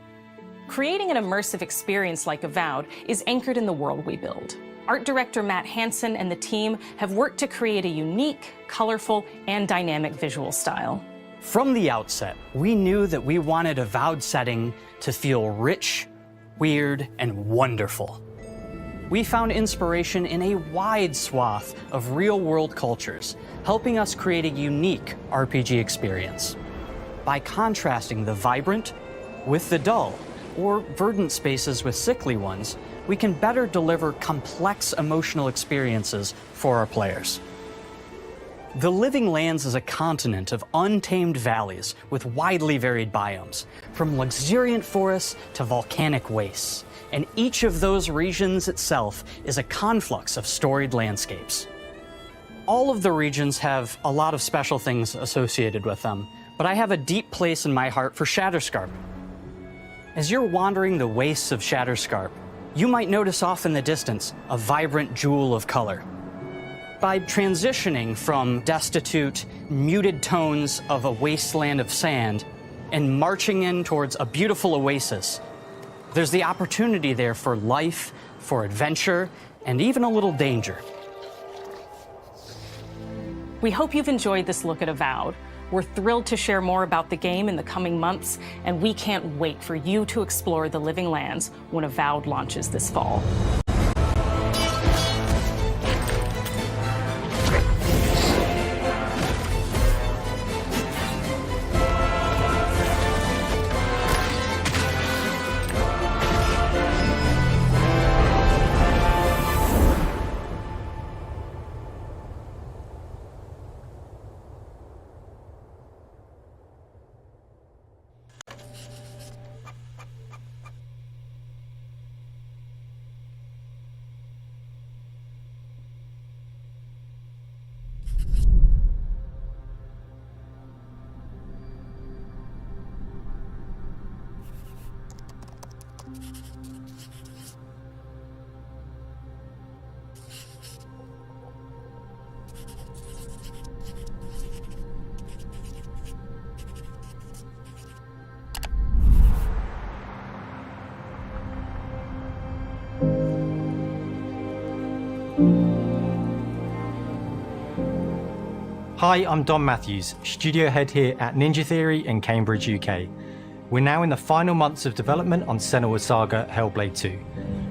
Creating an immersive experience like Avowed is anchored in the world we build. Art director Matt Hansen and the team have worked to create a unique, colorful, and dynamic visual style. From the outset, we knew that we wanted Avowed setting to feel rich, weird, and wonderful. We found inspiration in a wide swath of real-world cultures, helping us create a unique RPG experience. By contrasting the vibrant with the dull, or verdant spaces with sickly ones, we can better deliver complex emotional experiences for our players. The Living Lands is a continent of untamed valleys with widely varied biomes, from luxuriant forests to volcanic wastes. And each of those regions itself is a conflux of storied landscapes. All of the regions have a lot of special things associated with them, but I have a deep place in my heart for Shatterscarp. As you're wandering the wastes of Shatterscarp, you might notice off in the distance a vibrant jewel of color. By transitioning from destitute, muted tones of a wasteland of sand and marching in towards a beautiful oasis, there's the opportunity there for life, for adventure, and even a little danger. We hope you've enjoyed this look at Avowed. We're thrilled to share more about the game in the coming months, and we can't wait for you to explore the Living Lands when Avowed launches this fall. Hi, I'm Dom Matthews, studio head here at Ninja Theory in Cambridge, UK. We're now in the final months of development on Senua's Saga Hellblade 2,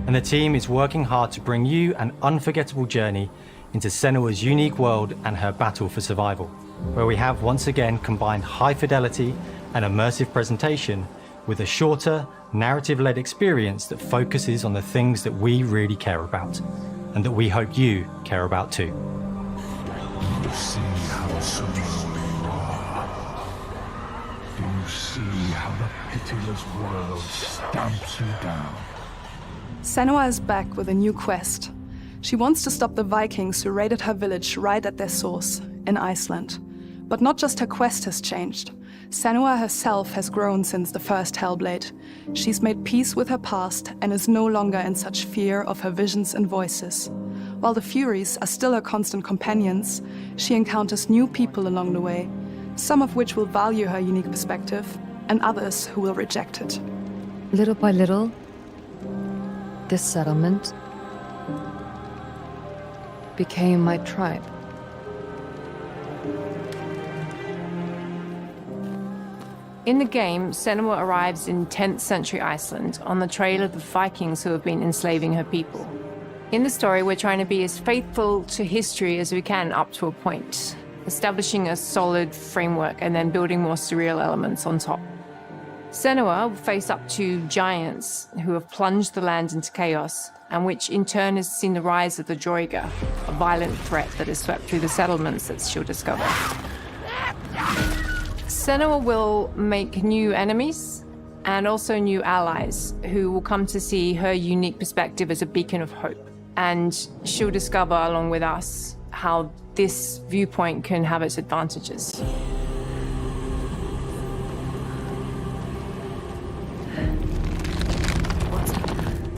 and the team is working hard to bring you an unforgettable journey into Senua's unique world and her battle for survival, where we have once again combined high fidelity and immersive presentation with a shorter, narrative-led experience that focuses on the things that we really care about, and that we hope you care about too. You see how surrounding you are. Do you see how the pitiless world stamps you down? Senua is back with a new quest. She wants to stop the Vikings who raided her village right at their source, in Iceland. But not just her quest has changed. Senua herself has grown since the first Hellblade. She's made peace with her past and is no longer in such fear of her visions and voices. While the Furies are still her constant companions, she encounters new people along the way, some of which will value her unique perspective, and others who will reject it. Little by little, this settlement became my tribe. In the game, Senua arrives in 10th century Iceland on the trail of the Vikings who have been enslaving her people. In the story, we're trying to be as faithful to history as we can up to a point, establishing a solid framework and then building more surreal elements on top. Senua will face up to giants who have plunged the land into chaos, and which in turn has seen the rise of the Droiga, a violent threat that has swept through the settlements that she'll discover. Senua will make new enemies and also new allies who will come to see her unique perspective as a beacon of hope. And she'll discover, along with us, how this viewpoint can have its advantages.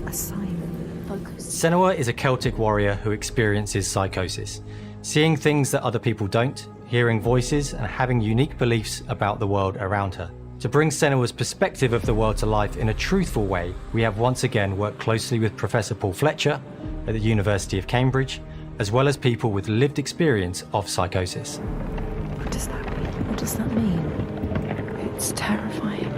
A sign. Senua is a Celtic warrior who experiences psychosis, seeing things that other people don't, hearing voices, and having unique beliefs about the world around her. To bring Senua's perspective of the world to life in a truthful way, we have once again worked closely with Professor Paul Fletcher at the University of Cambridge, as well as people with lived experience of psychosis. What does that mean? What does that mean? It's terrifying.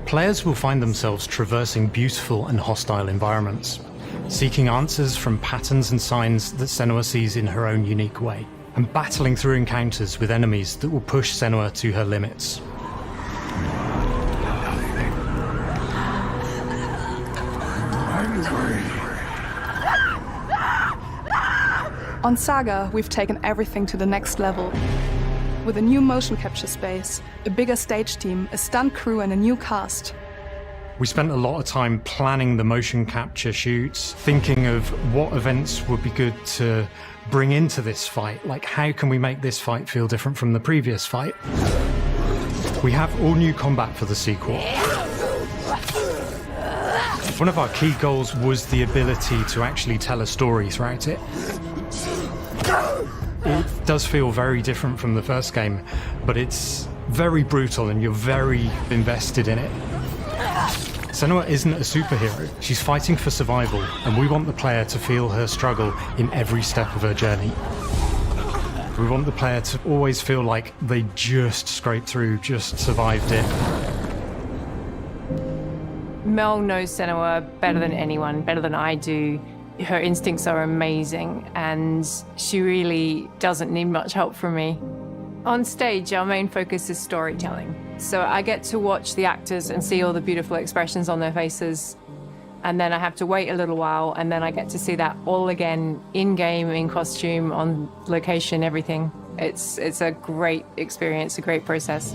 Players will find themselves traversing beautiful and hostile environments, seeking answers from patterns and signs that Senua sees in her own unique way, and battling through encounters with enemies that will push Senua to her limits. On Saga, we've taken everything to the next level. With a new motion capture space, a bigger stage team, a stunt crew, and a new cast. We spent a lot of time planning the motion capture shoots, thinking of what events would be good to bring into this fight. Like, how can we make this fight feel different from the previous fight? We have all new combat for the sequel. One of our key goals was the ability to actually tell a story throughout it. It does feel very different from the first game, but it's very brutal and you're very invested in it. Senua isn't a superhero, she's fighting for survival, and we want the player to feel her struggle in every step of her journey. We want the player to always feel like they just scraped through, just survived it. Mel knows Senua better than anyone, better than I do. Her instincts are amazing, and she really doesn't need much help from me. On stage, our main focus is storytelling. So I get to watch the actors and see all the beautiful expressions on their faces, and then I have to wait a little while, and then I get to see that all again, in-game, in costume, on location, everything. It's a great experience, a great process.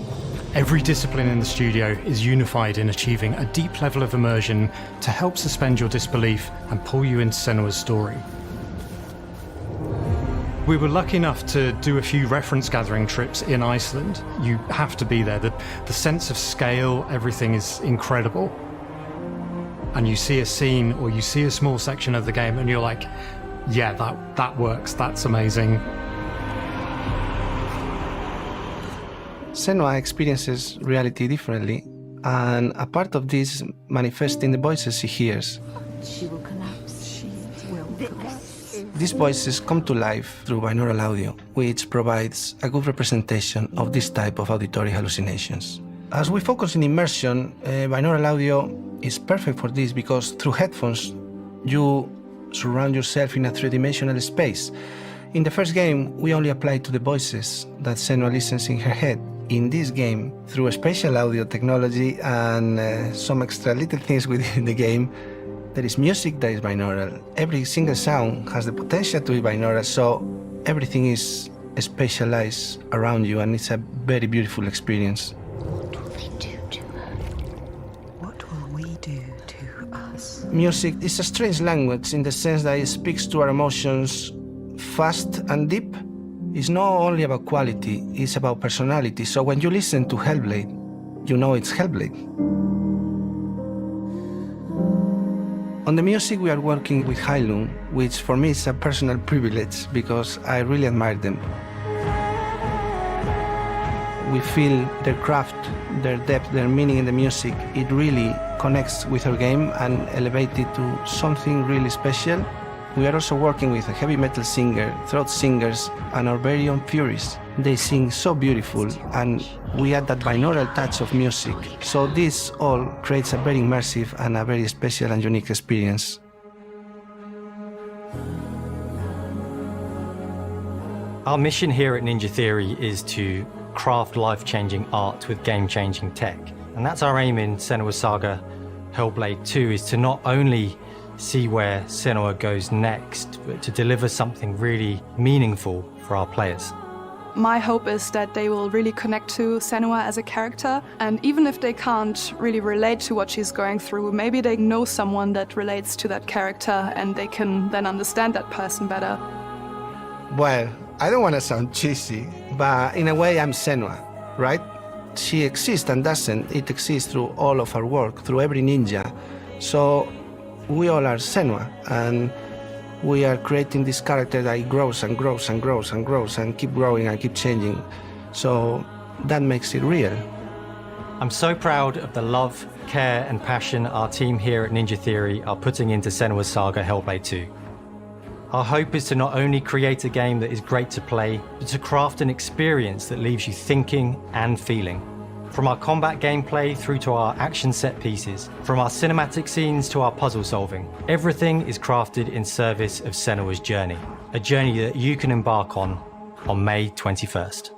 Every discipline in the studio is unified in achieving a deep level of immersion to help suspend your disbelief and pull you into Senua's story. We were lucky enough to do a few reference gathering trips in Iceland. You have to be there. The sense of scale, everything is incredible. And you see a scene or you see a small section of the game and you're like, yeah, that works, that's amazing. Senua experiences reality differently, and a part of this manifests in the voices she hears. She will collapse. She will collapse. These voices come to life through binaural audio, which provides a good representation of this type of auditory hallucinations. As we focus in immersion, binaural audio is perfect for this because through headphones, you surround yourself in a three-dimensional space. In the first game, we only applied to the voices that Senua listens in her head. In this game, through a spatial audio technology and some extra little things within the game, there is music that is binaural. Every single sound has the potential to be binaural, so everything is spatialized around you, and it's a very beautiful experience. What will they do to her? What will we do to us? Music is a strange language in the sense that it speaks to our emotions fast and deep. It's not only about quality, it's about personality. So when you listen to Hellblade, you know it's Hellblade. On the music, we are working with Heilung, which for me is a personal privilege because I really admire them. We feel their craft, their depth, their meaning in the music. It really connects with our game and elevates it to something really special. We are also working with a heavy metal singer, throat singers, and our very own Furies. They sing so beautiful, and we add that binaural touch of music. So this all creates a very immersive and a very special and unique experience. Our mission here at Ninja Theory is to craft life-changing art with game-changing tech. And that's our aim in Senua Saga Hellblade 2, is to not only see where Senua goes next, but to deliver something really meaningful for our players. My hope is that they will really connect to Senua as a character, and even if they can't really relate to what she's going through, maybe they know someone that relates to that character and they can then understand that person better. Well, I don't want to sound cheesy, but in a way I'm Senua, right? She exists and doesn't. It exists through all of our work, through every ninja. So we all are Senua, and we are creating this character that grows and grows and grows and grows and keep growing and keep changing. So that makes it real. I'm so proud of the love, care and passion our team here at Ninja Theory are putting into Senua's Saga Hellblade 2. Our hope is to not only create a game that is great to play, but to craft an experience that leaves you thinking and feeling. From our combat gameplay through to our action set pieces, from our cinematic scenes to our puzzle solving, everything is crafted in service of Senua's journey, a journey that you can embark on May 21st.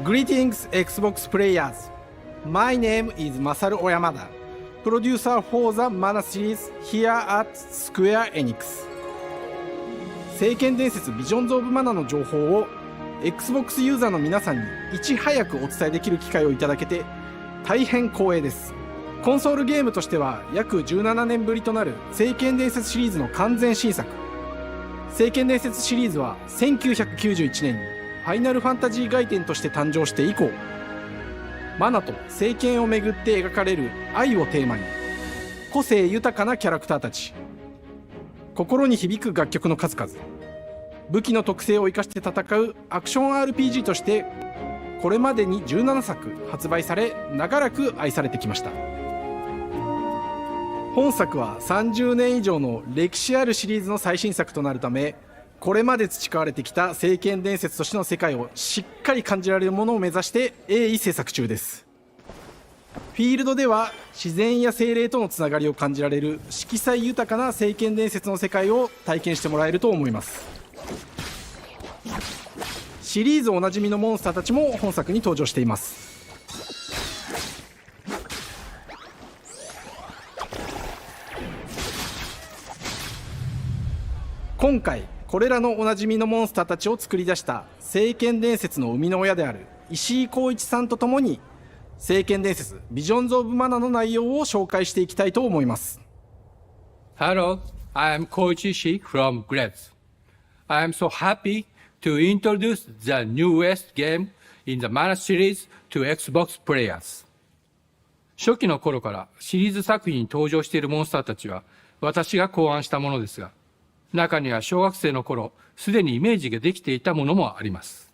Greetings, Xbox players. My name is Masaru Oyamada, producer for the Mana series here at Square Enix. 聖剣伝説ビジョンズ・オブ・マナの情報を Xbox ユーザーの皆さんにいち早くお伝えできる機会をいただけて大変光栄です。コンソールゲームとしては約17年ぶりとなる聖剣伝説シリーズの完全新作。聖剣伝説シリーズは1991年にファイナルファンタジー外伝として誕生して以降、マナと聖剣をめぐって描かれる愛をテーマに、個性豊かなキャラクターたち、心に響く楽曲の数々、武器の特性を生かして戦うアクション RPG としてこれまでに17作発売され、長らく愛されてきました。本作は30年以上の歴史あるシリーズの最新作となるため、これまで培われてきた聖剣伝説としての世界をしっかり感じられるものを目指して鋭意制作中です。フィールドでは自然や精霊とのつながりを感じられる色彩豊かな聖剣伝説の世界を体験してもらえると思います。シリーズおなじみのモンスターたちも本作に登場しています。今回これらのおなじみのモンスターたちを作り出した聖剣伝説の生みの親である石井浩一さんとともに、聖剣伝説ビジョンズ・オブ・マナの内容を紹介していきたいと思います。 Hello, I am Koichi Ishii from Grabs. I am so happy to introduce the newest game in the Mana series to Xbox players. 初期の頃からシリーズ作品に登場しているモンスターたちは私が考案したものですが、中には小学生の頃すでにイメージができていたものもあります。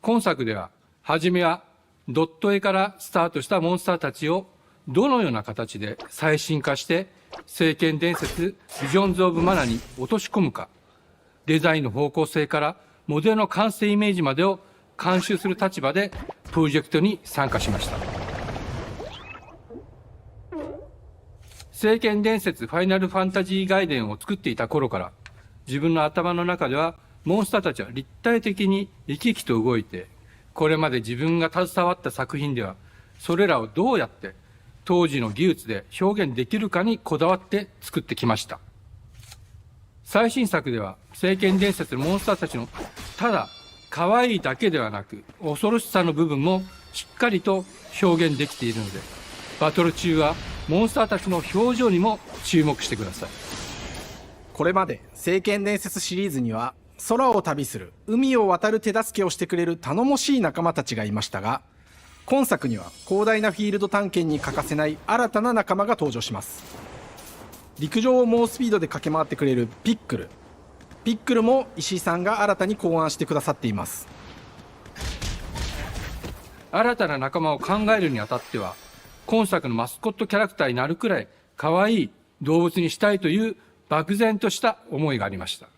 今作では初めはドット絵からスタートしたモンスターたちをどのような形で最新化して聖剣伝説ビジョンズ・オブ・マナに落とし込むか、デザインの方向性からモデルの完成イメージまでを監修する立場でプロジェクトに参加しました。聖剣伝説ファイナルファンタジー外伝を作っていた頃から、自分の頭の中ではモンスターたちは立体的に生き生きと動いて、これまで自分が携わった作品ではそれらをどうやって当時の技術で表現できるかにこだわって作ってきました。最新作では聖剣伝説のモンスターたちのただ可愛いだけではなく恐ろしさの部分もしっかりと表現できているので、バトル中はモンスターたちの表情にも注目してください。これまで聖剣伝説シリーズには空を旅する、海を渡る手助けをしてくれる頼もしい仲間たちがいましたが、今作には広大なフィールド探検に欠かせない新たな仲間が登場します。陸上を猛スピードで駆け回ってくれるピックル。ピックルも石井さんが新たに考案してくださっています。新たな仲間を考えるにあたっては、今作のマスコットキャラクターになるくらい可愛い動物にしたいという漠然とした思いがありました。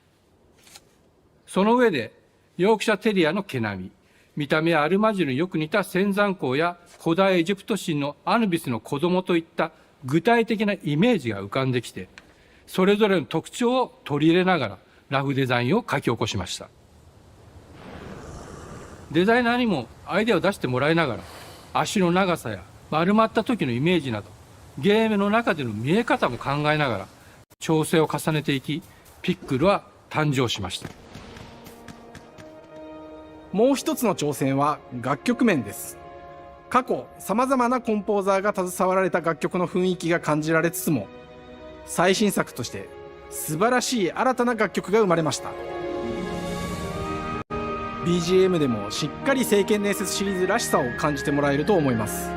その上で、ヨークシャテリアの毛並み、見た目はアルマジルによく似た仙山港や古代エジプト神のアヌビスの子供といった具体的なイメージが浮かんできて、それぞれの特徴を取り入れながらラフデザインを書き起こしました。デザイナーにもアイデアを出してもらいながら、足の長さや丸まった時のイメージなど、ゲームの中での見え方も考えながら調整を重ねていき、ピックルは誕生しました。もう一つの挑戦は楽曲面です。過去さまざまなコンポーザーが携わられた楽曲の雰囲気が感じられつつも、最新作として素晴らしい新たな楽曲が生まれました。 BGM でもしっかり聖剣伝説シリーズらしさを感じてもらえると思います。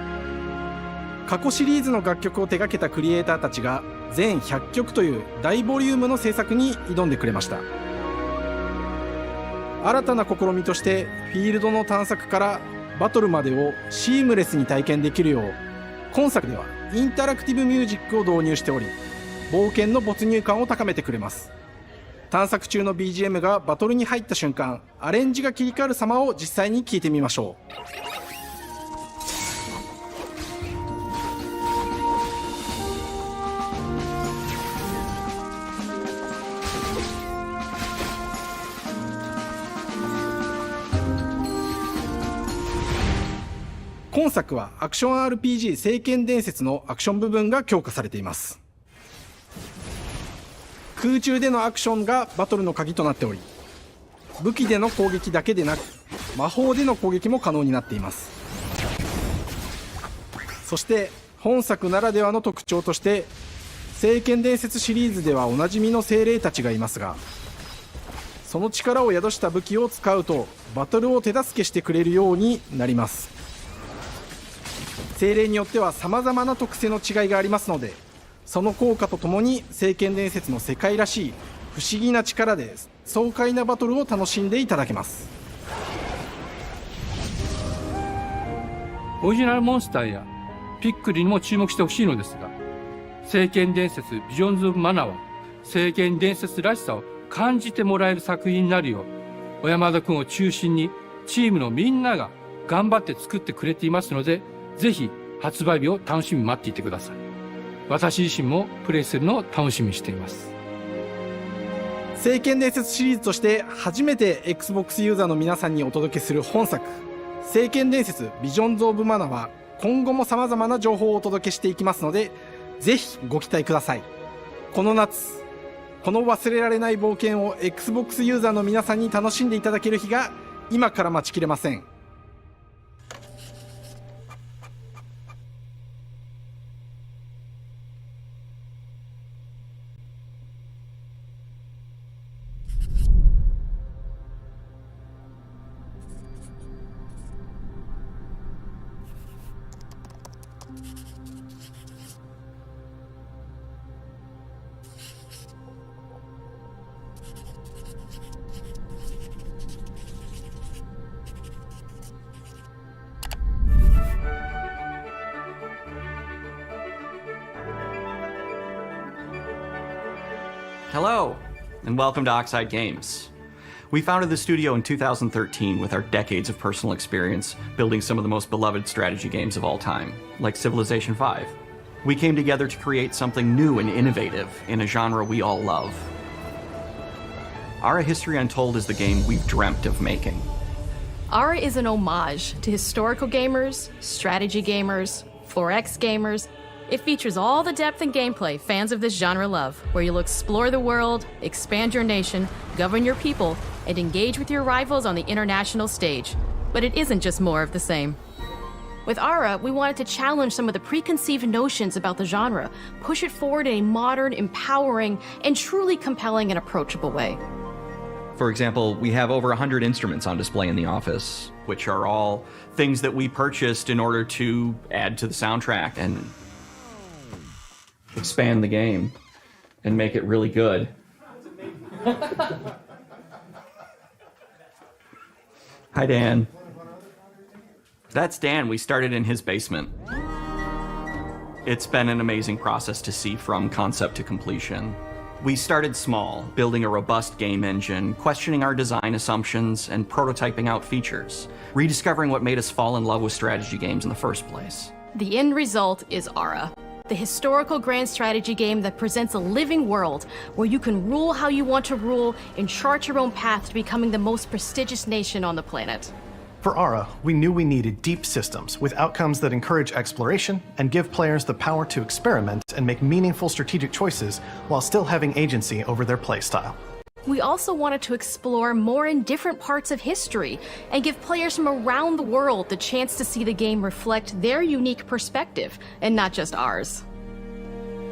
過去シリーズの楽曲を手掛けたクリエイターたちが全100曲という大ボリュームの制作に挑んでくれました。新たな試みとしてフィールドの探索からバトルまでをシームレスに体験できるよう、今作ではインタラクティブミュージックを導入しており、冒険の没入感を高めてくれます。探索中の BGM がバトルに入った瞬間、アレンジが切り替わる様を実際に聞いてみましょう。今作はアクション RPG 聖剣伝説のアクション部分が強化されています。空中でのアクションがバトルの鍵となっており、武器での攻撃だけでなく魔法での攻撃も可能になっています。そして本作ならではの特徴として、聖剣伝説シリーズではおなじみの精霊たちがいますが、その力を宿した武器を使うとバトルを手助けしてくれるようになります。精霊によっては様々な特性の違いがありますので、その効果とともに聖剣伝説の世界らしい不思議な力で爽快なバトルを楽しんでいただけます。オリジナルモンスターやピックルにも注目してほしいのですが、聖剣伝説ビジョンズ・オブ・マナーは聖剣伝説らしさを感じてもらえる作品になるよう、小山田君を中心にチームのみんなが頑張って作ってくれていますので、ぜひ発売日を楽しみに待っていてください。私自身もプレイするのを楽しみにしています。聖剣伝説シリーズとして初めて Xbox ユーザーの皆さんにお届けする本作、聖剣伝説ビジョンズ・オブ・マナは今後も様々な情報をお届けしていきますので、ぜひご期待ください。この夏、この忘れられない冒険を Xbox ユーザーの皆さんに楽しんでいただける日が今から待ちきれません。Hello, and welcome to Oxide Games. We founded the studio in 2013 with our decades of personal experience building some of the most beloved strategy games of all time, like Civilization V. We came together to create something new and innovative in a genre we all love. Ara History Untold is the game we've dreamt of making. Ara is an homage to historical gamers, strategy gamers, 4X gamers. It features all the depth and gameplay fans of this genre love, where you'll explore the world, expand your nation, govern your people, and engage with your rivals on the international stage. But it isn't just more of the same. With Ara, we wanted to challenge some of the preconceived notions about the genre, push it forward in a modern, empowering, and truly compelling and approachable way. For example, we have over 100 instruments on display in the office, which are all things that we purchased in order to add to the soundtrack and expand the game and make it really good. Hi, Dan. That's Dan. We started in his basement. It's been an amazing process to see from concept to completion. We started small, building a robust game engine, questioning our design assumptions, and prototyping out features, rediscovering what made us fall in love with strategy games in the first place. The end result is Ara, the historical grand strategy game that presents a living world where you can rule how you want to rule and chart your own path to becoming the most prestigious nation on the planet. For Ara, we knew we needed deep systems with outcomes that encourage exploration and give players the power to experiment and make meaningful strategic choices while still having agency over their playstyle. We also wanted to explore more in different parts of history and give players from around the world the chance to see the game reflect their unique perspective and not just ours.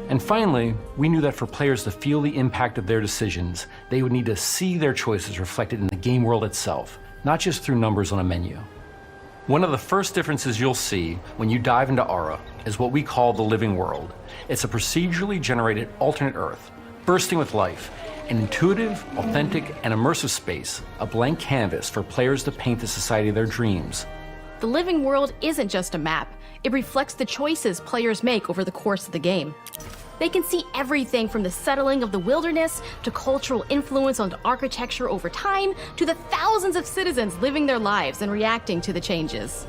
And finally, we knew that for players to feel the impact of their decisions, they would need to see their choices reflected in the game world itself, not just through numbers on a menu. One of the first differences you'll see when you dive into Ara is what we call the living world. It's a procedurally generated alternate Earth, bursting with life, an intuitive, authentic, and immersive space, a blank canvas for players to paint the society of their dreams. The living world isn't just a map. It reflects the choices players make over the course of the game. They can see everything from the settling of the wilderness to cultural influence on architecture over time to the thousands of citizens living their lives and reacting to the changes.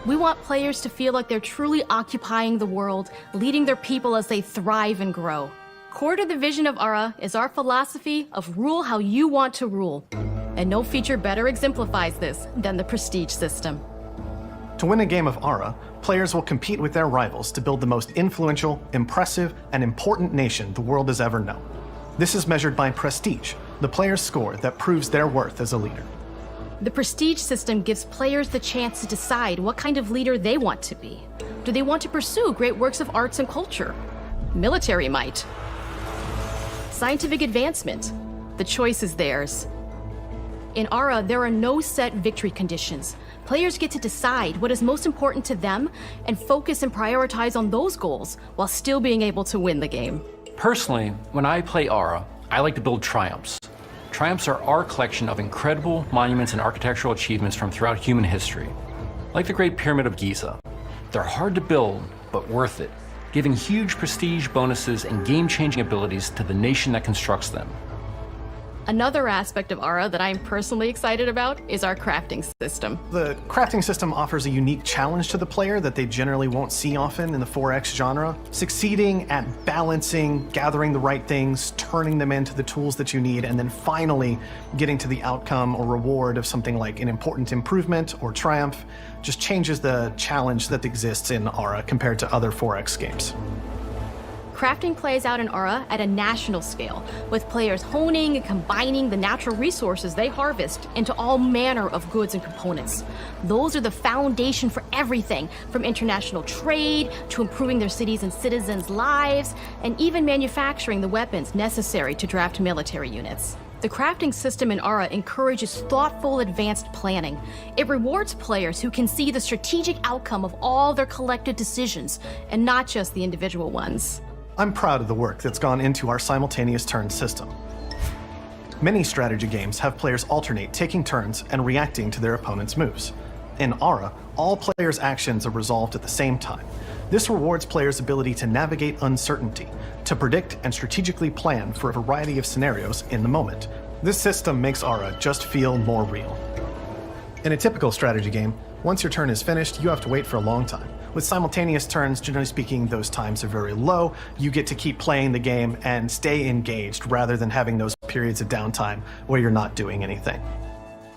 We want players to feel like they're truly occupying the world, leading their people as they thrive and grow. Core to the vision of Ara is our philosophy of rule how you want to rule. And no feature better exemplifies this than the prestige system. To win a game of Ara, players will compete with their rivals to build the most influential, impressive, and important nation the world has ever known. This is measured by prestige, the player's score that proves their worth as a leader. The prestige system gives players the chance to decide what kind of leader they want to be. Do they want to pursue great works of arts and culture? Military might? Scientific advancement? The choice is theirs. In Ara, there are no set victory conditions. Players get to decide what is most important to them and focus and prioritize on those goals while still being able to win the game. Personally, when I play Ara, I like to build triumphs. Triumphs are our collection of incredible monuments and architectural achievements from throughout human history. Like the Great Pyramid of Giza. They're hard to build, but worth it, giving huge prestige bonuses and game-changing abilities to the nation that constructs them. Another aspect of Ara that I'm personally excited about is our crafting system. The crafting system offers a unique challenge to the player that they generally won't see often in the 4X genre. Succeeding at balancing, gathering the right things, turning them into the tools that you need, and then finally getting to the outcome or reward of something like an important improvement or triumph just changes the challenge that exists in Ara compared to other 4X games. Crafting plays out in Ara at a national scale, with players honing and combining the natural resources they harvest into all manner of goods and components. Those are the foundation for everything, from international trade to improving their cities and citizens' lives, and even manufacturing the weapons necessary to draft military units. The crafting system in Ara encourages thoughtful, advanced planning. It rewards players who can see the strategic outcome of all their collective decisions, and not just the individual ones. I'm proud of the work that's gone into our simultaneous turn system. Many strategy games have players alternate taking turns and reacting to their opponent's moves. In Ara, all players' actions are resolved at the same time. This rewards players' ability to navigate uncertainty, to predict and strategically plan for a variety of scenarios in the moment. This system makes Ara just feel more real. In a typical strategy game, once your turn is finished, you have to wait for a long time. With simultaneous turns, generally speaking, those times are very low. You get to keep playing the game and stay engaged rather than having those periods of downtime where you're not doing anything.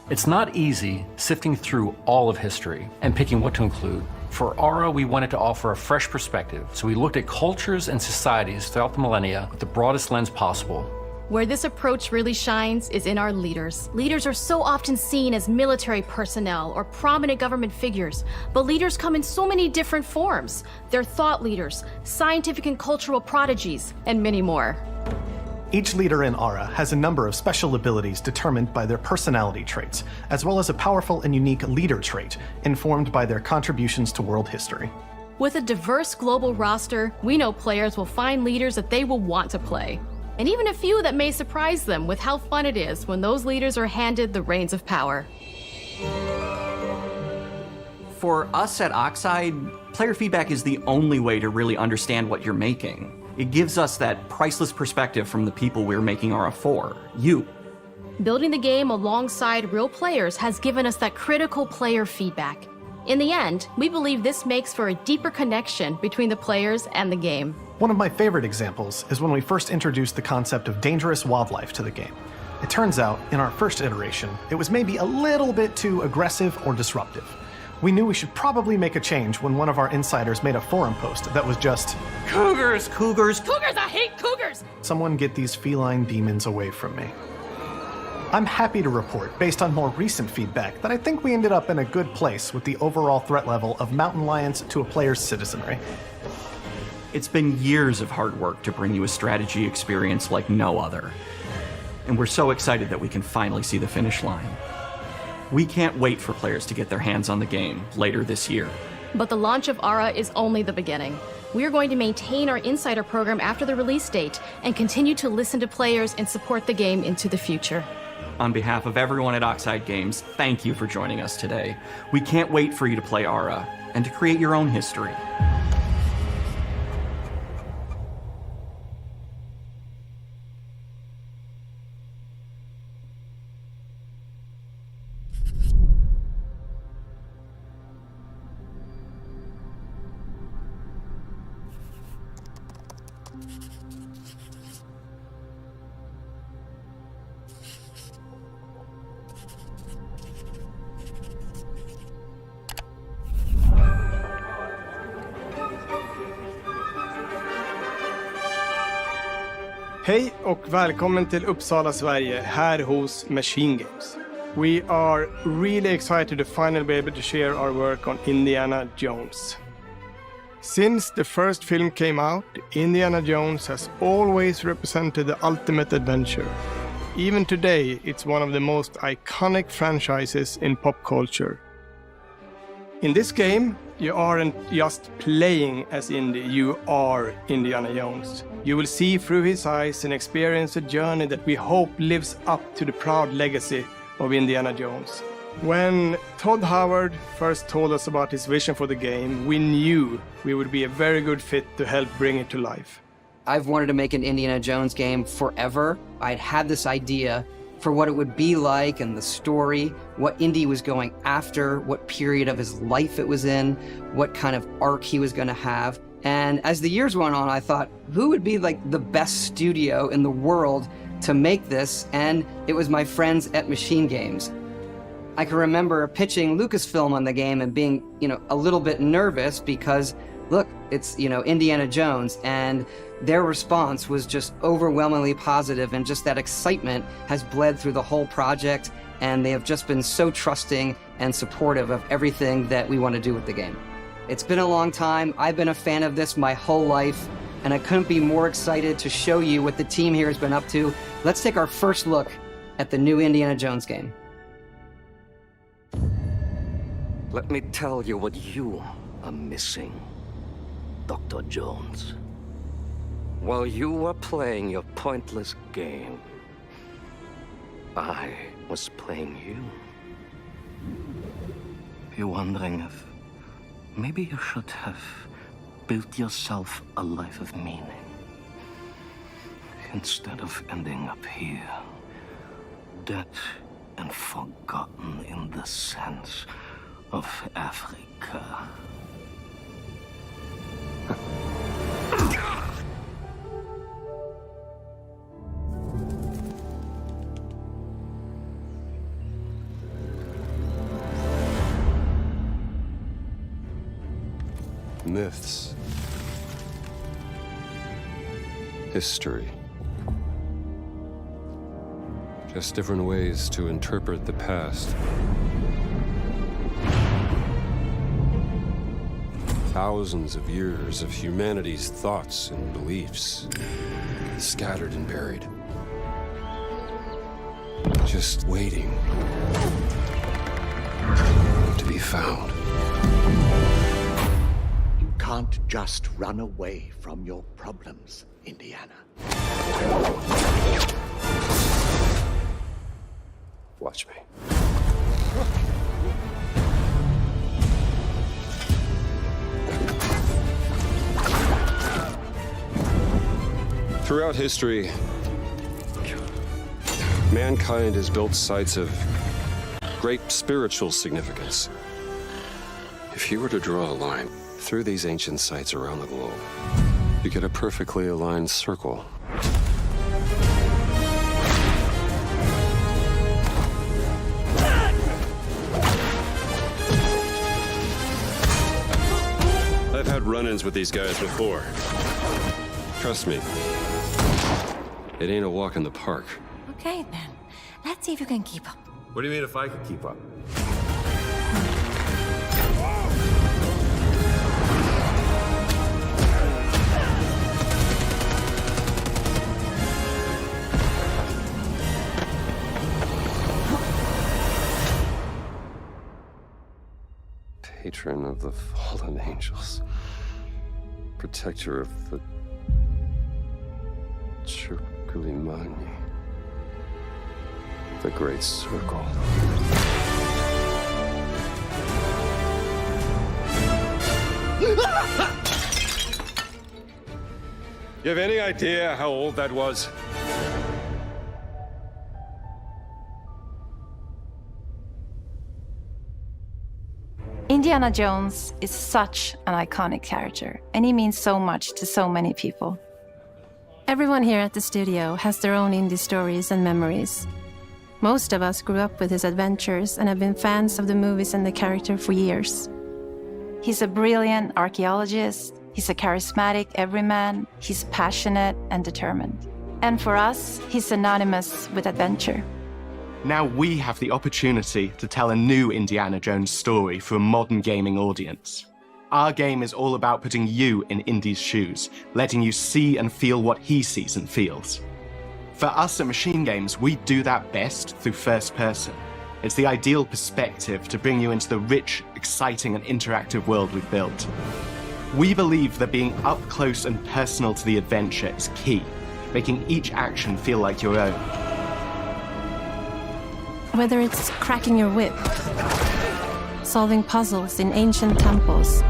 It's not easy sifting through all of history and picking what to include. For Ara, we wanted to offer a fresh perspective, so we looked at cultures and societies throughout the millennia with the broadest lens possible. Where this approach really shines is in our leaders. Leaders are so often seen as military personnel or prominent government figures, but leaders come in so many different forms. They're thought leaders, scientific and cultural prodigies, and many more. Each leader in Ara has a number of special abilities determined by their personality traits, as well as a powerful and unique leader trait informed by their contributions to world history. With a diverse global roster, we know players will find leaders that they will want to play. And even a few that may surprise them with how fun it is when those leaders are handed the reins of power. For us at Oxide, Player feedback is the only way to really understand what you're making. It gives us that priceless perspective from the people we're making Aura for, you. Building the game alongside real players has given us that critical player feedback. In the end, we believe this makes for a deeper connection between the players and the game. One of my favorite examples is when we first introduced the concept of dangerous wildlife to the game. It turns out, in our first iteration, it was maybe a little bit too aggressive or disruptive. We knew we should probably make a change when one of our insiders made a forum post that was just, "Cougars, cougars, Cougars, I hate cougars! Someone get these feline demons away from me." I'm happy to report, based on more recent feedback, that I think we ended up in a good place with the overall threat level of mountain lions to a player's citizenry. It's been years of hard work to bring you a strategy experience like no other. And we're so excited that we can finally see the finish line. We can't wait for players to get their hands on the game later this year. But the launch of Aura is only the beginning. We are going to maintain our insider program after the release date and continue to listen to players and support the game into the future. On behalf of everyone at Oxide Games, thank you for joining us today. We can't wait for you to play Aura and to create your own history. Hej och välkommen till Uppsala, Sverige, här hos Machine Games. We are really excited to finally be able to share our work on Indiana Jones. Since the first film came out, Indiana Jones has always represented the ultimate adventure. Even today, it's one of the most iconic franchises in pop culture. In this game, you aren't just playing as Indy, you are Indiana Jones. You will see through his eyes and experience a journey that we hope lives up to the proud legacy of Indiana Jones. When Todd Howard first told us about his vision for the game, we knew we would be a very good fit to help bring it to life. I've wanted to make an Indiana Jones game forever. I'd had this idea for what it would be like and the story, what Indy was going after, what period of his life it was in, what kind of arc he was going to have. And as the years went on, I thought, who would be like the best studio in the world to make this? And it was my friends at Machine Games. I can remember pitching Lucasfilm on the game and being, a little bit nervous because, look, it's, Indiana Jones, and their response was just overwhelmingly positive, and just that excitement has bled through the whole project, and they have just been so trusting and supportive of everything that we want to do with the game. It's been a long time. I've been a fan of this my whole life, and I couldn't be more excited to show you what the team here has been up to. Let's take our first look at the new Indiana Jones game. Let me tell you what you are missing, Dr. Jones. While you were playing your pointless game, I was playing you. You're wondering if maybe you should have built yourself a life of meaning, instead of ending up here, dead and forgotten in the sense of Africa. Myths, history, just different ways to interpret the past. Thousands of years of humanity's thoughts and beliefs, scattered and buried, just waiting to be found. Can't just run away from your problems, Indiana. Watch me. Throughout history, mankind has built sites of great spiritual significance. If you were to draw a line through these ancient sites around the globe, you get a perfectly aligned circle. I've had run-ins with these guys before. Trust me, it ain't a walk in the park. Okay, then. Let's see if you can keep up. What do you mean if I can keep up? Patron of the fallen angels. Protector of the Circulimani. The Great Circle. You have any idea how old that was? Indiana Jones is such an iconic character, and he means so much to so many people. Everyone here at the studio has their own indie stories and memories. Most of us grew up with his adventures and have been fans of the movies and the character for years. He's a brilliant archaeologist, he's a charismatic everyman, he's passionate and determined. And for us, he's synonymous with adventure. Now we have the opportunity to tell a new Indiana Jones story for a modern gaming audience. Our game is all about putting you in Indy's shoes, letting you see and feel what he sees and feels. For us at Machine Games, we do that best through first person. It's the ideal perspective to bring you into the rich, exciting and interactive world we've built. We believe that being up close and personal to the adventure is key, making each action feel like your own. Whether it's cracking your whip, solving puzzles in ancient temples,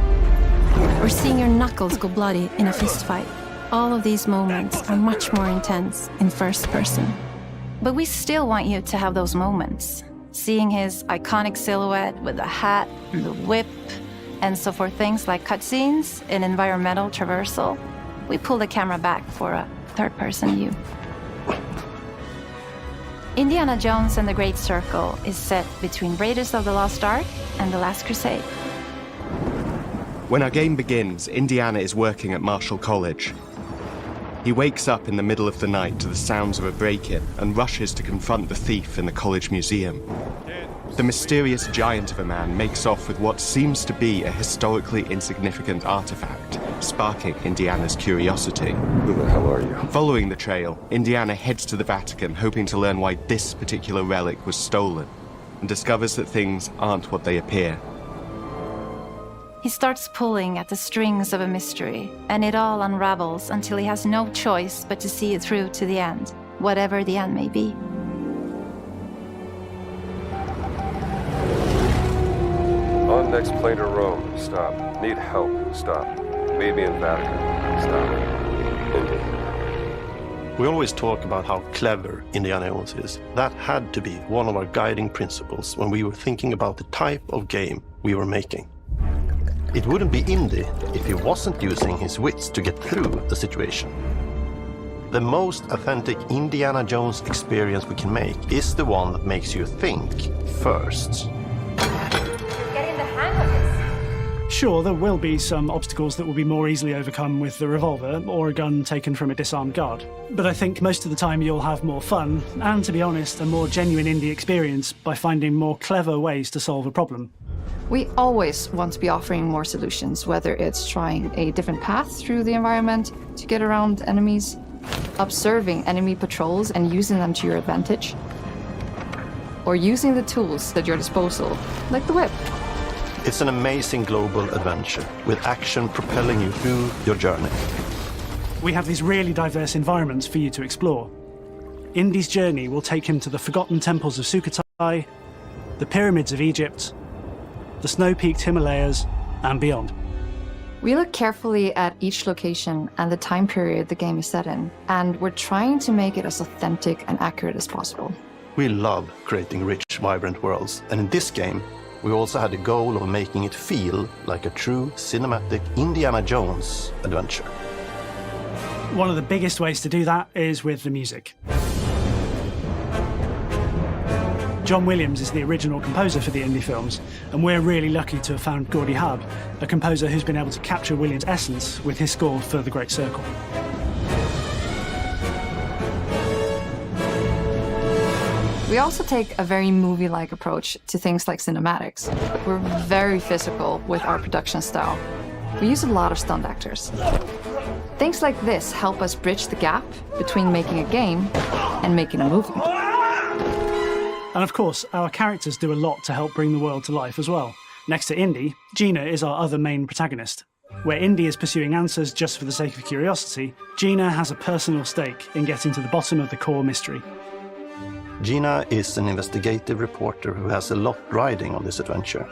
or seeing your knuckles go bloody in a fistfight, all of these moments are much more intense in first person. But we still want you to have those moments. Seeing his iconic silhouette with the hat and the whip, and so for things like cutscenes and environmental traversal, we pull the camera back for a third-person view. Indiana Jones and the Great Circle is set between Raiders of the Lost Ark and The Last Crusade. When our game begins, Indiana is working at Marshall College. He wakes up in the middle of the night to the sounds of a break-in and rushes to confront the thief in the college museum. The mysterious giant of a man makes off with what seems to be a historically insignificant artifact, sparking Indiana's curiosity. Who the hell are you? Following the trail, Indiana heads to the Vatican, hoping to learn why this particular relic was stolen, and discovers that things aren't what they appear. He starts pulling at the strings of a mystery, and it all unravels until he has no choice but to see it through to the end, whatever the end may be. On next plane to Rome. Stop. Need help. Stop. Meet me in Vatican. Stop. Indy. We always talk about how clever Indiana Jones is. That had to be one of our guiding principles when we were thinking about the type of game we were making. It wouldn't be Indy if he wasn't using his wits to get through the situation. The most authentic Indiana Jones experience we can make is the one that makes you think first. Getting the hang of this. Sure, there will be some obstacles that will be more easily overcome with the revolver or a gun taken from a disarmed guard. But I think most of the time you'll have more fun, and to be honest, a more genuine indie experience by finding more clever ways to solve a problem. We always want to be offering more solutions, whether it's trying a different path through the environment to get around enemies, observing enemy patrols and using them to your advantage, or using the tools at your disposal, like the whip. It's an amazing global adventure, with action propelling you through your journey. We have these really diverse environments for you to explore. Indy's journey will take him to the forgotten temples of Sukhothai, the pyramids of Egypt, the snow-peaked Himalayas, and beyond. We look carefully at each location and the time period the game is set in, and we're trying to make it as authentic and accurate as possible. We love creating rich, vibrant worlds, and in this game, we also had the goal of making it feel like a true cinematic Indiana Jones adventure. One of the biggest ways to do that is with the music. John Williams is the original composer for the indie films, and we're really lucky to have found Gordy Hub, a composer who's been able to capture Williams' essence with his score for The Great Circle. We also take a very movie-like approach to things like cinematics. We're very physical with our production style. We use a lot of stunt actors. Things like this help us bridge the gap between making a game and making a movie. And of course, our characters do a lot to help bring the world to life as well. Next to Indy, Gina is our other main protagonist. Where Indy is pursuing answers just for the sake of curiosity, Gina has a personal stake in getting to the bottom of the core mystery. Gina is an investigative reporter who has a lot riding on this adventure.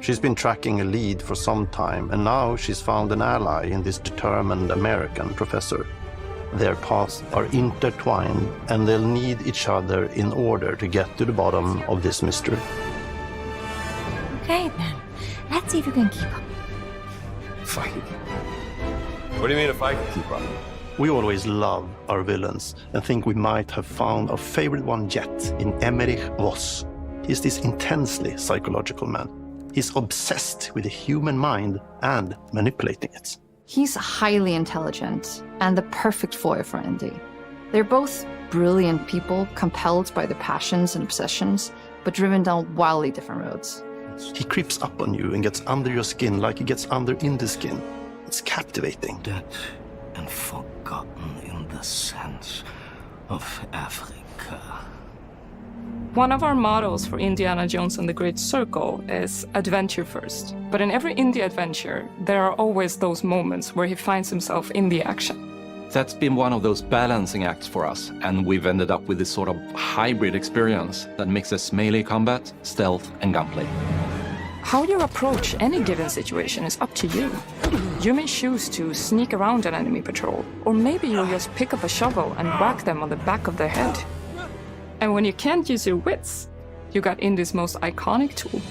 She's been tracking a lead for some time, and now she's found an ally in this determined American professor. Their paths are intertwined, and they'll need each other in order to get to the bottom of this mystery. Okay, then. Let's see if you can keep up. Fight? What do you mean if I can keep up? We always love our villains and think we might have found our favorite one yet in Emmerich Voss. He's this intensely psychological man. He's obsessed with the human mind and manipulating it. He's highly intelligent and the perfect foil for Indy. They're both brilliant people, compelled by their passions and obsessions, but driven down wildly different roads. He creeps up on you and gets under your skin like he gets under Indy's skin. It's captivating. Dead and forgotten in the sense of Africa. One of our mottos for Indiana Jones and the Great Circle is adventure first. But in every indie adventure, there are always those moments where he finds himself in the action. That's been one of those balancing acts for us, and we've ended up with this sort of hybrid experience that mixes melee combat, stealth, and gunplay. How you approach any given situation is up to you. You may choose to sneak around an enemy patrol, or maybe you'll just pick up a shovel and whack them on the back of their head. And when you can't use your wits, you got Indy's most iconic tool.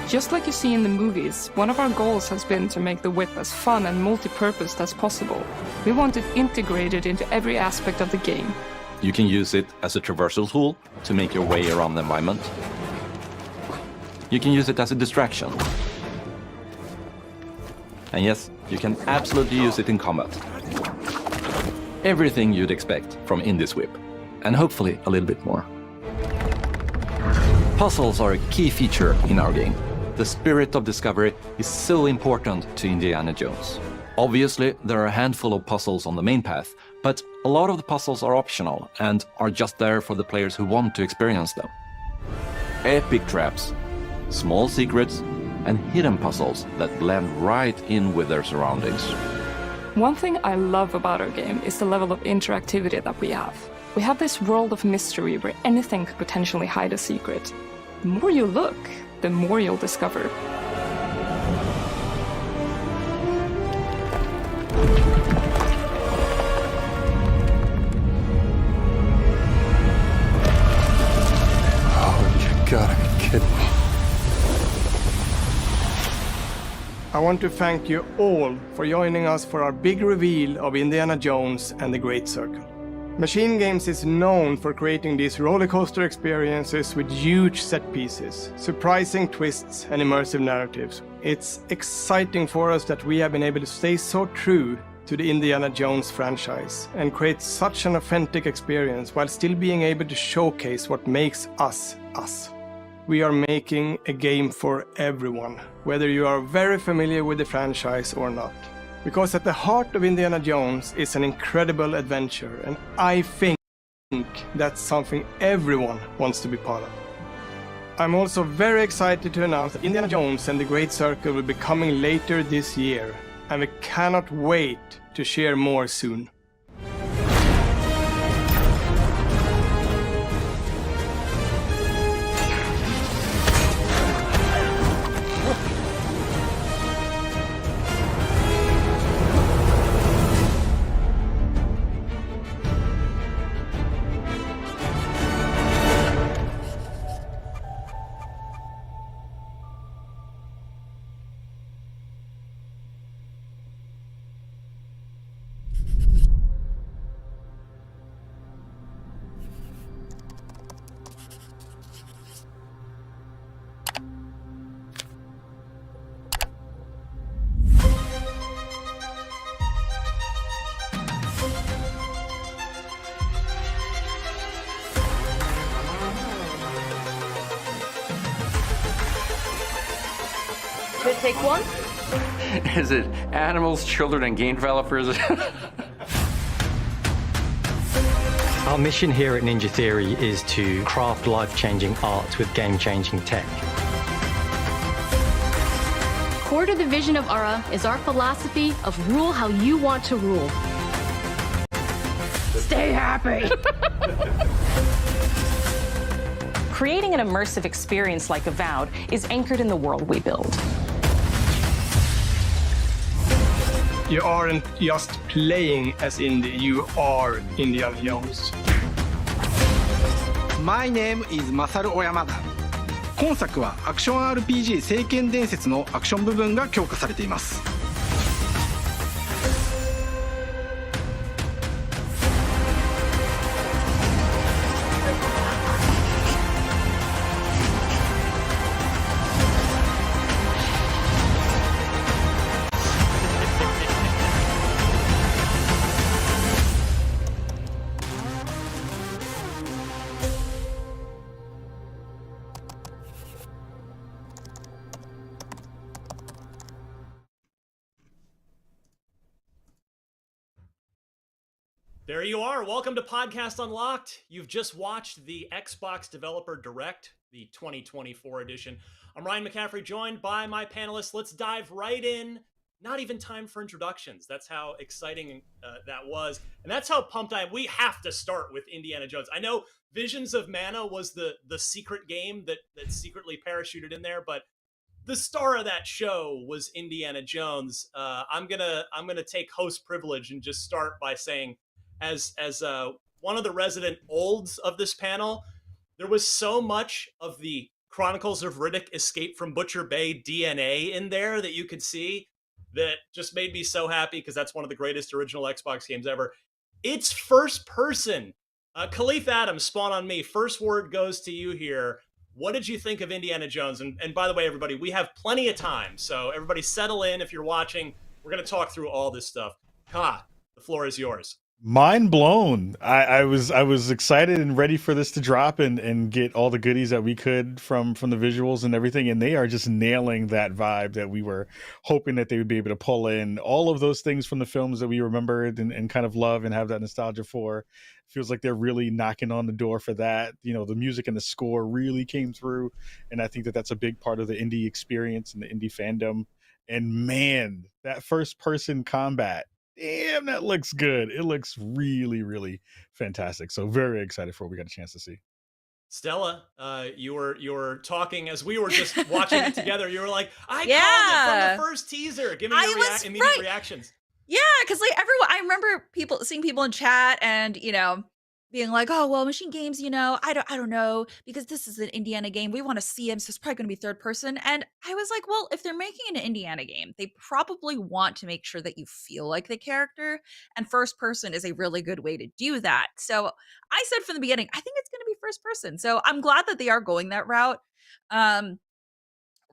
Just like you see in the movies, one of our goals has been to make the whip as fun and multi-purposed as possible. We want it integrated into every aspect of the game. You can use it as a traversal tool to make your way around the environment. You can use it as a distraction. And yes, you can absolutely use it in combat. Everything you'd expect from Indy's whip. And hopefully a little bit more. Puzzles are a key feature in our game. The spirit of discovery is so important to Indiana Jones. Obviously, there are a handful of puzzles on the main path, but a lot of the puzzles are optional and are just there for the players who want to experience them. Epic traps, small secrets, and hidden puzzles that blend right in with their surroundings. One thing I love about our game is the level of interactivity that we have. We have this world of mystery where anything could potentially hide a secret. The more you look, the more you'll discover. Oh, you gotta be kidding me. I want to thank you all for joining us for our big reveal of Indiana Jones and the Great Circle. Machine Games is known for creating these rollercoaster experiences with huge set pieces, surprising twists, and immersive narratives. It's exciting for us that we have been able to stay so true to the Indiana Jones franchise and create such an authentic experience while still being able to showcase what makes us us. We are making a game for everyone, whether you are very familiar with the franchise or not. Because at the heart of Indiana Jones is an incredible adventure, and I think that's something everyone wants to be part of. I'm also very excited to announce that Indiana Jones and the Great Circle will be coming later this year, and we cannot wait to share more soon. Should take one? Is it animals, children, and game developers? Our mission here at Ninja Theory is to craft life-changing art with game-changing tech. Core to the vision of Ara is our philosophy of rule how you want to rule. Stay happy! Creating an immersive experience like Avowed is anchored in the world we build. You aren't just playing as Indy, you are Indiana Jones. My name is Masaru Oyamada. 今作はアクション RPG 聖剣伝説のアクション部分が強化されています。There you are. Welcome to Podcast Unlocked. You've just watched the Xbox Developer Direct, the 2024 edition. I'm Ryan McCaffrey, joined by my panelists. Let's dive right in. Not even time for introductions. That's how exciting that was. And that's how pumped I am. We have to start with Indiana Jones. I know Visions of Mana was the secret game that secretly parachuted in there, but the star of that show was Indiana Jones. I'm gonna take host privilege and just start by saying, as one of the resident olds of this panel, there was so much of the Chronicles of Riddick Escape from Butcher Bay DNA in there that you could see that just made me so happy, because that's one of the greatest original Xbox games ever. It's first person. Khalif Adams, Spawn on Me, first word goes to you here. What did you think of Indiana Jones? And by the way, everybody, we have plenty of time, so everybody settle in if you're watching. We're going to talk through all this stuff. Ka, the floor is yours. Mind blown. I was excited and ready for this to drop and get all the goodies that we could from the visuals and everything, and they are just nailing that vibe that we were hoping that they would be able to pull in. All of those things from the films that we remembered and kind of love and have that nostalgia for. Feels like they're really knocking on the door for that. You know, the music and the score really came through, and I think that that's a big part of the indie experience and the indie fandom. And man, that first person combat, damn, that looks good. It looks really, really fantastic. So very excited for what we got a chance to see. Stella, you were talking as we were just watching it together. You were like, I called it from the first teaser. Give me your immediate reactions. Yeah, because like everyone, I remember seeing people in chat and being like, oh well, machine games, I don't know, because this is an Indiana game. We want to see him, so it's probably going to be third person. And I was like, well, if they're making an Indiana game, they probably want to make sure that you feel like the character, and first person is a really good way to do that. So I said from the beginning, I think it's going to be first person. So I'm glad that they are going that route.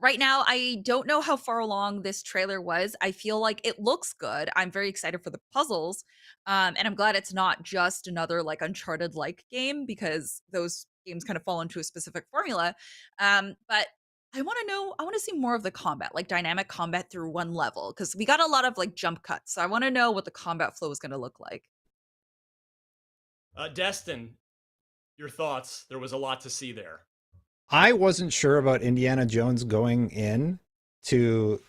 Right now, I don't know how far along this trailer was. I feel like it looks good. I'm very excited for the puzzles. And I'm glad it's not just another like Uncharted-like game, because those games kind of fall into a specific formula. But I want to see more of the combat, like dynamic combat through one level, because we got a lot of like jump cuts. So I want to know what the combat flow is going to look like. Destin, your thoughts? There was a lot to see there. I wasn't sure about Indiana Jones going in to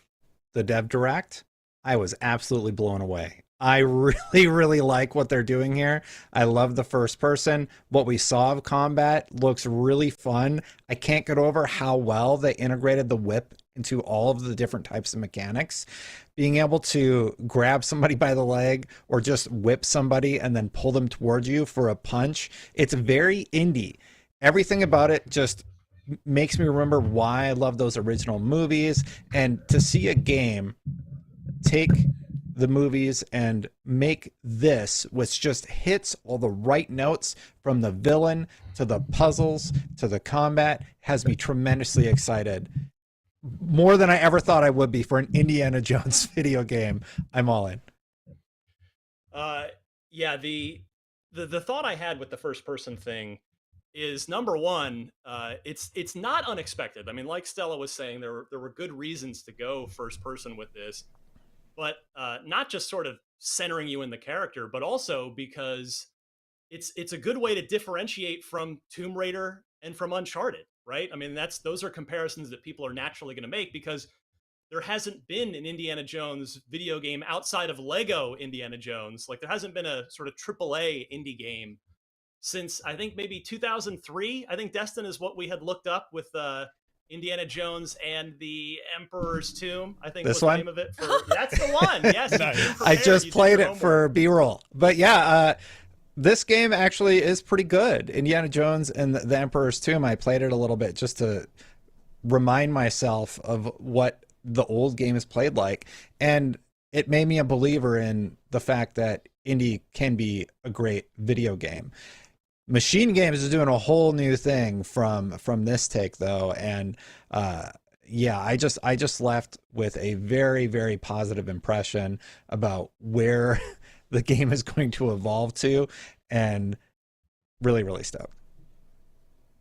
the Dev Direct. I was absolutely blown away. I really, really like what they're doing here. I love the first person. What we saw of combat looks really fun. I can't get over how well they integrated the whip into all of the different types of mechanics. Being able to grab somebody by the leg or just whip somebody and then pull them towards you for a punch. It's very indie. Everything about it just makes me remember why I love those original movies, and to see a game take the movies and make this, which just hits all the right notes from the villain to the puzzles to the combat, has me tremendously excited. More than I ever thought I would be for an Indiana Jones video game. I'm all in. Yeah, the thought I had with the first person thing is number one, it's not unexpected. I mean, like Stella was saying, there were good reasons to go first person with this, but not just sort of centering you in the character, but also because it's a good way to differentiate from Tomb Raider and from Uncharted, right? I mean, those are comparisons that people are naturally going to make because there hasn't been an Indiana Jones video game outside of Lego Indiana Jones. Like there hasn't been a sort of AAA indie game since I think maybe 2003. I think Destin is what we had looked up with Indiana Jones and the Emperor's Tomb. I think This was one? the name of it. That's the one. Yes, I just played it for B-roll. But yeah, this game actually is pretty good. Indiana Jones and the Emperor's Tomb, I played it a little bit just to remind myself of what the old game is played like. And it made me a believer in the fact that indie can be a great video game. Machine Games is doing a whole new thing from this take though, and yeah, I just left with a very, very positive impression about where the game is going to evolve to, and really, really stoked.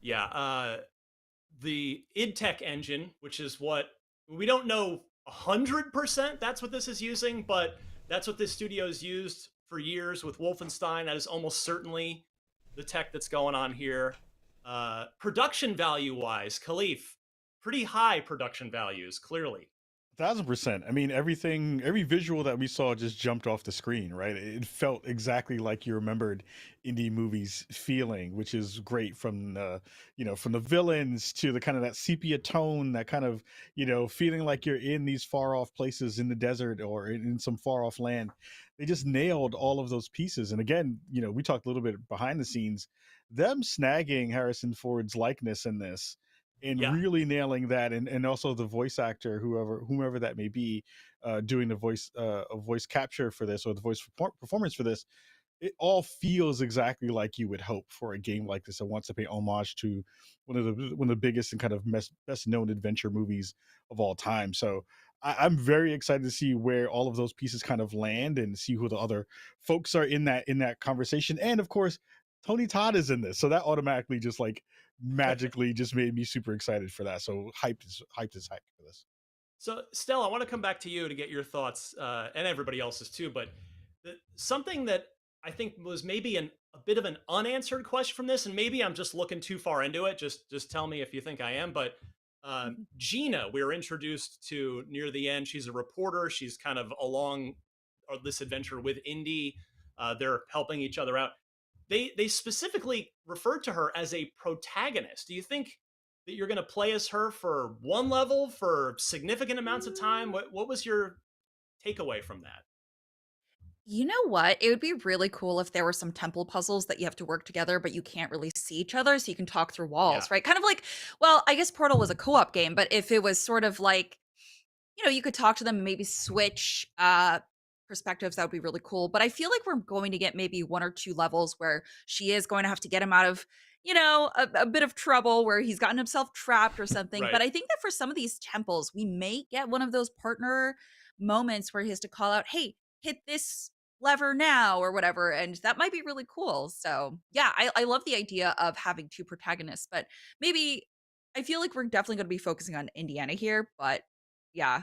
Yeah, the id Tech engine, which is what we don't know 100% that's what this is using, but that's what this studio's used for years with Wolfenstein. That is almost certainly the tech that's going on here. Production value wise, Khalif, pretty high production values, clearly. 1000%. I mean, every visual that we saw just jumped off the screen, right? It felt exactly like you remembered indie movies feeling, which is great, from from the villains to the kind of that sepia tone, that kind of, feeling like you're in these far off places in the desert or in some far off land. They just nailed all of those pieces. And again, we talked a little bit behind the scenes, them snagging Harrison Ford's likeness in this and really nailing that, and also the voice actor, whomever that may be, doing the voice capture for this, or the voice performance for this. It all feels exactly like you would hope for a game like this that wants to pay homage to one of the biggest and kind of best known adventure movies of all time. So I'm very excited to see where all of those pieces kind of land, and see who the other folks are in that conversation. And of course, Tony Todd is in this, so that automatically just magically just made me super excited for that. So hyped as heck for this. So Stella, I want to come back to you to get your thoughts, and everybody else's too, but something that I think was maybe a bit of an unanswered question from this, and maybe I'm just looking too far into it. Just tell me if you think I am. But Gina, we were introduced to near the end. She's a reporter. She's kind of along this adventure with Indy. They're helping each other out. They specifically referred to her as a protagonist. Do you think that you're going to play as her for one level for significant amounts of time? What was your takeaway from that? You know what? It would be really cool if there were some temple puzzles that you have to work together, but you can't really see each other, so you can talk through walls, right? Kind of like, well, I guess Portal was a co-op game, but if it was sort of like, you could talk to them and maybe switch perspectives, that would be really cool. But I feel like we're going to get maybe one or two levels where she is going to have to get him out of, a bit of trouble, where he's gotten himself trapped or something. Right. But I think that for some of these temples, we may get one of those partner moments where he has to call out, hey, hit this lever now or whatever, and that might be really cool. So yeah, I love the idea of having two protagonists, but maybe I feel like we're definitely going to be focusing on Indiana here. But yeah,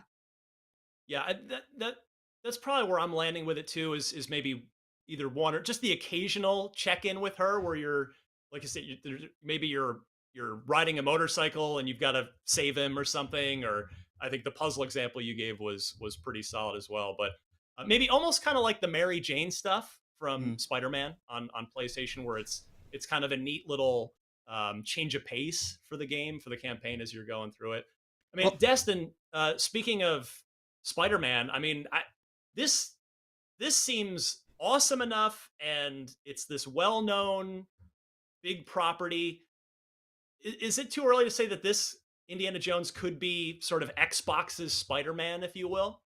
that's probably where I'm landing with it too, is maybe either one or just the occasional check-in with her, where you're, like I said, maybe you're riding a motorcycle and you've got to save him or something. Or I think the puzzle example you gave was pretty solid as well. But maybe almost kind of like the Mary Jane stuff from Spider-Man on PlayStation, where it's kind of a neat little change of pace for the game, for the campaign as you're going through it. I mean, Destin, speaking of Spider-Man, I mean, this seems awesome enough, and it's this well-known big property. Is it too early to say that this Indiana Jones could be sort of Xbox's Spider-Man, if you will?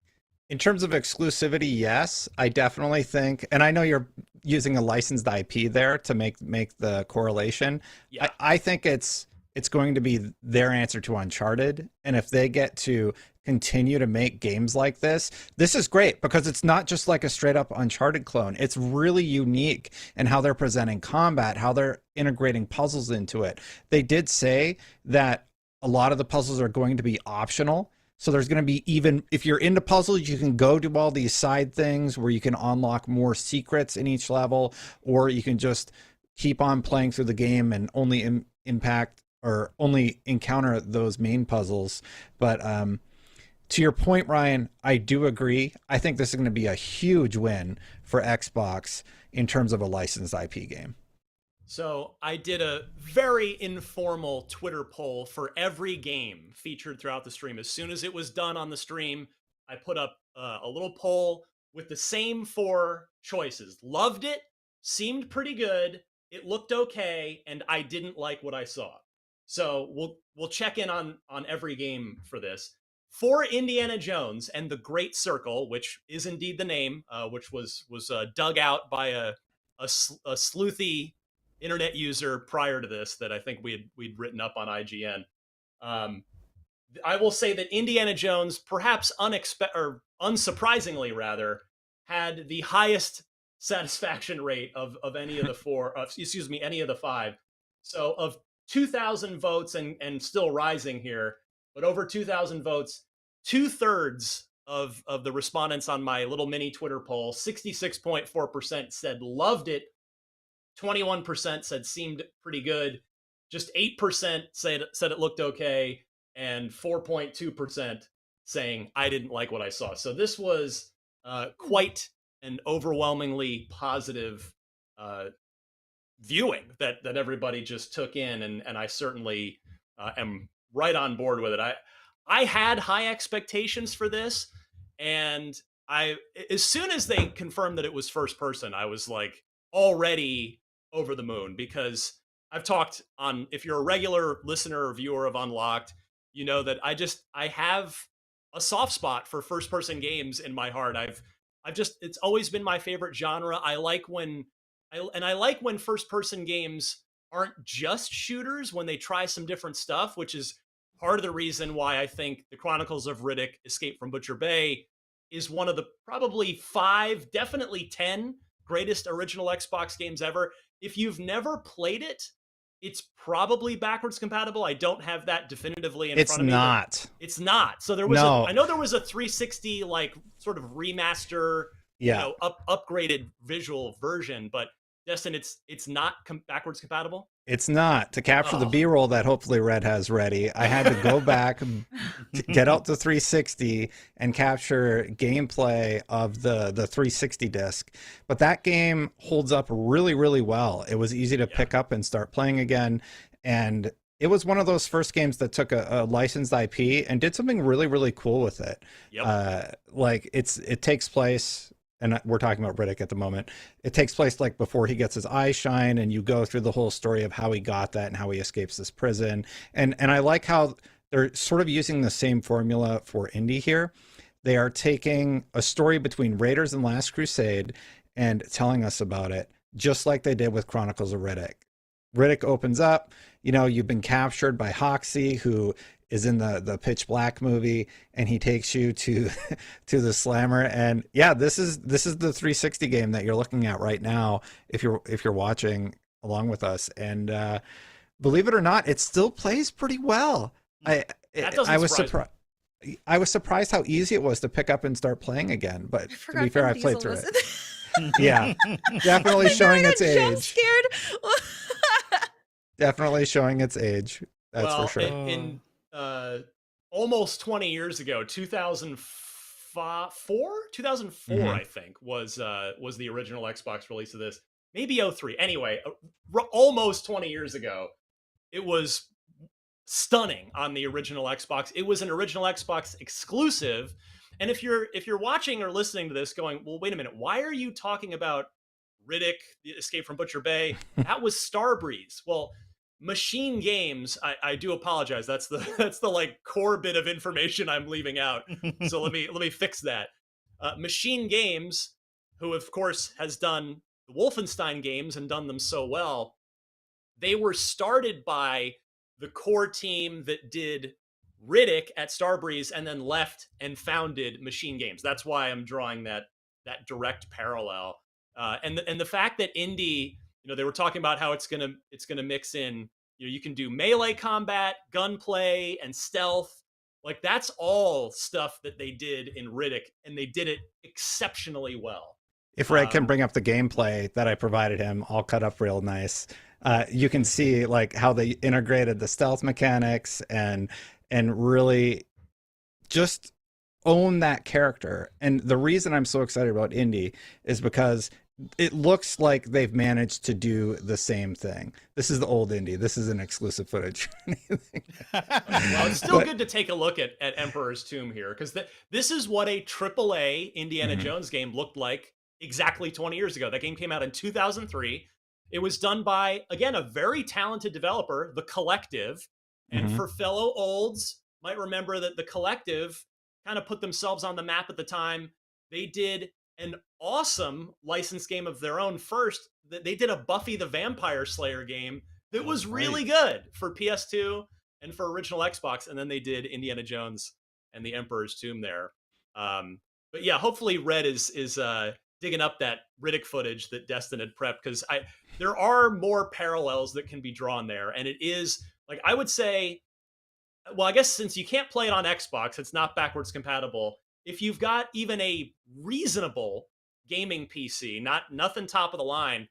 In terms of exclusivity, yes, I definitely think, and I know you're using a licensed IP there to make the correlation. Yeah. I think it's going to be their answer to Uncharted, and if they get to continue to make games like this, this is great because it's not just like a straight up Uncharted clone. It's really unique in how they're presenting combat, how they're integrating puzzles into it. They did say that a lot of the puzzles are going to be optional. So there's going to be, even if you're into puzzles, you can go do all these side things where you can unlock more secrets in each level, or you can just keep on playing through the game and only impact or only encounter those main puzzles. But to your point, Ryan, I do agree. I think this is going to be a huge win for Xbox in terms of a licensed IP game. So I did a very informal Twitter poll for every game featured throughout the stream. As soon as it was done on the stream, I put up a little poll with the same 4 choices. Loved it, seemed pretty good, it looked okay, and I didn't like what I saw. So we'll check in on every game for this. For Indiana Jones and the Great Circle, which is indeed the name, which was dug out by a sleuthy internet user prior to this that I think we'd written up on IGN. I will say that Indiana Jones, perhaps unsurprisingly rather, had the highest satisfaction rate of any of the 4, any of the 5. So of 2,000 votes and still rising here, but over 2,000 votes, 2/3 of the respondents on my little mini Twitter poll, 66.4% said loved it. 21% said seemed pretty good. Just 8% said it looked okay, and 4.2% saying I didn't like what I saw. So this was quite an overwhelmingly positive viewing that everybody just took in, and I certainly am right on board with it. I had high expectations for this, and as soon as they confirmed that it was first person, I was like already over the moon, because I've talked on, if you're a regular listener or viewer of Unlocked, you know that I have a soft spot for first person games in my heart. It's always been my favorite genre. I like when first person games aren't just shooters, when they try some different stuff, which is part of the reason why I think The Chronicles of Riddick: Escape from Butcher Bay is one of the probably 5, definitely 10 greatest original Xbox games ever. If you've never played it, it's probably backwards compatible. I don't have that definitively in front of me. It's not. So there was I know there was a 360 like sort of remaster, upgraded visual version, but Destin, it's not backwards compatible. It's not. To capture the B-roll that hopefully Red has ready, I had to go back, get out the 360 and capture gameplay of the 360 disc. But that game holds up really, really well. It was easy to pick up and start playing again. And it was one of those first games that took a licensed IP and did something really, really cool with it. Yep. It takes place, and we're talking about Riddick at the moment. It takes place like before he gets his eyes shine, and you go through the whole story of how he got that and how he escapes this prison. And I like how they're sort of using the same formula for Indy here. They are taking a story between Raiders and Last Crusade and telling us about it, just like they did with Chronicles of Riddick. Riddick opens up, you've been captured by Hoxie, who is in the Pitch Black movie, and he takes you to the slammer. And yeah, this is the 360 game that you're looking at right now if you're watching along with us. And believe it or not, it still plays pretty well. I was surprised how easy it was to pick up and start playing again. But to be fair, I played through it. Yeah, definitely showing its age. Definitely showing its age. That's for sure. In almost 20 years ago, 2004, I think, was the original Xbox release of this. Maybe 03. Anyway, almost 20 years ago, it was stunning on the original Xbox. It was an original Xbox exclusive. And if you're watching or listening to this going, well, wait a minute, why are you talking about Riddick, the Escape from Butcher Bay? That was Starbreeze. Well, Machine Games, I do apologize. That's the like core bit of information I'm leaving out. So let me fix that. Machine Games, who of course has done the Wolfenstein games and done them so well, they were started by the core team that did Riddick at Starbreeze and then left and founded Machine Games. That's why I'm drawing that direct parallel. And the fact that Indy, they were talking about how it's gonna mix in, you can do melee combat, gunplay, and stealth. Like, that's all stuff that they did in Riddick, and they did it exceptionally well. If Red can bring up the gameplay that I provided him, all cut up real nice. You can see like how they integrated the stealth mechanics and really just own that character. And the reason I'm so excited about Indy is because it looks like they've managed to do the same thing. This is the old Indy. This isn't exclusive footage or anything. Well, it's still good to take a look at Emperor's Tomb here, because this is what a AAA Indiana Jones game looked like exactly 20 years ago. That game came out in 2003. It was done by, again, a very talented developer, The Collective. And for fellow olds, might remember that The Collective kind of put themselves on the map at the time. They did an awesome licensed game of their own first. They did a Buffy the Vampire Slayer game that was really good for PS2 and for original Xbox. And then they did Indiana Jones and the Emperor's Tomb there. But yeah, hopefully Red is digging up that Riddick footage that Destin had prepped, because there are more parallels that can be drawn there. And it is, like, I would say, well, I guess since you can't play it on Xbox, it's not backwards compatible. If you've got even a reasonable gaming PC, nothing top of the line,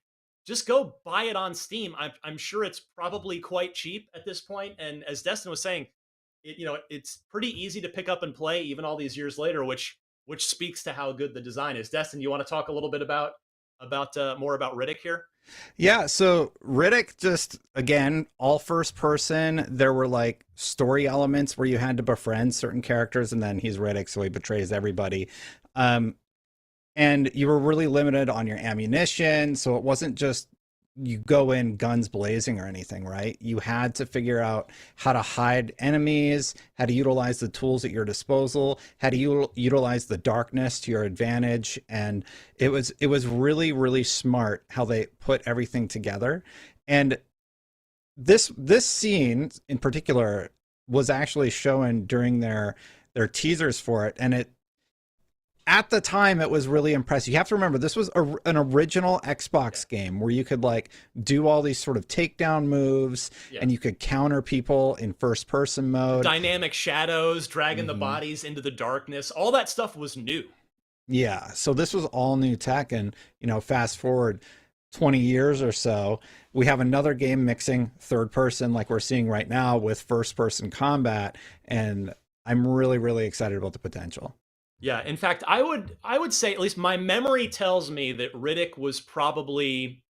just go buy it on Steam. I'm sure it's probably quite cheap at this point. And as Destin was saying, it's pretty easy to pick up and play even all these years later, which speaks to how good the design is. Destin, you want to talk a little bit about more about Riddick here? Yeah, so Riddick, just again, all first person. There were like story elements where you had to befriend certain characters, and then he's Riddick, so he betrays everybody. And you were really limited on your ammunition, so it wasn't just you go in guns blazing or anything, right? You had to figure out how to hide enemies, how to utilize the tools at your disposal, how to utilize the darkness to your advantage. And it was really, really smart how they put everything together. And this scene in particular was actually shown during their teasers for it. And at the time, it was really impressive. You have to remember, this was an original Xbox game where you could like do all these sort of takedown moves, and you could counter people in first person mode. Dynamic shadows, dragging the bodies into the darkness. All that stuff was new. Yeah. So this was all new tech. And, fast forward 20 years or so, we have another game mixing third person like we're seeing right now with first person combat. And I'm really, really excited about the potential. Yeah, in fact, I would say, at least my memory tells me, that Riddick was probably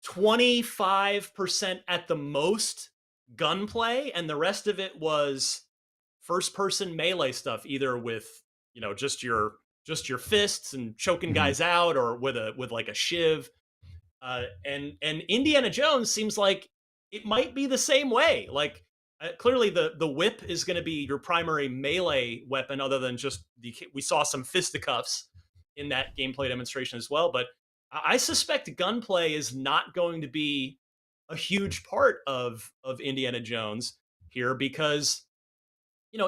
25% at the most gunplay, and the rest of it was first-person melee stuff, either with just your fists and choking guys out, or with like a shiv. And Indiana Jones seems like it might be the same way. Like, clearly the whip is going to be your primary melee weapon, other than just we saw some fisticuffs in that gameplay demonstration as well. But I suspect gunplay is not going to be a huge part of Indiana Jones here, because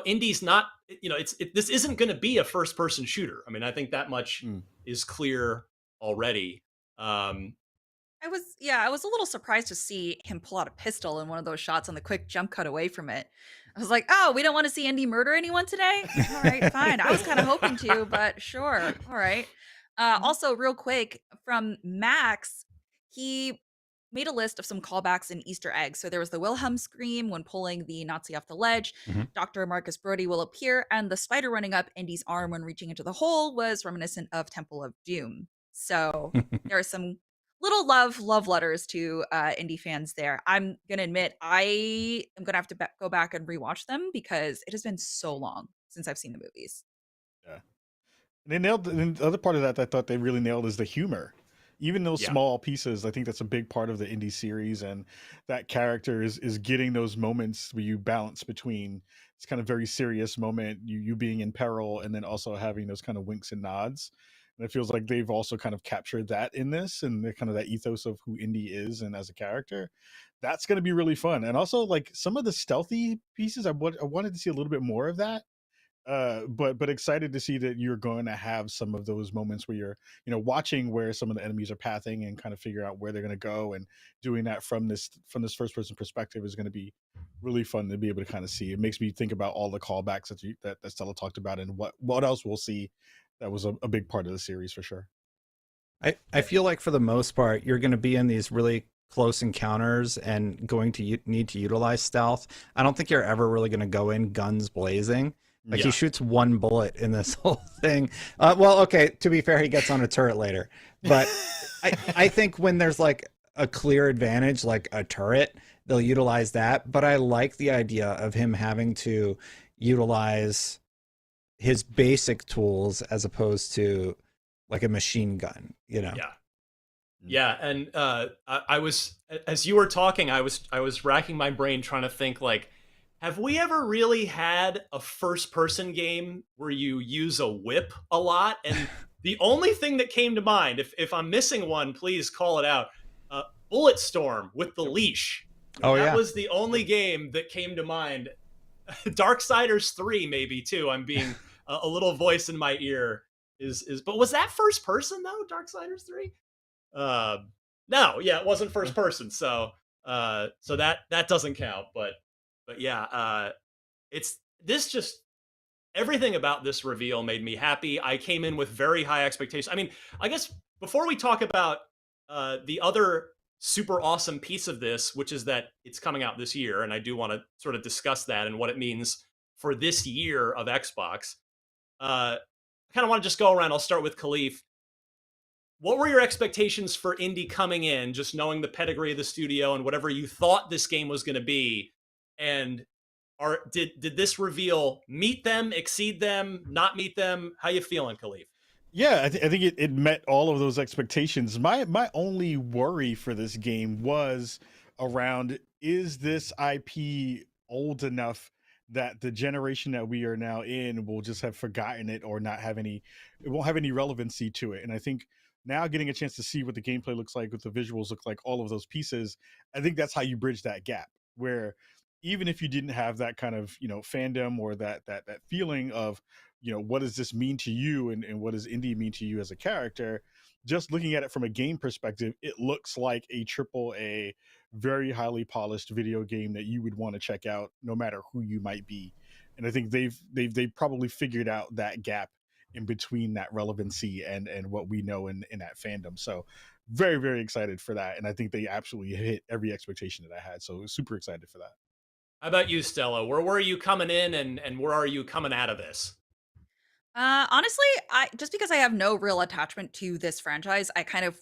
Indy's not, this isn't going to be a first person shooter. I mean, I think that much is clear already. I was a little surprised to see him pull out a pistol in one of those shots on the quick jump cut away from it. I was like, oh, we don't want to see Indy murder anyone today? All right, fine. I was kind of hoping to, but sure. All right. Also, real quick, from Max, he made a list of some callbacks and Easter eggs. So there was the Wilhelm scream when pulling the Nazi off the ledge. Dr. Marcus Brody will appear, and the spider running up Indy's arm when reaching into the hole was reminiscent of Temple of Doom. So there are some little love letters to indie fans there. I'm going to admit, I am going to have to go back and rewatch them, because it has been so long since I've seen the movies. Yeah. They nailed the other part of that I thought they really nailed is the humor. Even those small pieces, I think that's a big part of the indie series, and that character is getting those moments where you balance between this kind of very serious moment, you being in peril, and then also having those kind of winks and nods. And it feels like they've also kind of captured that in this, and the kind of that ethos of who Indy is and as a character. That's going to be really fun. And also like some of the stealthy pieces, I wanted to see a little bit more of that. But excited to see that you're going to have some of those moments where you're, watching where some of the enemies are pathing and kind of figure out where they're going to go, and doing that from this first person perspective is going to be really fun to be able to kind of see. It makes me think about all the callbacks that Stella talked about, and what else we'll see. That was a big part of the series for sure. I feel like for the most part, you're going to be in these really close encounters and going to need to utilize stealth. I don't think you're ever really going to go in guns blazing. Like he shoots one bullet in this whole thing. Well, okay, to be fair, he gets on a turret later. But I think when there's like a clear advantage, like a turret, they'll utilize that. But I like the idea of him having to utilize his basic tools as opposed to like a machine gun, Yeah, and I was, as you were talking, I was racking my brain trying to think, like, have we ever really had a first-person game where you use a whip a lot? And the only thing that came to mind, if I'm missing one, please call it out. Bulletstorm with the leash. That was the only game that came to mind. Darksiders 3 maybe too. I'm being a little voice in my ear is. But was that first person though? Darksiders 3? No, yeah, it wasn't first person. So that doesn't count. But yeah, it's this just everything about this reveal made me happy. I came in with very high expectations. I mean, I guess before we talk about the other super awesome piece of this, which is that it's coming out this year, and I do want to sort of discuss that and what it means for this year of Xbox. I kind of want to just go around. I'll start with Khalif. What were your expectations for Indy coming in, just knowing the pedigree of the studio and whatever you thought this game was going to be? And did this reveal meet them, exceed them, not meet them? How you feeling, Khalif? Yeah, I think it met all of those expectations. My only worry for this game was around, is this IP old enough that the generation that we are now in will just have forgotten it or not have it won't have any relevancy to it. And I think now getting a chance to see what the gameplay looks like, what the visuals look like, all of those pieces, I think that's how you bridge that gap, where even if you didn't have that kind of, fandom or that feeling of, what does this mean to you and what does Indy mean to you as a character, just looking at it from a game perspective, it looks like a AAA, very highly polished video game that you would want to check out no matter who you might be. And I think they've probably figured out that gap in between that relevancy and what we know in that fandom. So very, very excited for that. And I think they absolutely hit every expectation that I had. So super excited for that. How about you, Stella? Where were you coming in and where are you coming out of this? Honestly, just because I have no real attachment to this franchise, I kind of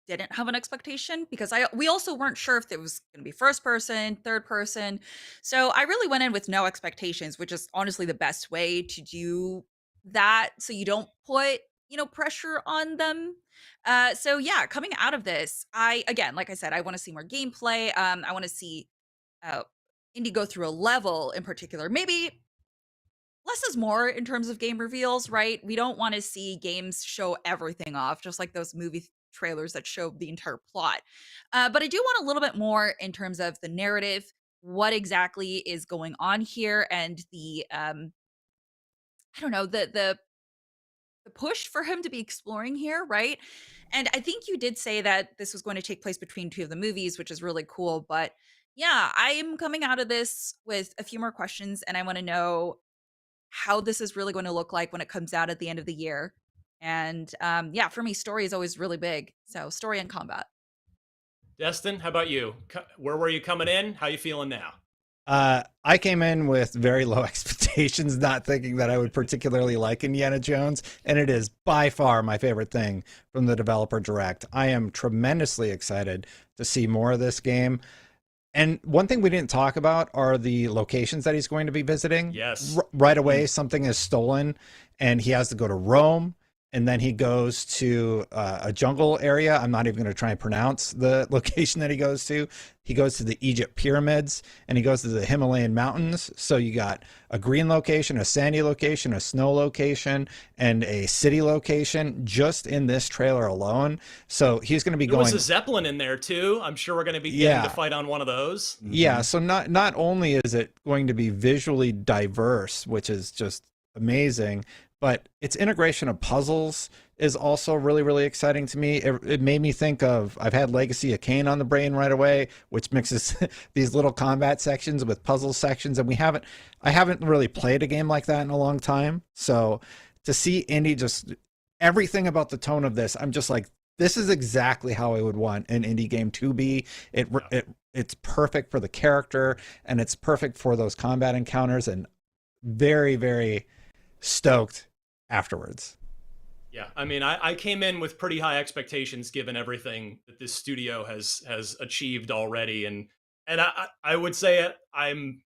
didn't have an expectation because we also weren't sure if it was going to be first person, third person. So I really went in with no expectations, which is honestly the best way to do that, so you don't put pressure on them. So yeah, coming out of this, again, like I said, I want to see more gameplay. I want to see Indy go through a level in particular. Maybe less is more in terms of game reveals, right? We don't want to see games show everything off, just like those movie trailers that show the entire plot. But I do want a little bit more in terms of the narrative, what exactly is going on here, and the I don't know, the push for him to be exploring here, right? And I think you did say that this was going to take place between two of the movies, which is really cool. But yeah, I am coming out of this with a few more questions, and I want to know how this is really going to look like when it comes out at the end of the year. And yeah, for me, story is always really big. So story and combat. Destin, how about you? Where were you coming in? How you feeling now? I came in with very low expectations, not thinking that I would particularly like Indiana Jones, and it is by far my favorite thing from the developer direct. I am tremendously excited to see more of this game. And one thing we didn't talk about are the locations that he's going to be visiting. Yes. Right away, something is stolen, and he has to go to Rome. and then he goes to a jungle area. I'm not even going to try and pronounce the location that he goes to. He goes to the Egypt pyramids, and he goes to the Himalayan mountains. So you got a green location, a sandy location, a snow location, and a city location just in this trailer alone. So he's going to be There going. was a Zeppelin in there too. I'm sure we're going to be getting to fight on one of those. Yeah, so not only is it going to be visually diverse, which is just amazing, but its integration of puzzles is also really, really exciting to me. It made me think of, I've had Legacy of Kain on the brain right away, which mixes these little combat sections with puzzle sections, and I haven't really played a game like that in a long time. So to see Indy, just everything about the tone of this, I'm just like, this is exactly how I would want an indie game to be. It's perfect for the character, and it's perfect for those combat encounters, and very, very stoked afterwards. Yeah, I mean, I came in with pretty high expectations given everything that this studio has achieved already, and I would say I'm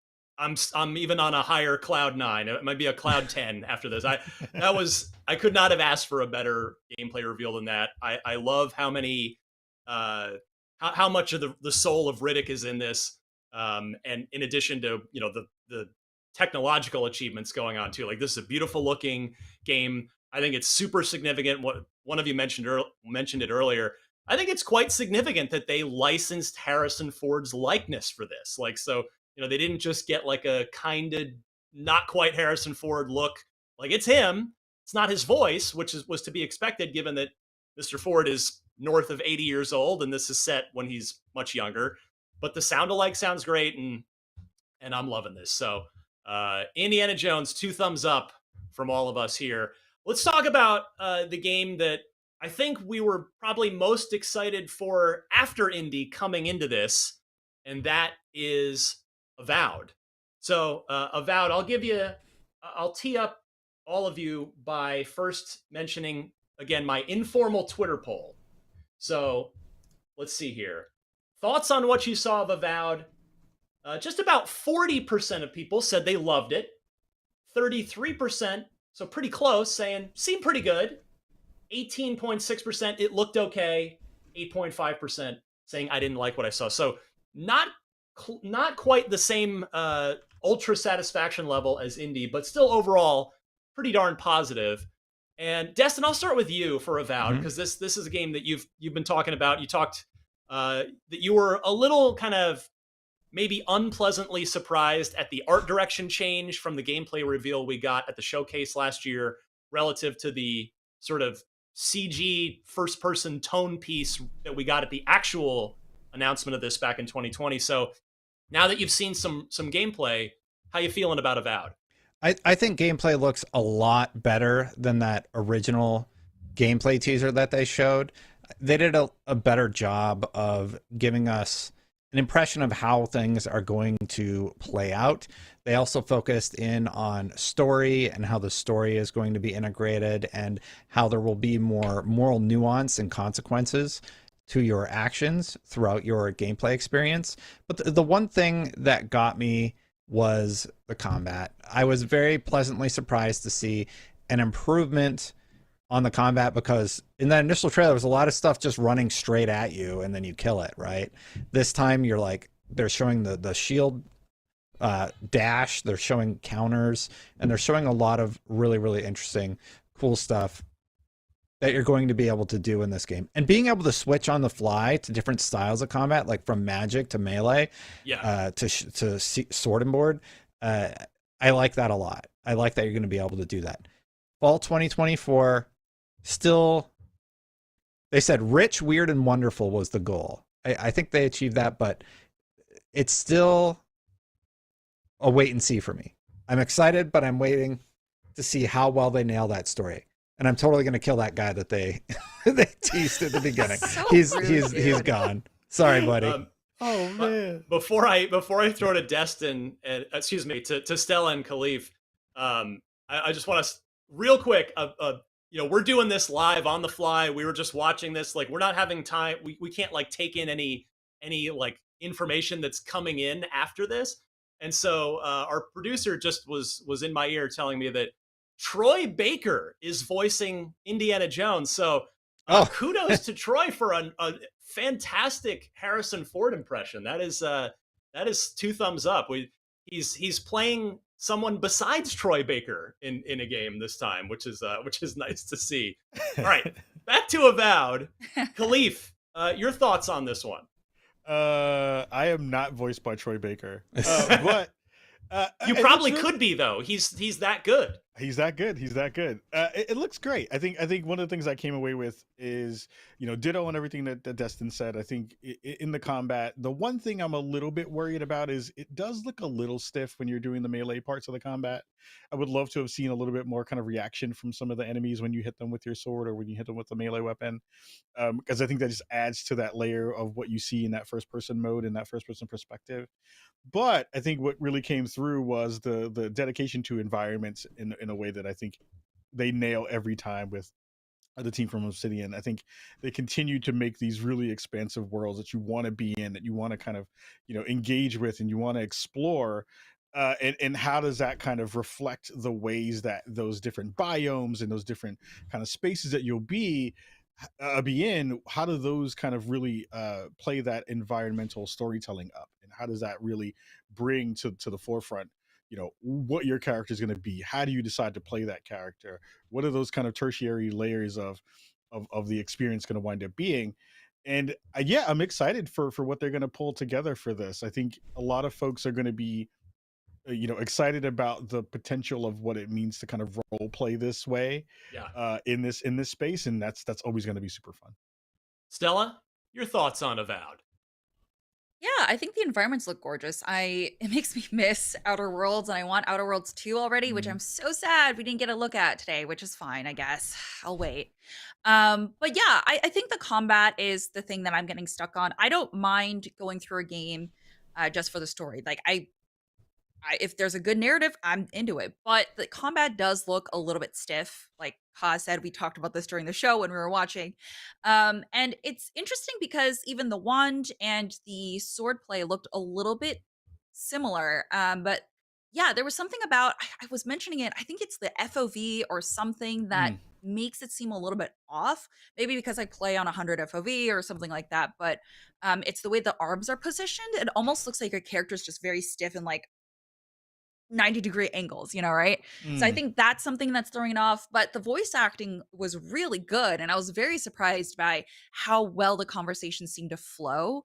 even on a higher cloud 9. It might be a cloud 10 after this. I could not have asked for a better gameplay reveal than that. I love how many how much of the soul of Riddick is in this, and in addition to the technological achievements going on too. Like, this is a beautiful looking game. I think it's super significant. What one of you mentioned it earlier. I think it's quite significant that they licensed Harrison Ford's likeness for this. Like, so they didn't just get like a kind of not quite Harrison Ford look. Like, it's him. It's not his voice, which was to be expected given that Mr. Ford is north of 80 years old and this is set when he's much younger. But the sound alike sounds great, and I'm loving this. So Indiana Jones, 2 thumbs up from all of us here. Let's talk about the game that I think we were probably most excited for after Indy coming into this, and that is Avowed. So Avowed, I'll tee up all of you by first mentioning, again, my informal Twitter poll. So let's see here. Thoughts on what you saw of Avowed? Just about 40% of people said they loved it. 33%, so pretty close, saying seemed pretty good. 18.6%, it looked okay. 8.5% saying I didn't like what I saw. So not quite the same ultra satisfaction level as Indy, but still overall pretty darn positive. And Destin, I'll start with you for Avowed, because this is a game that you've been talking about. You talked that you were a little kind of maybe unpleasantly surprised at the art direction change from the gameplay reveal we got at the showcase last year relative to the sort of CG first-person tone piece that we got at the actual announcement of this back in 2020. So now that you've seen some gameplay, how you feeling about Avowed? I think gameplay looks a lot better than that original gameplay teaser that they showed. They did a better job of giving us an impression of how things are going to play out. They also focused in on story and how the story is going to be integrated and how there will be more moral nuance and consequences to your actions throughout your gameplay experience. But the one thing that got me was the combat. I was very pleasantly surprised to see an improvement on the combat, because in that initial trailer, there was a lot of stuff just running straight at you and then you kill it, right? This time you're like, they're showing the shield dash, they're showing counters, and they're showing a lot of really, really interesting, cool stuff that you're going to be able to do in this game. And being able to switch on the fly to different styles of combat, like from magic to melee, to sword and board, I like that a lot. I like that you're going to be able to do that. Fall 2024, still, they said rich, weird, and wonderful was the goal. I think they achieved that, but it's still a wait and see for me. I'm excited, but I'm waiting to see how well they nail that story. And I'm totally going to kill that guy that they they teased at the beginning. He's gone. Sorry, buddy. Oh man! Before I throw to Destin, and excuse me, to Stella and Khalif, I just want to real quick. We're doing this live on the fly. We were just watching this. Like, we're not having time. We can't like take in any like information that's coming in after this. And so our producer just was in my ear telling me that Troy Baker is voicing Indiana Jones. So kudos to Troy for a fantastic Harrison Ford impression. That is 2 thumbs up. He's playing someone besides Troy Baker in a game this time, which is nice to see. All right, back to Avowed. Khalif, your thoughts on this one? I am not voiced by Troy Baker, but you probably could be though. He's that good. He's that good. It looks great. I think one of the things I came away with is, ditto on everything that Destin said. I think in the combat, the one thing I'm a little bit worried about is it does look a little stiff when you're doing the melee parts of the combat. I would love to have seen a little bit more kind of reaction from some of the enemies when you hit them with your sword or when you hit them with the melee weapon, because I think that just adds to that layer of what you see in that first person mode and that first person perspective. But I think what really came through was the dedication to environments in a way that I think they nail every time with the team from Obsidian. I think they continue to make these really expansive worlds that you want to be in, that you want to kind of, engage with and you want to explore. And how does that kind of reflect the ways that those different biomes and those different kind of spaces that you'll be in, how do those kind of really play that environmental storytelling up, and how does that really bring to the forefront what your character is going to be? How do you decide to play that character? What are those kind of tertiary layers of the experience going to wind up being? And I'm excited for what they're going to pull together for this. I think a lot of folks are going to be excited about the potential of what it means to kind of role play this way in this space, and that's always going to be super fun. Stella, your thoughts on Avowed? Yeah, I think the environments look gorgeous. It makes me miss Outer Worlds, and I want Outer Worlds 2 already, which I'm so sad we didn't get a look at today, which is fine, I guess. I'll wait. But yeah, I think the combat is the thing that I'm getting stuck on. I don't mind going through a game just for the story. Like if there's a good narrative, I'm into it. But the combat does look a little bit stiff. Like Ha said, we talked about this during the show when we were watching. And it's interesting because even the wand and the sword play looked a little bit similar. But yeah, there was something about, I was mentioning it, I think it's the FOV or something that makes it seem a little bit off. Maybe because I play on 100 FOV or something like that. But it's the way the arms are positioned. It almost looks like your character's just very stiff and like 90-degree angles, right? So I think that's something that's throwing it off. But the voice acting was really good, and I was very surprised by how well the conversation seemed to flow.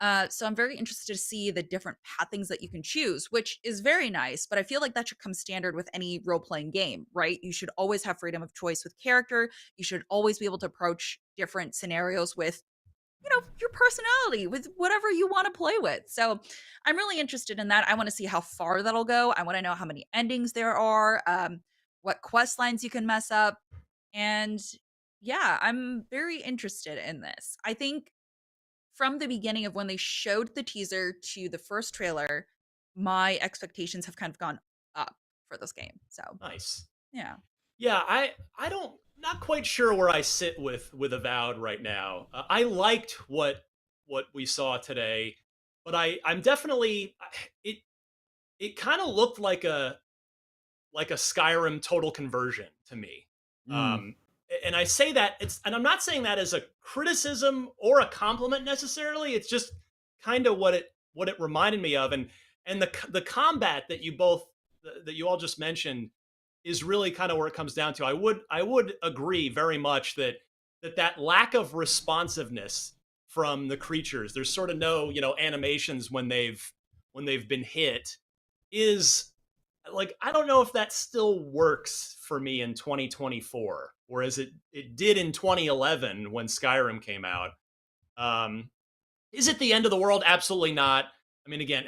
So I'm very interested to see the different pathings that you can choose, which is very nice. But I feel like that should come standard with any role-playing game, right? You should always have freedom of choice with character. You should always be able to approach different scenarios with your personality, with whatever you want to play with. So I'm really interested in that. I want to see how far that'll go. I want to know how many endings there are, what quest lines you can mess up. And yeah, I'm very interested in this. I think from the beginning of when they showed the teaser to the first trailer, my expectations have kind of gone up for this game. So nice. Yeah. Yeah, I don't, not quite sure where I sit with Avowed right now. I liked what we saw today, but I'm definitely, it kind of looked like a Skyrim total conversion to me. And I say that and I'm not saying that as a criticism or a compliment necessarily. It's just kind of what it reminded me of, and the combat that you all just mentioned is really kind of where it comes down to. I would agree very much that lack of responsiveness from the creatures, there's sort of no, animations when they've been hit, is like, I don't know if that still works for me in 2024, whereas it did in 2011 when Skyrim came out. Is it the end of the world? Absolutely not. I mean, again,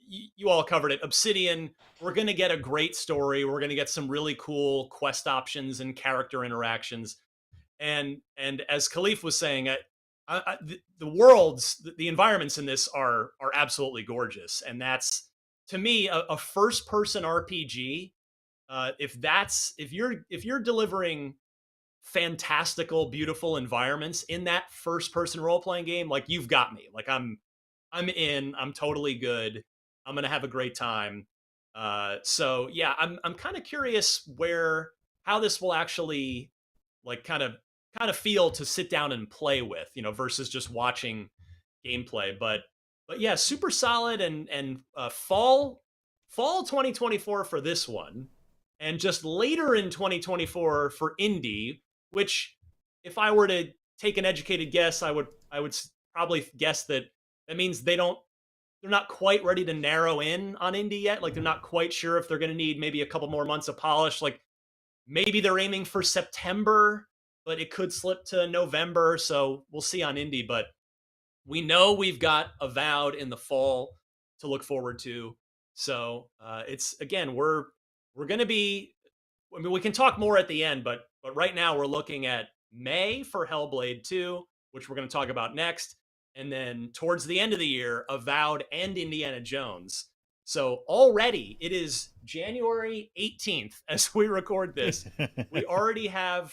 you all covered it. Obsidian, we're going to get a great story. We're going to get some really cool quest options and character interactions. And as Khalif was saying, the worlds, the environments in this are absolutely gorgeous. And that's, to me, a first-person RPG. If you're delivering fantastical, beautiful environments in that first-person role-playing game, like, you've got me. Like, I'm in. I'm totally good. I'm going to have a great time. So yeah, I'm kind of curious how this will actually like kind of feel to sit down and play with, versus just watching gameplay. But yeah, super solid and fall 2024 for this one, and just later in 2024 for indie. Which, if I were to take an educated guess, I would probably guess that means they're not quite ready to narrow in on indie yet. Like, they're not quite sure if they're going to need maybe a couple more months of polish. Like, maybe they're aiming for September, but it could slip to November. So we'll see on indie. But we know we've got Avowed in the fall to look forward to. So it's, again, we're going to be. I mean, we can talk more at the end, but right now we're looking at May for Hellblade 2, which we're going to talk about next. And then towards the end of the year, Avowed and Indiana Jones. So already it is January 18th as we record this. We already have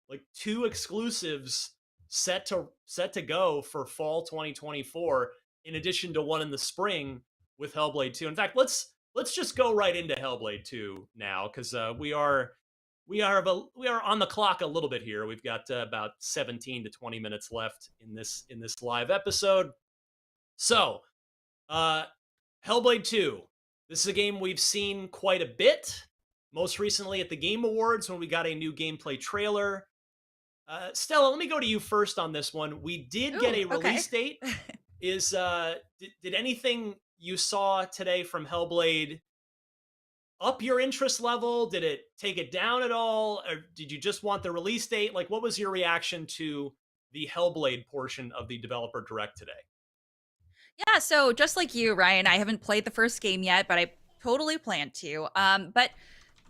like 2 exclusives set to go for fall 2024, in addition to one in the spring with Hellblade 2. In fact, let's just go right into Hellblade 2 now, because we are on the clock a little bit here. We've got about 17 to 20 minutes left in this live episode. So, Hellblade 2. This is a game we've seen quite a bit. Most recently at the Game Awards, when we got a new gameplay trailer. Stella, let me go to you first on this one. We did get a release date. Did anything you saw today from Hellblade up your interest level? Did it take it down at all? Or did you just want the release date? Like, what was your reaction to the Hellblade portion of the developer direct today? Yeah, so just like you, Ryan, I haven't played the first game yet, but I totally plan to. But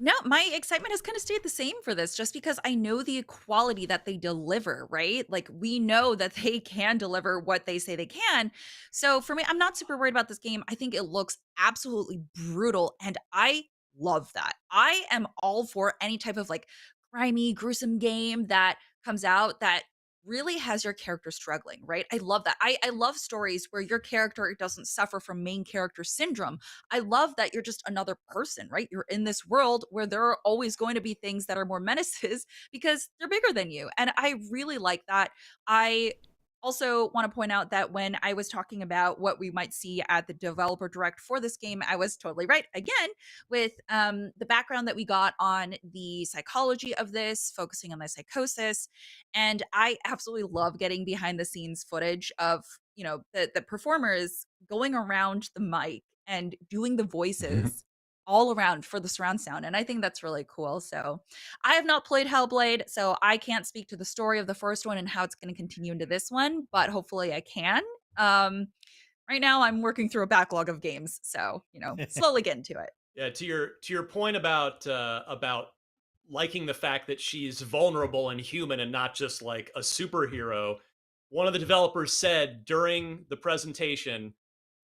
no, my excitement has kind of stayed the same for this, just because I know the quality that they deliver, right? Like, we know that they can deliver what they say they can. So for me, I'm not super worried about this game. I think it looks absolutely brutal, and I love that. I am all for any type of like grimy, gruesome game that comes out that really has your character struggling, right? I love that. I love stories where your character doesn't suffer from main character syndrome. I love that you're just another person, right? You're in this world where there are always going to be things that are more menaces because they're bigger than you. And I really like that. I also want to point out that when I was talking about what we might see at the developer direct for this game, I was totally right again with the background that we got on the psychology of this, focusing on the psychosis. And I absolutely love getting behind the scenes footage of, the performers going around the mic and doing the voices all around for the surround sound. And I think that's really cool. So I have not played Hellblade, so I can't speak to the story of the first one and how it's going to continue into this one, but hopefully I can. Right now I'm working through a backlog of games, so, slowly get into it. Yeah, to your point about liking the fact that she's vulnerable and human and not just like a superhero. One of the developers said during the presentation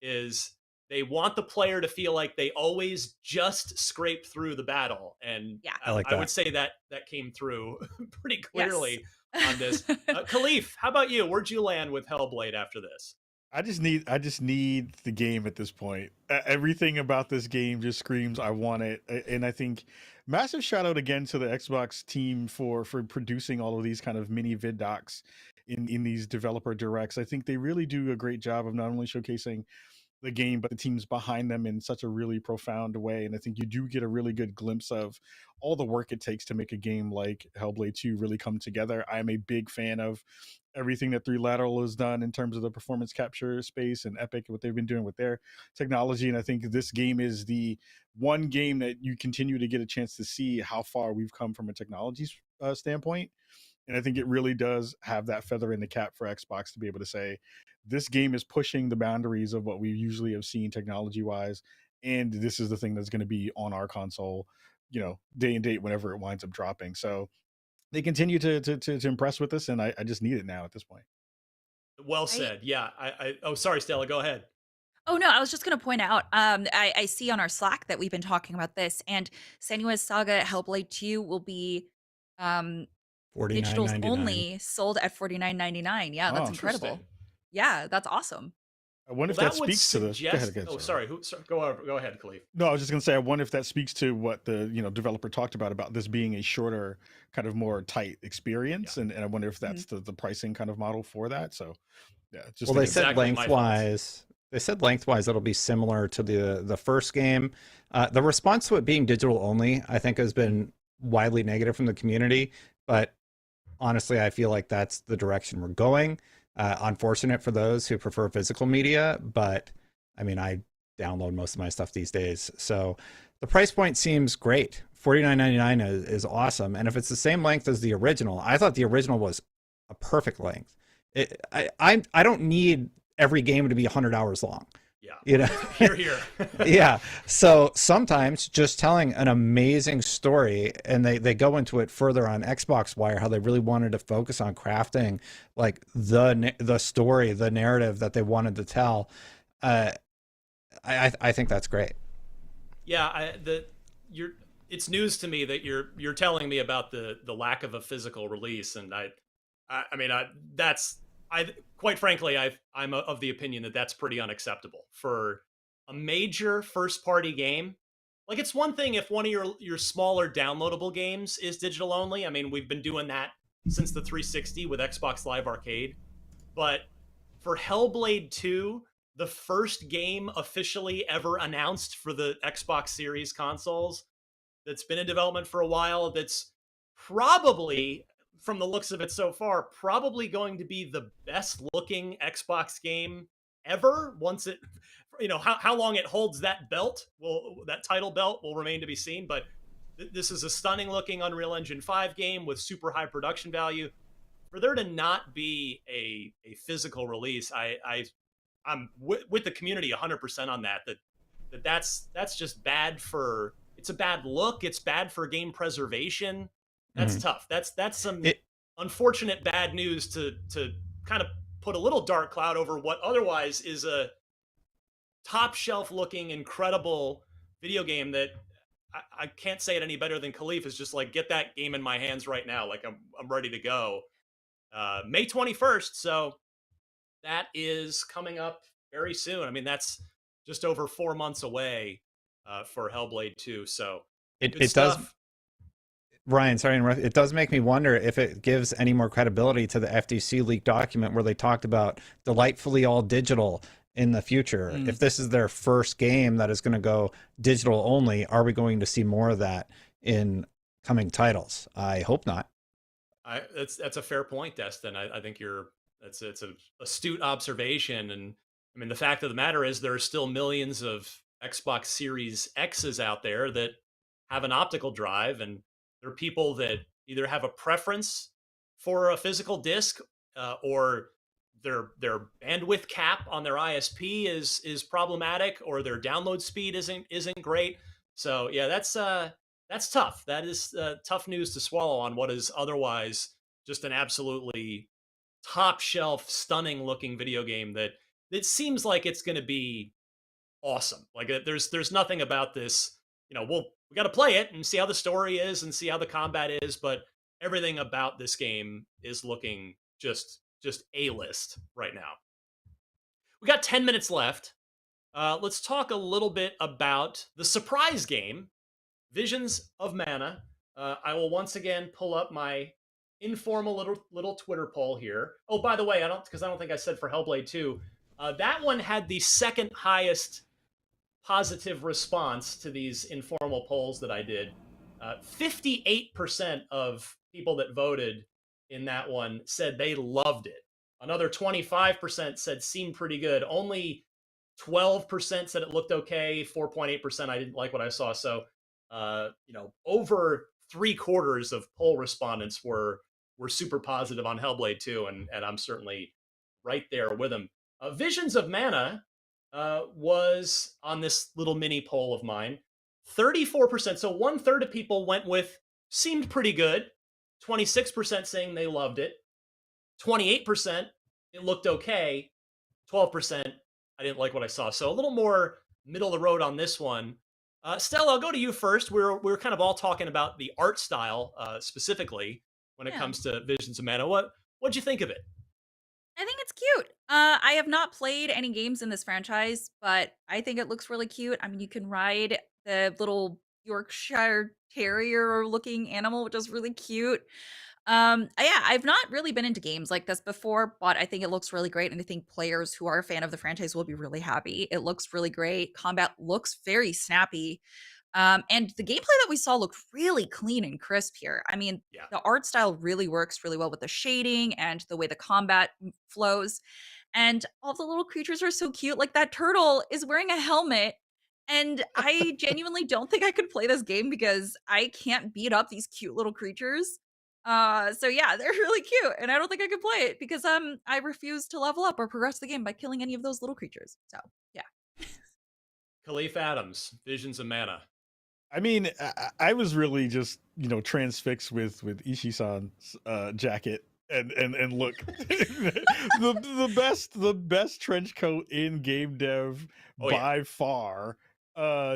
is they want the player to feel like they always just scrape through the battle. And yeah, I would say that came through pretty clearly on this. Khalif, how about you? Where'd you land with Hellblade after this? I just need the game at this point. Everything about this game just screams I want it. And I think massive shout out again to the Xbox team for producing all of these kind of mini vid docs in these developer directs. I think they really do a great job of not only showcasing the game, but the teams behind them in such a really profound way. And I think you do get a really good glimpse of all the work it takes to make a game like Hellblade 2 really come together. I am a big fan of everything that 3 Lateral has done in terms of the performance capture space, and Epic, what they've been doing with their technology. And I think this game is the one game that you continue to get a chance to see how far we've come from a technology standpoint. And I think it really does have that feather in the cap for Xbox to be able to say, this game is pushing the boundaries of what we usually have seen technology wise. And this is the thing that's going to be on our console, day and date whenever it winds up dropping. So they continue to impress with us. And I just need it now at this point. Well said. Yeah. Oh, sorry, Stella, go ahead. Oh, no, I was just going to point out, I see on our Slack that we've been talking about this, and Senua's Saga Hellblade 2 will be digitals only, sold at $49.99. Yeah, that's incredible. Yeah, that's awesome. I wonder if Well, that that would speaks to the. Go suggest. ahead, Oh, sorry. Go ahead, Khalif. No, I was just going to say, I wonder if that speaks to what the developer talked about this being a shorter, kind of more tight experience, and I wonder if that's the pricing kind of model for that. So, yeah, just Well, they said Exactly my lengthwise. They said lengthwise it'll be similar to the first game. The response to it being digital only, I think, has been widely negative from the community. But honestly, I feel like that's the direction we're going. Unfortunate for those who prefer physical media, but I mean, I download most of my stuff these days. So the price point seems great. $49.99 is awesome. And if it's the same length as the original, I thought the original was a perfect length. I don't need every game to be 100 hours long. Yeah. Here. Yeah. So sometimes just telling an amazing story, and they go into it further on Xbox Wire, how they really wanted to focus on crafting like the story, the narrative that they wanted to tell. I think that's great. Yeah, it's news to me that you're telling me about the lack of a physical release, and quite frankly, I'm of the opinion that that's pretty unacceptable for a major first party game. Like, it's one thing if one of your smaller downloadable games is digital only. I mean, we've been doing that since the 360 with Xbox Live Arcade, but for Hellblade 2, the first game officially ever announced for the Xbox Series consoles, that's been in development for a while, that's probably, from the looks of it so far, probably going to be the best looking Xbox game ever. Once it, how long it holds that belt, that title belt will remain to be seen. But this is a stunning looking Unreal Engine 5 game with super high production value. For there to not be a physical release, I'm with the community 100% on that's just bad for, it's a bad look. It's bad for game preservation. That's tough. That's some unfortunate bad news to kind of put a little dark cloud over what otherwise is a top shelf looking incredible video game that I can't say it any better than Khalif is just like, get that game in my hands right now. Like I'm ready to go. May 21st. So that is coming up very soon. I mean, that's just over 4 months away for Hellblade 2. So it does. Ryan, sorry to interrupt. It does make me wonder if it gives any more credibility to the FTC leaked document where they talked about delightfully all digital in the future. If this is their first game that is going to go digital only, are we going to see more of that in coming titles? I hope not. That's a fair point, Destin. I think it's an astute observation. And I mean, the fact of the matter is there are still millions of Xbox Series X's out there that have an optical drive, and there are people that either have a preference for a physical disc or their bandwidth cap on their ISP is problematic, or their download speed isn't great. So yeah, that's tough. That is tough news to swallow on what is otherwise just an absolutely top shelf, stunning looking video game that it seems like it's going to be awesome. Like there's nothing about this, we got to play it and see how the story is and see how the combat is, but everything about this game is looking just A-list right now. We got 10 minutes left. Let's talk a little bit about the surprise game, Visions of Mana. I will once again pull up my informal little Twitter poll here. Oh, by the way, I don't think I said for Hellblade 2, that one had the second highest positive response to these informal polls that I did. 58% of people that voted in that one said they loved it. Another 25% said seemed pretty good. Only 12% said it looked okay. 4.8% I didn't like what I saw. So, over 3/4 of poll respondents were super positive on Hellblade 2, and I'm certainly right there with them. Visions of Mana was on this little mini poll of mine. 34%, so 1/3 of people went with seemed pretty good. 26% saying they loved it. 28% it looked okay. 12% I didn't like what I saw. So a little more middle of the road on this one. Stella, I'll go to you first. We're kind of all talking about the art style specifically when it comes to Visions of Mana. What'd you think of it? I think it's cute. I have not played any games in this franchise, but I think it looks really cute. I mean, you can ride the little Yorkshire Terrier looking animal, which is really cute. Yeah, I've not really been into games like this before, but I think it looks really great, and I think players who are a fan of the franchise will be really happy. It looks really great. Combat looks very snappy. And the gameplay that we saw looked really clean and crisp here. I mean, the art style really works really well with the shading and the way the combat flows. And all the little creatures are so cute. Like that turtle is wearing a helmet. And I genuinely don't think I could play this game because I can't beat up these cute little creatures. So yeah, they're really cute. And I don't think I could play it because I refuse to level up or progress the game by killing any of those little creatures. So yeah. Khalif Adams, Visions of Mana. I mean, I was really just transfixed with Ishii-san's jacket and look. the best trench coat in game dev by far.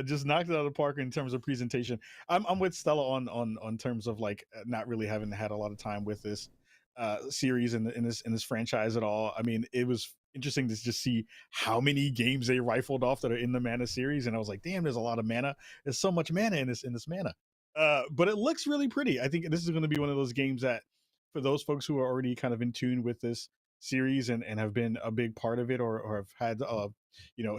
Just knocked it out of the park in terms of presentation. I'm with Stella on terms of like not really having had a lot of time with this series in this franchise at all. I mean, it was interesting to just see how many games they rifled off that are in the Mana series, and I was like, damn, there's a lot of mana. There's so much mana in this Mana. But it looks really pretty. I think this is going to be one of those games that, for those folks who are already kind of in tune with this series and have been a big part of it or have had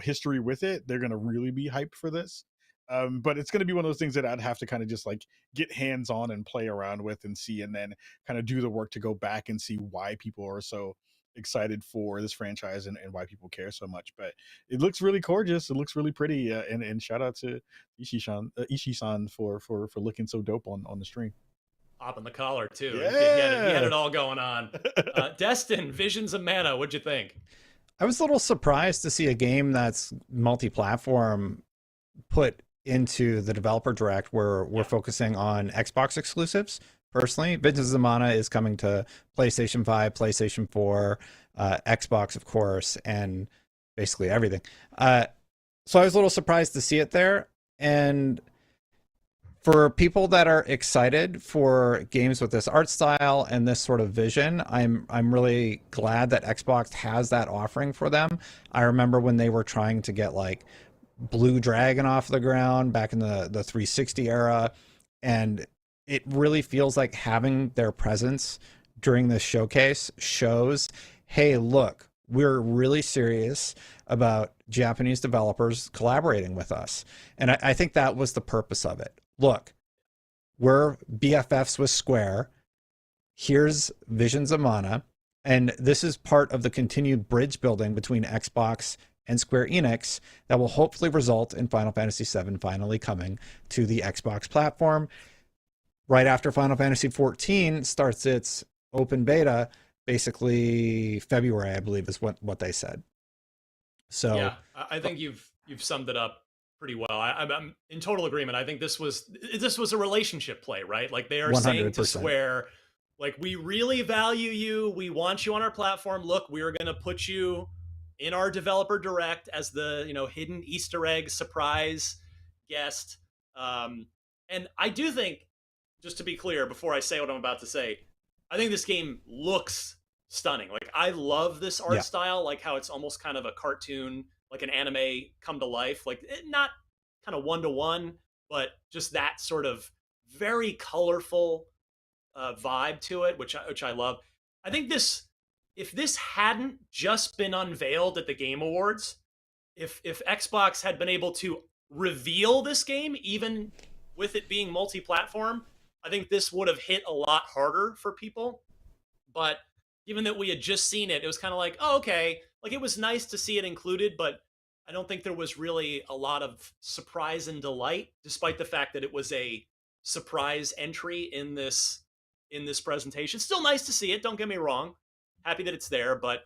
history with it, they're going to really be hyped for this. But it's going to be one of those things that I'd have to kind of just like get hands on and play around with and see, and then kind of do the work to go back and see why people are so excited for this franchise and why people care so much. But it looks really gorgeous. It looks really pretty. And shout out to Ishii-san for looking so dope on the stream. Popping the collar too. Yeah. He had it all going on. Destin, Visions of Mana, what'd you think? I was a little surprised to see a game that's multi-platform put into the developer direct where we're focusing on Xbox exclusives. Personally, Visions of Mana is coming to PlayStation 5, PlayStation 4, Xbox, of course, and basically everything. So I was a little surprised to see it there. And for people that are excited for games with this art style and this sort of vision, I'm really glad that Xbox has that offering for them. I remember when they were trying to get like Blue Dragon off the ground back in the 360 era, and it really feels like having their presence during this showcase shows, hey, look, we're really serious about Japanese developers collaborating with us. And I think that was the purpose of it. Look, we're BFFs with Square. Here's Visions of Mana. And this is part of the continued bridge building between Xbox and Square Enix that will hopefully result in Final Fantasy VII finally coming to the Xbox platform. Right after Final Fantasy XIV starts its open beta, basically February, I believe, is what they said. So yeah, I think you've summed it up pretty well. I'm in total agreement. I think this was a relationship play, right? Like they are 100%. Saying to Square, like, we really value you. We want you on our platform. Look, we're going to put you in our developer direct as the hidden Easter egg surprise guest. And I do think, just to be clear, before I say what I'm about to say, I think this game looks stunning. Like, I love this art style, like how it's almost kind of a cartoon, like an anime come to life, like not kind of one-to-one, but just that sort of very colorful vibe to it, which I love. I think if this hadn't just been unveiled at the Game Awards, if Xbox had been able to reveal this game, even with it being multi-platform, I think this would have hit a lot harder for people. But given that we had just seen it, it was kind of like, oh, okay. Like, it was nice to see it included, but I don't think there was really a lot of surprise and delight, despite the fact that it was a surprise entry in this presentation. It's still nice to see it, don't get me wrong. Happy that it's there, but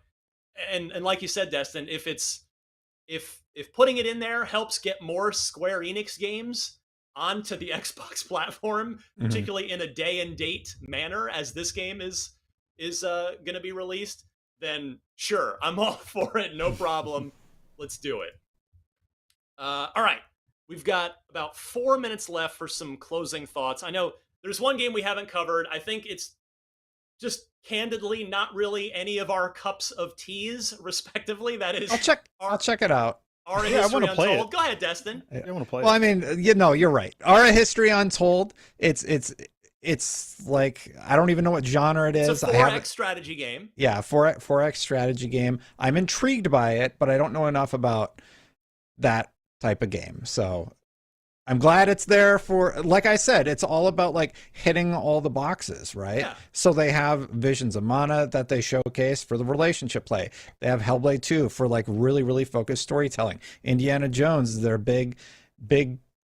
and like you said, Destin, if putting it in there helps get more Square Enix games onto the Xbox platform, particularly in a day and date manner as this game is going to be released, then sure, I'm all for it, no problem. Let's do it. All right, we've got about 4 minutes left for some closing thoughts. I know there's one game we haven't covered. I think it's just candidly not really any of our cups of teas, respectively. That is, I'll check it out. Our Yeah, I history wanna play untold. it. Go ahead, Destin. I want to play. Well, I mean, you're right. Aura History Untold. It's like I don't even know what genre it is. It's a 4X strategy game. Yeah, 4X strategy game. I'm intrigued by it, but I don't know enough about that type of game. So I'm glad it's there for, like I said, it's all about like hitting all the boxes, right? Yeah. So they have Visions of Mana that they showcase for the relationship play. They have Hellblade 2 for like really, really focused storytelling. Indiana Jones is their big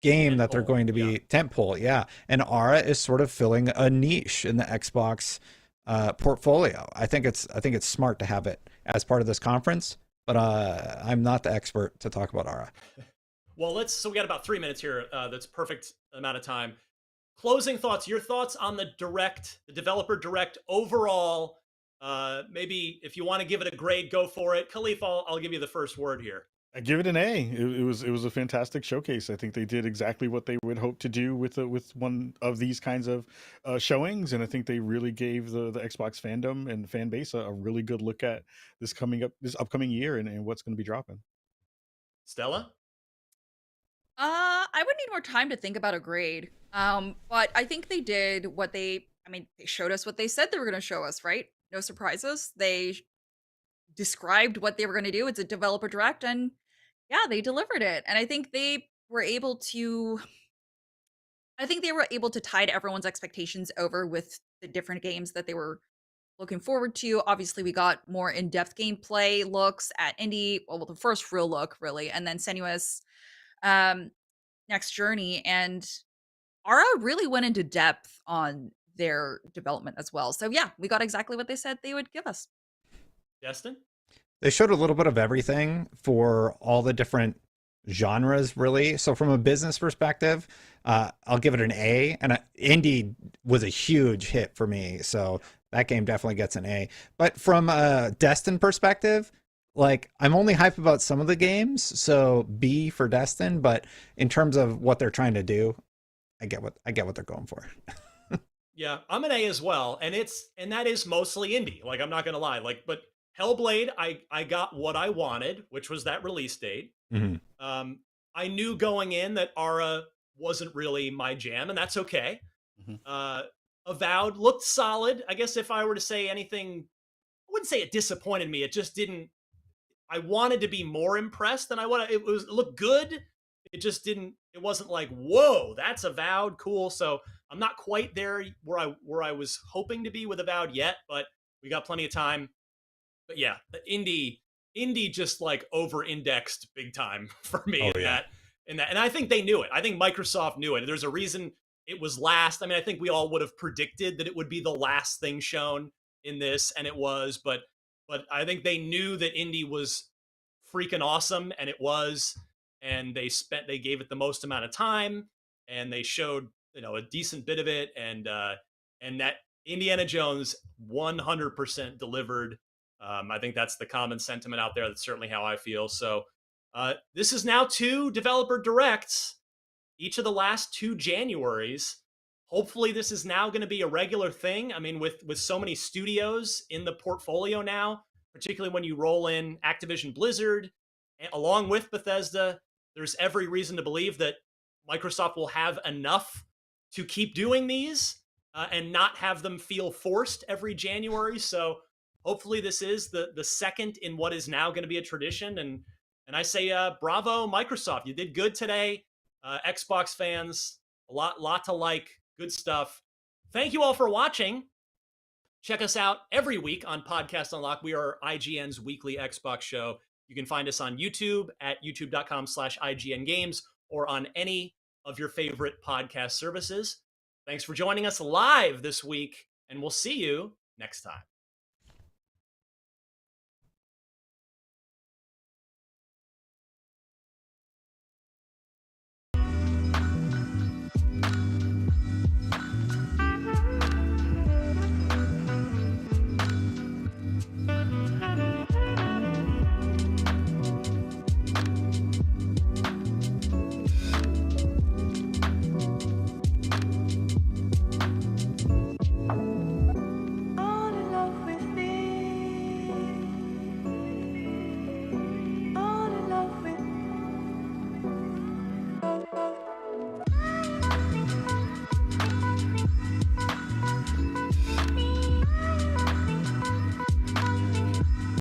game that they're going to be tentpole. Yeah. And Aura is sort of filling a niche in the Xbox portfolio. I think it's smart to have it as part of this conference, but I'm not the expert to talk about Aura. Well, so we got about 3 minutes here. That's perfect amount of time. Closing thoughts, your thoughts on the Direct, the Developer Direct overall. Maybe if you want to give it a grade, go for it. Khalif, I'll give you the first word here. I give it an A. It was a fantastic showcase. I think they did exactly what they would hope to do with one of these kinds of showings, and I think they really gave the Xbox fandom and fan base a really good look at this upcoming year and what's going to be dropping. Stella? I would need more time to think about a grade. But I think they did what they showed us what they said they were going to show us, right? No surprises. They described what they were going to do. It's a developer direct, and yeah, they delivered it. And I think they were able to tide everyone's expectations over with the different games that they were looking forward to. Obviously, we got more in-depth gameplay looks at Indie, well, the first real look, really, and then Senua's next journey. And Aura really went into depth on their development as well. So yeah, we got exactly what they said they would give us. Destin? They showed a little bit of everything for all the different genres, really. So from a business perspective, I'll give it an A. And Indie was a huge hit for me, so that game definitely gets an A. But from a Destin perspective, like I'm only hyped about some of the games, so B for Destin. But in terms of what they're trying to do, I get what they're going for. Yeah, I'm an A as well, and that is mostly indie. Like I'm not gonna lie, but Hellblade, I got what I wanted, which was that release date. Mm-hmm. I knew going in that Aura wasn't really my jam, and that's okay. Mm-hmm. Avowed looked solid. I guess if I were to say anything, I wouldn't say it disappointed me. It just didn't. I wanted to be more impressed than I wanted. It looked good. It just didn't. It wasn't like, whoa, that's Avowed, cool. So I'm not quite there where I was hoping to be with Avowed yet, but we got plenty of time. But yeah, the indie just like over-indexed big time for me in that. And I think they knew it. I think Microsoft knew it. There's a reason it was last. I mean, I think we all would have predicted that it would be the last thing shown in this, and it was. But I think they knew that indie was freaking awesome, and it was. And they gave it the most amount of time, and they showed a decent bit of it, and that Indiana Jones 100% delivered. I think that's the common sentiment out there. That's certainly how I feel. So this is now 2 developer directs, each of the last 2 Januaries. Hopefully this is now going to be a regular thing. I mean, with so many studios in the portfolio now, particularly when you roll in Activision Blizzard, along with Bethesda, there's every reason to believe that Microsoft will have enough to keep doing these and not have them feel forced every January. So hopefully this is the second in what is now going to be a tradition. And I say bravo, Microsoft. You did good today. Xbox fans, a lot to like. Good stuff. Thank you all for watching. Check us out every week on Podcast Unlocked. We are IGN's weekly Xbox show. You can find us on YouTube at youtube.com/IGN Games or on any of your favorite podcast services. Thanks for joining us live this week, and we'll see you next time.